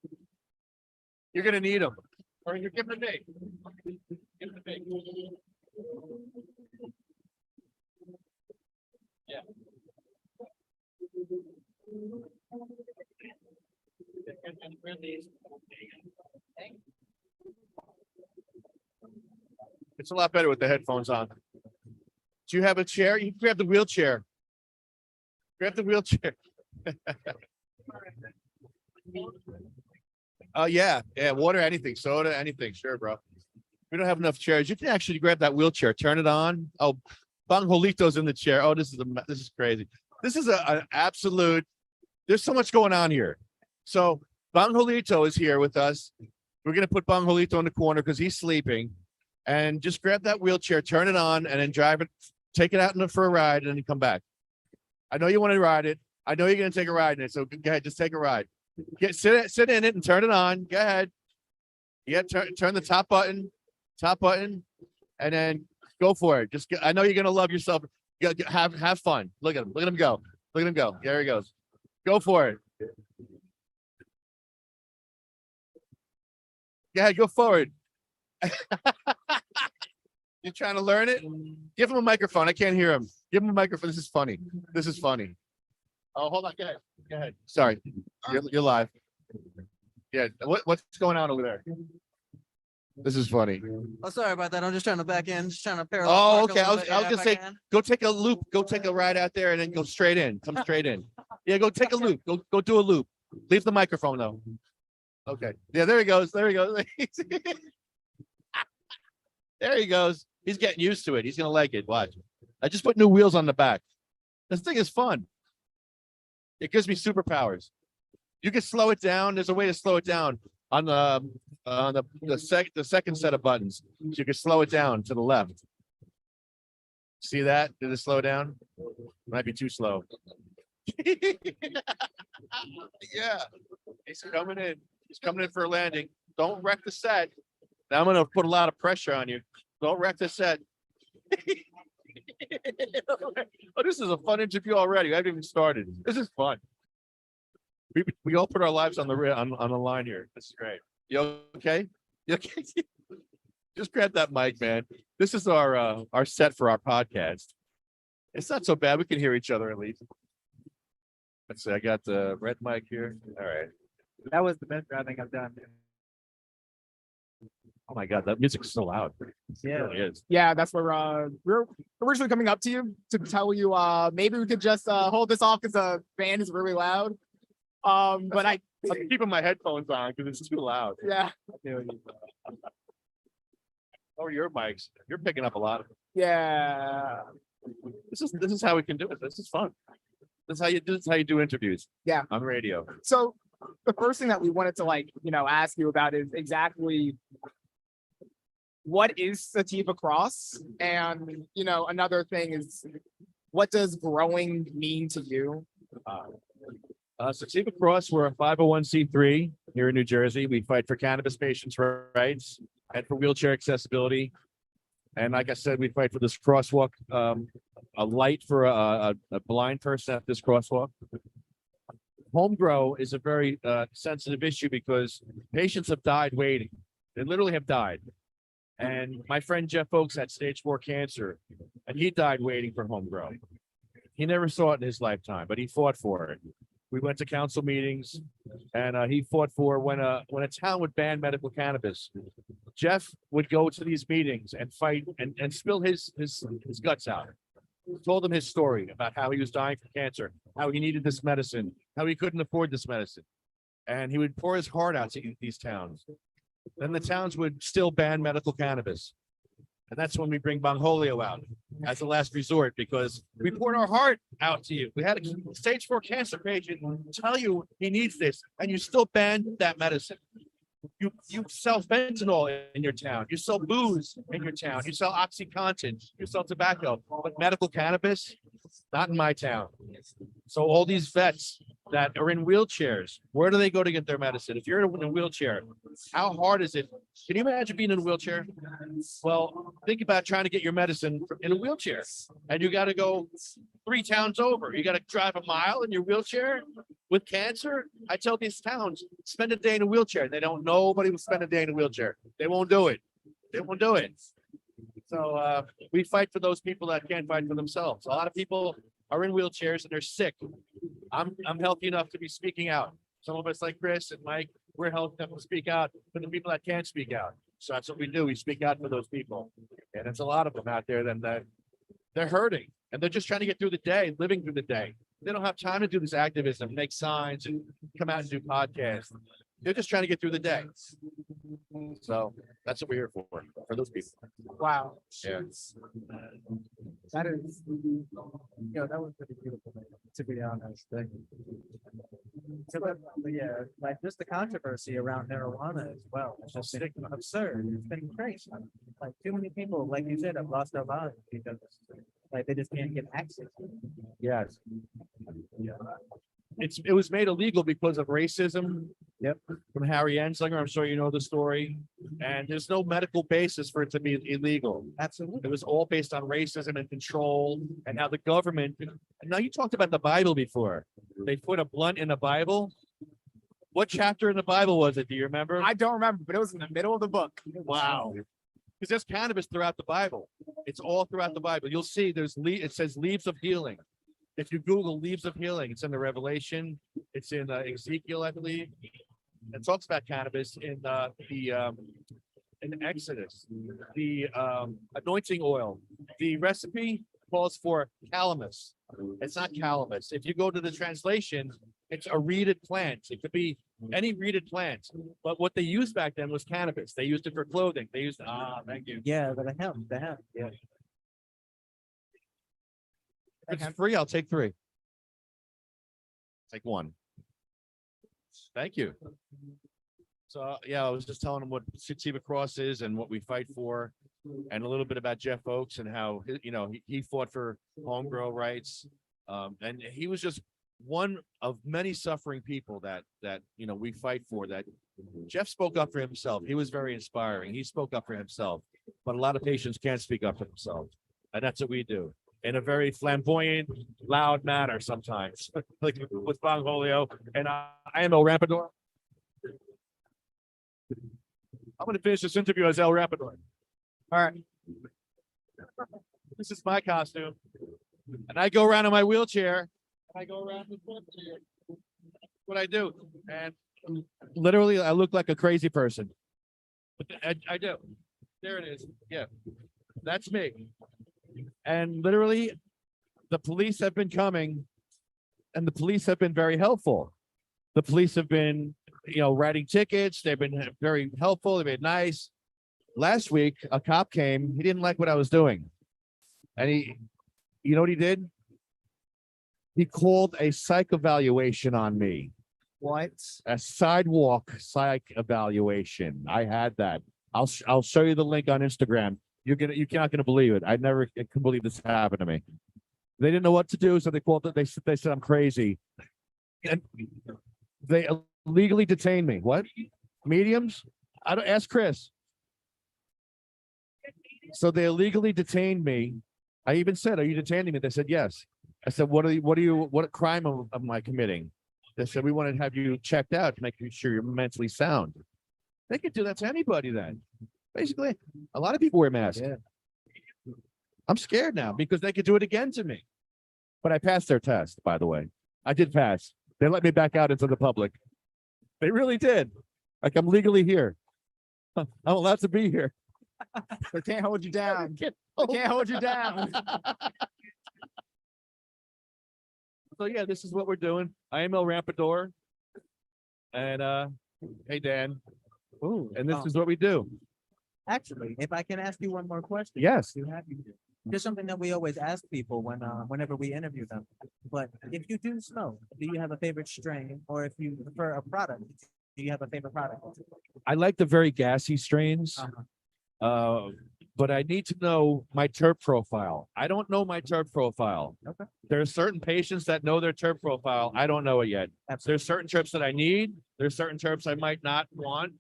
You're gonna need them. Or you're giving them to me. Give them to me. Yeah. It's a lot better with the headphones on. Do you have a chair? You can grab the wheelchair. Grab the wheelchair. Oh, yeah. Yeah. Water, anything, soda, anything. Sure, bro. We don't have enough chairs. You can actually grab that wheelchair, turn it on. Oh, Bongholito's in the chair. Oh, this is crazy. This is an absolute. There's so much going on here. So Bongholito is here with us. We're gonna put Bongholito in the corner because he's sleeping, and just grab that wheelchair, turn it on, and then drive it. Take it out for a ride, and then come back. I know you want to ride it. I know you're gonna take a ride in it. So go ahead, just take a ride. Sit in it and turn it on. Go ahead. Yeah, turn the top button, and then go for it. I know you're gonna love yourself. Have fun. Look at him. Look at him go. Look at him go. There he goes. Go for it. Go ahead. Go forward. You trying to learn it? Give him a microphone. I can't hear him. Give him a microphone. This is funny. This is funny. Oh, hold on. Go ahead. Go ahead. Sorry. You're live. Yeah. What's going on over there? This is funny. Oh, sorry about that. I'm just trying to back in, just trying to parallel. Oh, park a okay. I little was bit, yeah, gonna if I say, can. go take a loop. Go take a ride out there and then go straight in. Come straight in. Yeah, go take a loop. Go do a loop. Leave the microphone though. Okay. Yeah, there he goes. There he goes. There he goes. He's getting used to it. He's gonna like it. Watch. I just put new wheels on the back. This thing is fun. It gives me superpowers. You can slow it down. There's a way to slow it down on the second set of buttons. So you can slow it down to the left. See that? Did it slow down? Might be too slow. Yeah. He's coming in. He's coming in for a landing. Don't wreck the set. Now I'm gonna put a lot of pressure on you. Don't wreck the set. Oh, this is a fun interview already. I haven't even started. This is fun. We all put our lives on the line here. This is great. You okay? You okay? Just grab that mic, man. This is our set for our podcast. It's not so bad. We can hear each other at least. Let's see. I got the red mic here. All right. That was the best I think I've done. Oh my God, that music's so loud. Yeah. It really is. Yeah, that's where we're originally coming up to you to tell you maybe we could just hold this off because the band is really loud. But I'm keeping my headphones on because it's too loud. Yeah. Oh, your mics. You're picking up a lot. Yeah. This is how we can do it. This is fun. This is how you do interviews. Yeah. On radio. So the first thing that we wanted to ask you about is exactly what is Sativa Cross? And another thing is what does growing mean to you? Sativa Cross, we're a 501c3 here in New Jersey. We fight for cannabis patients' rights and for wheelchair accessibility. And like I said, we fight for this crosswalk, a light for a blind person at this crosswalk. Home grow is a very sensitive issue because patients have died waiting. They literally have died. And my friend Jeff Oakes had stage 4 cancer, and he died waiting for home grow. He never saw it in his lifetime, but he fought for it. We went to council meetings, and he fought for when a town would ban medical cannabis. Jeff would go to these meetings and fight and spill his guts out. Told him his story about how he was dying from cancer, how he needed this medicine, how he couldn't afford this medicine. And he would pour his heart out to these towns. Then the towns would still ban medical cannabis. And that's when we bring Bongholio out as a last resort because we poured our heart out to you. We had a stage 4 cancer patient tell you he needs this, and you still ban that medicine. You sell fentanyl in your town. You sell booze in your town. You sell OxyContin. You sell tobacco. But medical cannabis, not in my town. So all these vets that are in wheelchairs, where do they go to get their medicine? If you're in a wheelchair, how hard is it? Can you imagine being in a wheelchair? Well, think about trying to get your medicine in a wheelchair. And you got to go 3 towns over. You got to drive a mile in your wheelchair with cancer. I tell these towns, spend a day in a wheelchair. They don't, nobody will spend a day in a wheelchair. They won't do it. They won't do it. So we fight for those people that can't fight for themselves. A lot of people are in wheelchairs and they're sick. I'm healthy enough to be speaking out. Some of us like Chris and Mike, we're healthy enough to speak out for the people that can't speak out. So that's what we do. We speak out for those people. And it's a lot of them out there that they're hurting and they're just trying to get through the day, living through the day. They don't have time to do this activism, make signs and come out and do podcasts. They're just trying to get through the day. So that's what we're here for those people. Wow. Yeah. That is, that was pretty beautiful, to be honest. Yeah, like just the controversy around marijuana as well. It's just been absurd. It's been crazy. Like too many people, like you said, have lost their lives because like they just can't get access. Yes. It was made illegal because of racism. Yep. From Harry Anslinger. I'm sure you know the story. And there's no medical basis for it to be illegal. Absolutely. It was all based on racism and control and how the government. And now you talked about the Bible before. They put a blunt in the Bible. What chapter in the Bible was it? Do you remember? I don't remember, but it was in the middle of the book. Wow. Because there's cannabis throughout the Bible. It's all throughout the Bible. You'll see it says leaves of healing. If you Google leaves of healing, it's in the Revelation. It's in Ezekiel, I believe. It talks about cannabis in Exodus. The anointing oil. The recipe calls for calamus. It's not calamus. If you go to the translation, It's a reeded plant. It could be any reeded plant. But what they used back then was cannabis. They used it for clothing. They used thank you. Yeah, but they have. Yeah. If it's free, I'll take 3. Take 1. Thank you. So yeah, I was just telling him what Sativa Cross is and what we fight for, and a little bit about Jeff Oakes and how he fought for home grow rights, and he was just one of many suffering people that we fight for. That Jeff spoke up for himself. He was very inspiring. He spoke up for himself, but a lot of patients can't speak up for themselves, and that's what we do in a very flamboyant, loud manner sometimes, like with Bongolio and I am El Rampador. I'm going to finish this interview as El Rampador. All right. This is my costume. And I go around in my wheelchair. And I go around with what I do. And literally, I look like a crazy person. But I do. There it is. Yeah. That's me. And literally, the police have been coming, and the police have been very helpful. The police have been writing tickets. They've been very helpful. They've been nice. Last week, a cop came. He didn't like what I was doing. And you know what he did? He called a psych evaluation on me. What? A sidewalk psych evaluation. I had that. I'll show you the link on Instagram. You're not gonna believe it. I couldn't believe this happened to me. They didn't know what to do, so they called it. They said I'm crazy. And they illegally detained me. What? Mediums? I don't ask Chris. So they illegally detained me. I even said, "Are you detaining me?" They said, "Yes." I said, what crime am I committing?" They said, "We want to have you checked out to make sure you're mentally sound." They could do that to anybody then. Basically, a lot of people wear masks. Yeah. I'm scared now because they could do it again to me. But I passed their test, by the way. I did pass. They let me back out into the public. They really did. Like I'm legally here. I'm allowed to be here. They can't hold you down. They can't hold you down. So yeah, this is what we're doing. I am El Rampador. And hey Dan. Ooh, and this is what we do. Actually, if I can ask you one more question. Yes. You have you. There's something that we always ask people whenever we interview them. But if you do smoke, do you have a favorite strain? Or if you prefer a product, do you have a favorite product? I like the very gassy strains. But I need to know my terp profile. I don't know my terp profile. Okay. There are certain patients that know their terp profile. I don't know it yet. There's certain terps that I need. There's certain terps I might not want.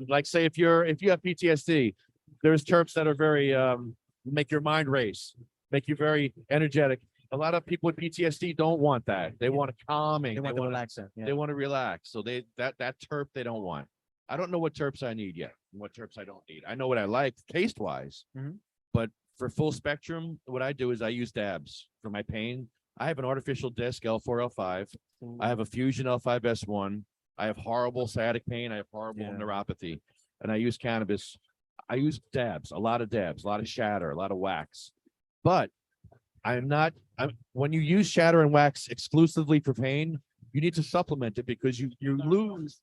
Like say if you have PTSD, there's terps that are very make your mind race, make you very energetic. A lot of people with PTSD don't want that. They want a calming. They want the relaxant. They want to relax. So that terp they don't want. I don't know what terps I need yet, and what terps I don't need. I know what I like taste wise, but for full spectrum, what I do is I use dabs for my pain. I have an artificial disc L4, L5. I have a fusion L5S1. I have horrible sciatic pain. I have horrible neuropathy, and I use cannabis. I use dabs, a lot of shatter, a lot of wax, but when you use shatter and wax exclusively for pain, you need to supplement it because you lose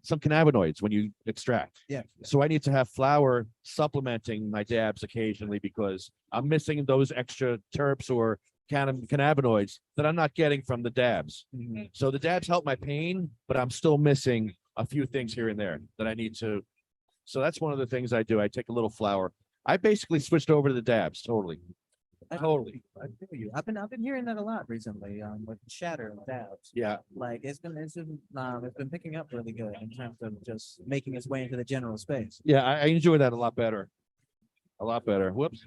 some cannabinoids when you extract. Yeah. So I need to have flower supplementing my dabs occasionally because I'm missing those extra terps or cannabinoids that I'm not getting from the dabs. So the dabs help my pain, but I'm still missing a few things here and there that I need to. So that's one of the things I do. I take a little flower. I basically switched over to the dabs totally. Totally. I feel you. I've been hearing that a lot recently. With shatter and dabs. Yeah. Like it's been picking up really good in terms of just making its way into the general space. Yeah, I enjoy that a lot better. A lot better. Whoops.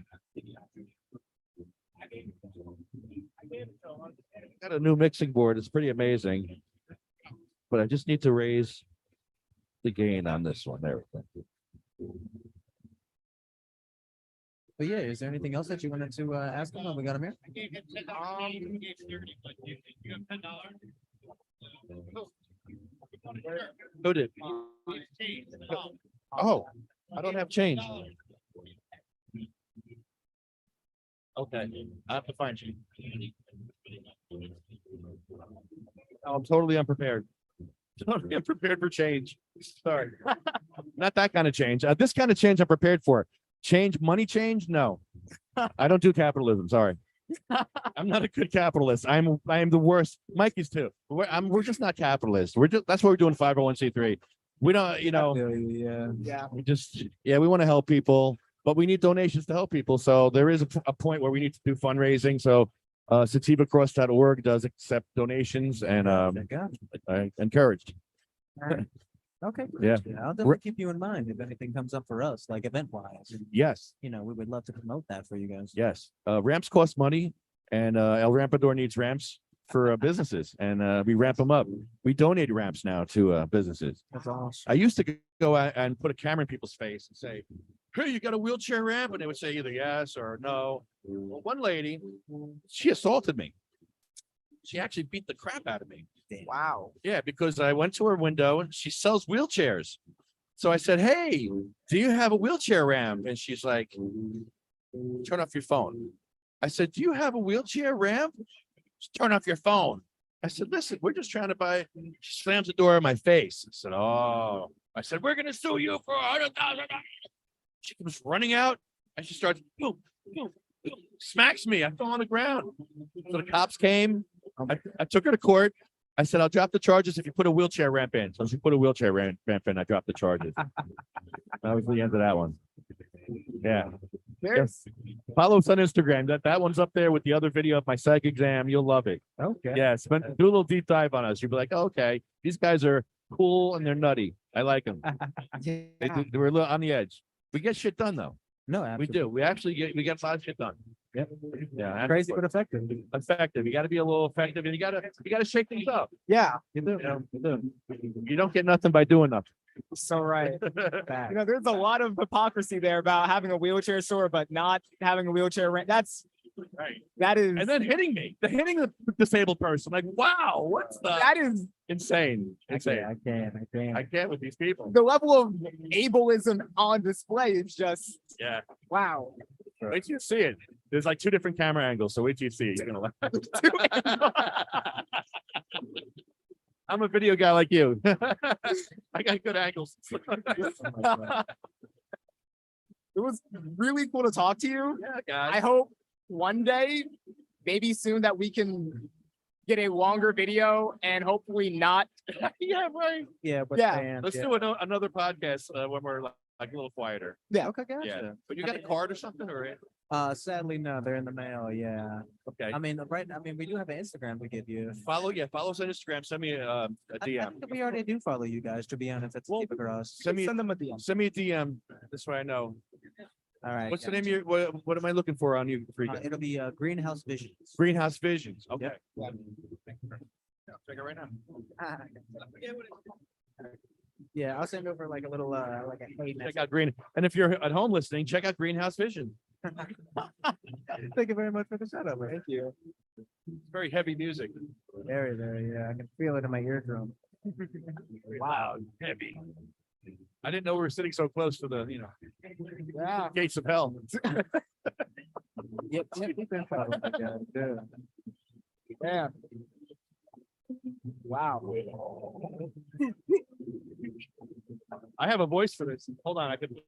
Got a new mixing board. It's pretty amazing. But I just need to raise the gain on this one. There we go. But yeah, is there anything else that you wanted to ask him when we got him here? Who did? Oh, I don't have change. Okay, I have to find you. I'm totally unprepared. Totally unprepared for change. Sorry. Not that kind of change. This kind of change I'm prepared for. Change, money change? No. I don't do capitalism. Sorry. I'm not a good capitalist. I am the worst. Mikey's too. We're just not capitalists. That's why we're doing 501c3. We don't, Yeah. we want to help people, but we need donations to help people. So there is a point where we need to do fundraising. So sativacross.org does accept donations, and encouraged. Okay. Yeah. I'll definitely keep you in mind if anything comes up for us, like event wise. Yes. We would love to promote that for you guys. Yes. Ramps cost money, and El Rampador needs ramps for businesses, and we ramp them up. We donate ramps now to businesses. That's awesome. I used to go out and put a camera in people's face and say, "Hey, you got a wheelchair ramp?" And they would say either yes or no. Well, one lady, she assaulted me. She actually beat the crap out of me. Wow. Yeah, because I went to her window and she sells wheelchairs. So I said, "Hey, do you have a wheelchair ramp?" And she's like, "Turn off your phone." I said, "Do you have a wheelchair ramp?" "Turn off your phone." I said, "Listen, we're just trying to buy." She slams the door in my face. I said, "Oh." I said, "We're going to sue you for $100,000. She comes running out and she starts, boom, boom, boom, smacks me. I fell on the ground. So the cops came. I took her to court. I said, "I'll drop the charges if you put a wheelchair ramp in." So she put a wheelchair ramp in. I dropped the charges. That was the end of that one. Yeah. There's Follow us on Instagram. That one's up there with the other video of my psych exam. You'll love it. Okay. Yeah. Do a little deep dive on us. You'll be like, "Oh, okay, these guys are cool and they're nutty. I like them." We're a little on the edge. We get shit done though. No, We absolutely. do. We actually get a lot of shit done. Yep. Yeah. Crazy but effective. Effective. You got to be a little effective, and you got to shake things up. yeah. You do. You don't get nothing by doing nothing. So right. Fact. There's a lot of hypocrisy there about having a wheelchair store, but not having a wheelchair rent. Right. That is And then hitting the disabled person. Like, wow, what's that is insane? Insane. I can't. I can't with these people. the level of ableism on display is just Yeah. wow. Wait till you see it. There's like 2 different camera angles, so wait till you see it. You're gonna laugh. I'm a video guy like you. I got good angles. It was really cool to talk to you. Yeah, guys. I hope one day, maybe soon, that we can get a longer video and hopefully not. Yeah, right. Yeah, but Yeah. Let's do another podcast when we're like a little quieter. Yeah. Okay, gotcha. Yeah. But you got a card or something, or? Sadly, no, they're in the mail. Yeah. Okay. I mean, we do have an Instagram to give you. Follow us on Instagram. Send me a I DM. think we already do follow you guys, to be honest. It's keep across. Send me Send them a DM. Send me a DM. This way I know. All right. What's the name of your? What am I looking for on you? It'll be Greenhouse Visions. Greenhouse Visions. Okay. Yep. Check it right now. Yeah, I'll send over like a little like a hey Check message. out Green. And if you're at home listening, check out Greenhouse Vision. Thank you very much for the shout out. Thank you. It's very heavy music. Very, very. Yeah, I can feel it in my eardrum. Wow, heavy. I didn't know we were sitting so close to the, Yeah. gates of hell. Yep. Yeah. Wow. I have a voice for this. Hold on, I could.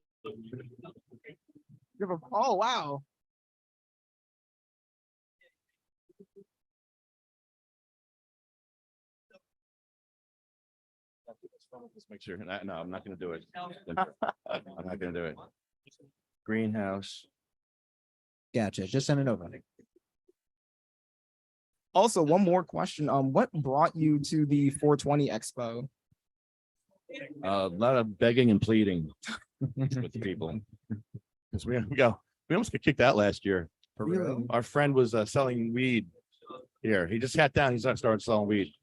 Oh wow. Let's make sure. No, I'm not going to do it. I'm not going to do it. Greenhouse. Gotcha. Just send it over. Also, one more question. What brought you to the 420 Expo? A lot of begging and pleading with people. Because we almost got kicked out last year. Really? Our friend was selling weed here. He just sat down. He's not started selling weed.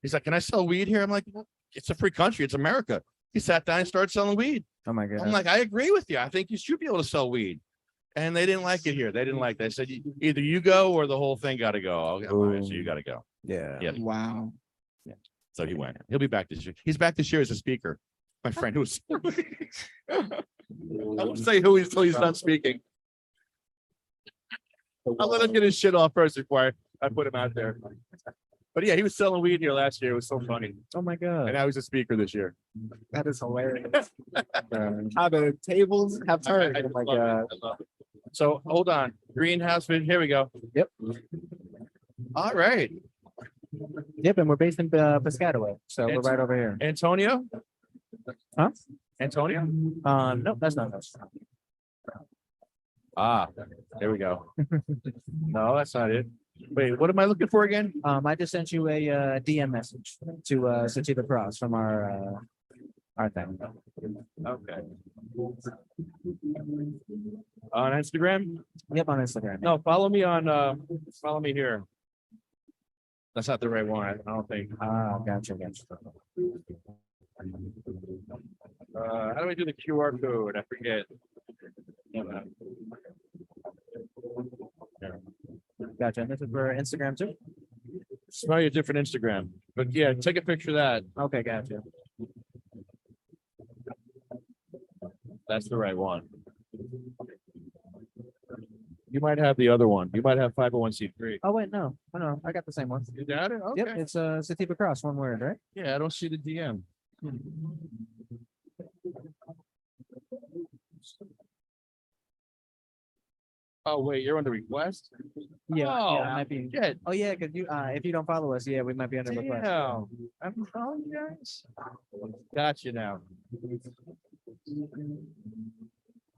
He's like, "Can I sell weed here?" I'm like, "Well, it's a free country. It's America." He sat down and started selling weed. Oh my god. I'm like, "I agree with you. I think you should be able to sell weed." And they didn't like it here. They didn't like that. They said, "Either you go or the whole thing got to go." Okay, all right, so you got to go. Yeah. Yeah. Wow. So he went. He'll be back this year. He's back this year as a speaker. My friend who's I won't say who he's till he's done speaking. I'll let him get his shit off first before I put him out there. But yeah, he was selling weed here last year. It was so funny. Oh my god, And now he's a speaker this year. that is hilarious. How the tables have turned. Oh my god. So hold on. Greenhouse vision. Here we go. Yep. All right. Yep, and we're based in Piscataway, so we're right over here. Antonio? Huh? Antonio? No, that's not us. Ah, there we go. No, that's not it. Wait, what am I looking for again? I just sent you a DM message to Sativa Cross from our thing. Okay. On Instagram? Yep, on Instagram. No, follow me here. That's not the right one, I don't think. Ah, gotcha. How do I do the QR code? I forget. Gotcha. And this is for Instagram too? It's probably a different Instagram, but yeah, take a picture of that. Okay, gotcha. That's the right one. You might have the other one. You might have 501c3. Oh wait, no, I got the same one. You got it? Yep, Okay. it's Sativa Cross, one word, right? Yeah, I don't see the DM. Oh, wait, you're on the request? Yeah, Oh, yeah, it might be. shit. Oh yeah, because you if you don't follow us, yeah, we might be under request. Damn. I'm following you guys. Got you now.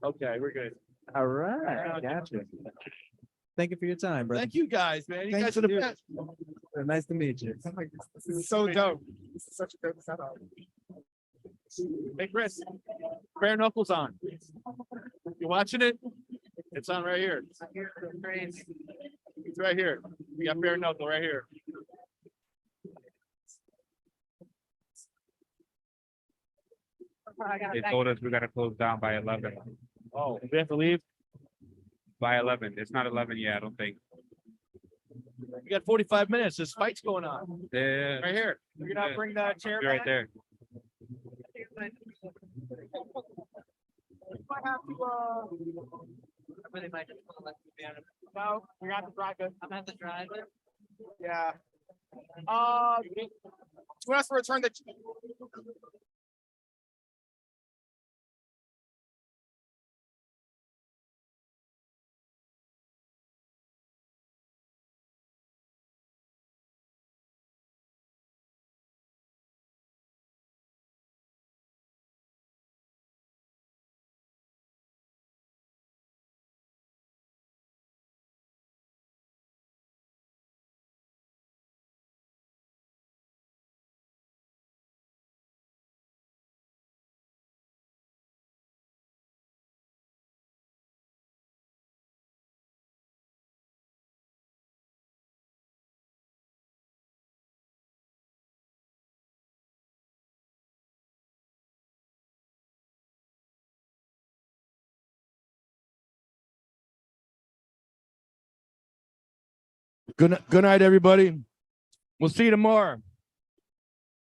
Okay, we're good. All right, gotcha. Thank you for your time, brother. Thank you guys, man. You Thank guys are the you. best. Nice to meet you. This is so dope. This is such a dope setup. Hey, Chris, bare knuckles on. You watching it? It's on right here. It's right here. We got bare knuckle right here. They told us we gotta close down by 11. Oh, we have to leave? By 11. It's not 11 yet, I don't think. We got 45 minutes. This fight's going on. Yeah. Right here. You're not bring that chair Be right there. Really might just wanna let you be on it. No, we got the driver. I'm at the driver. Yeah. Do you want us to return the? Good night, everybody. We'll see you tomorrow.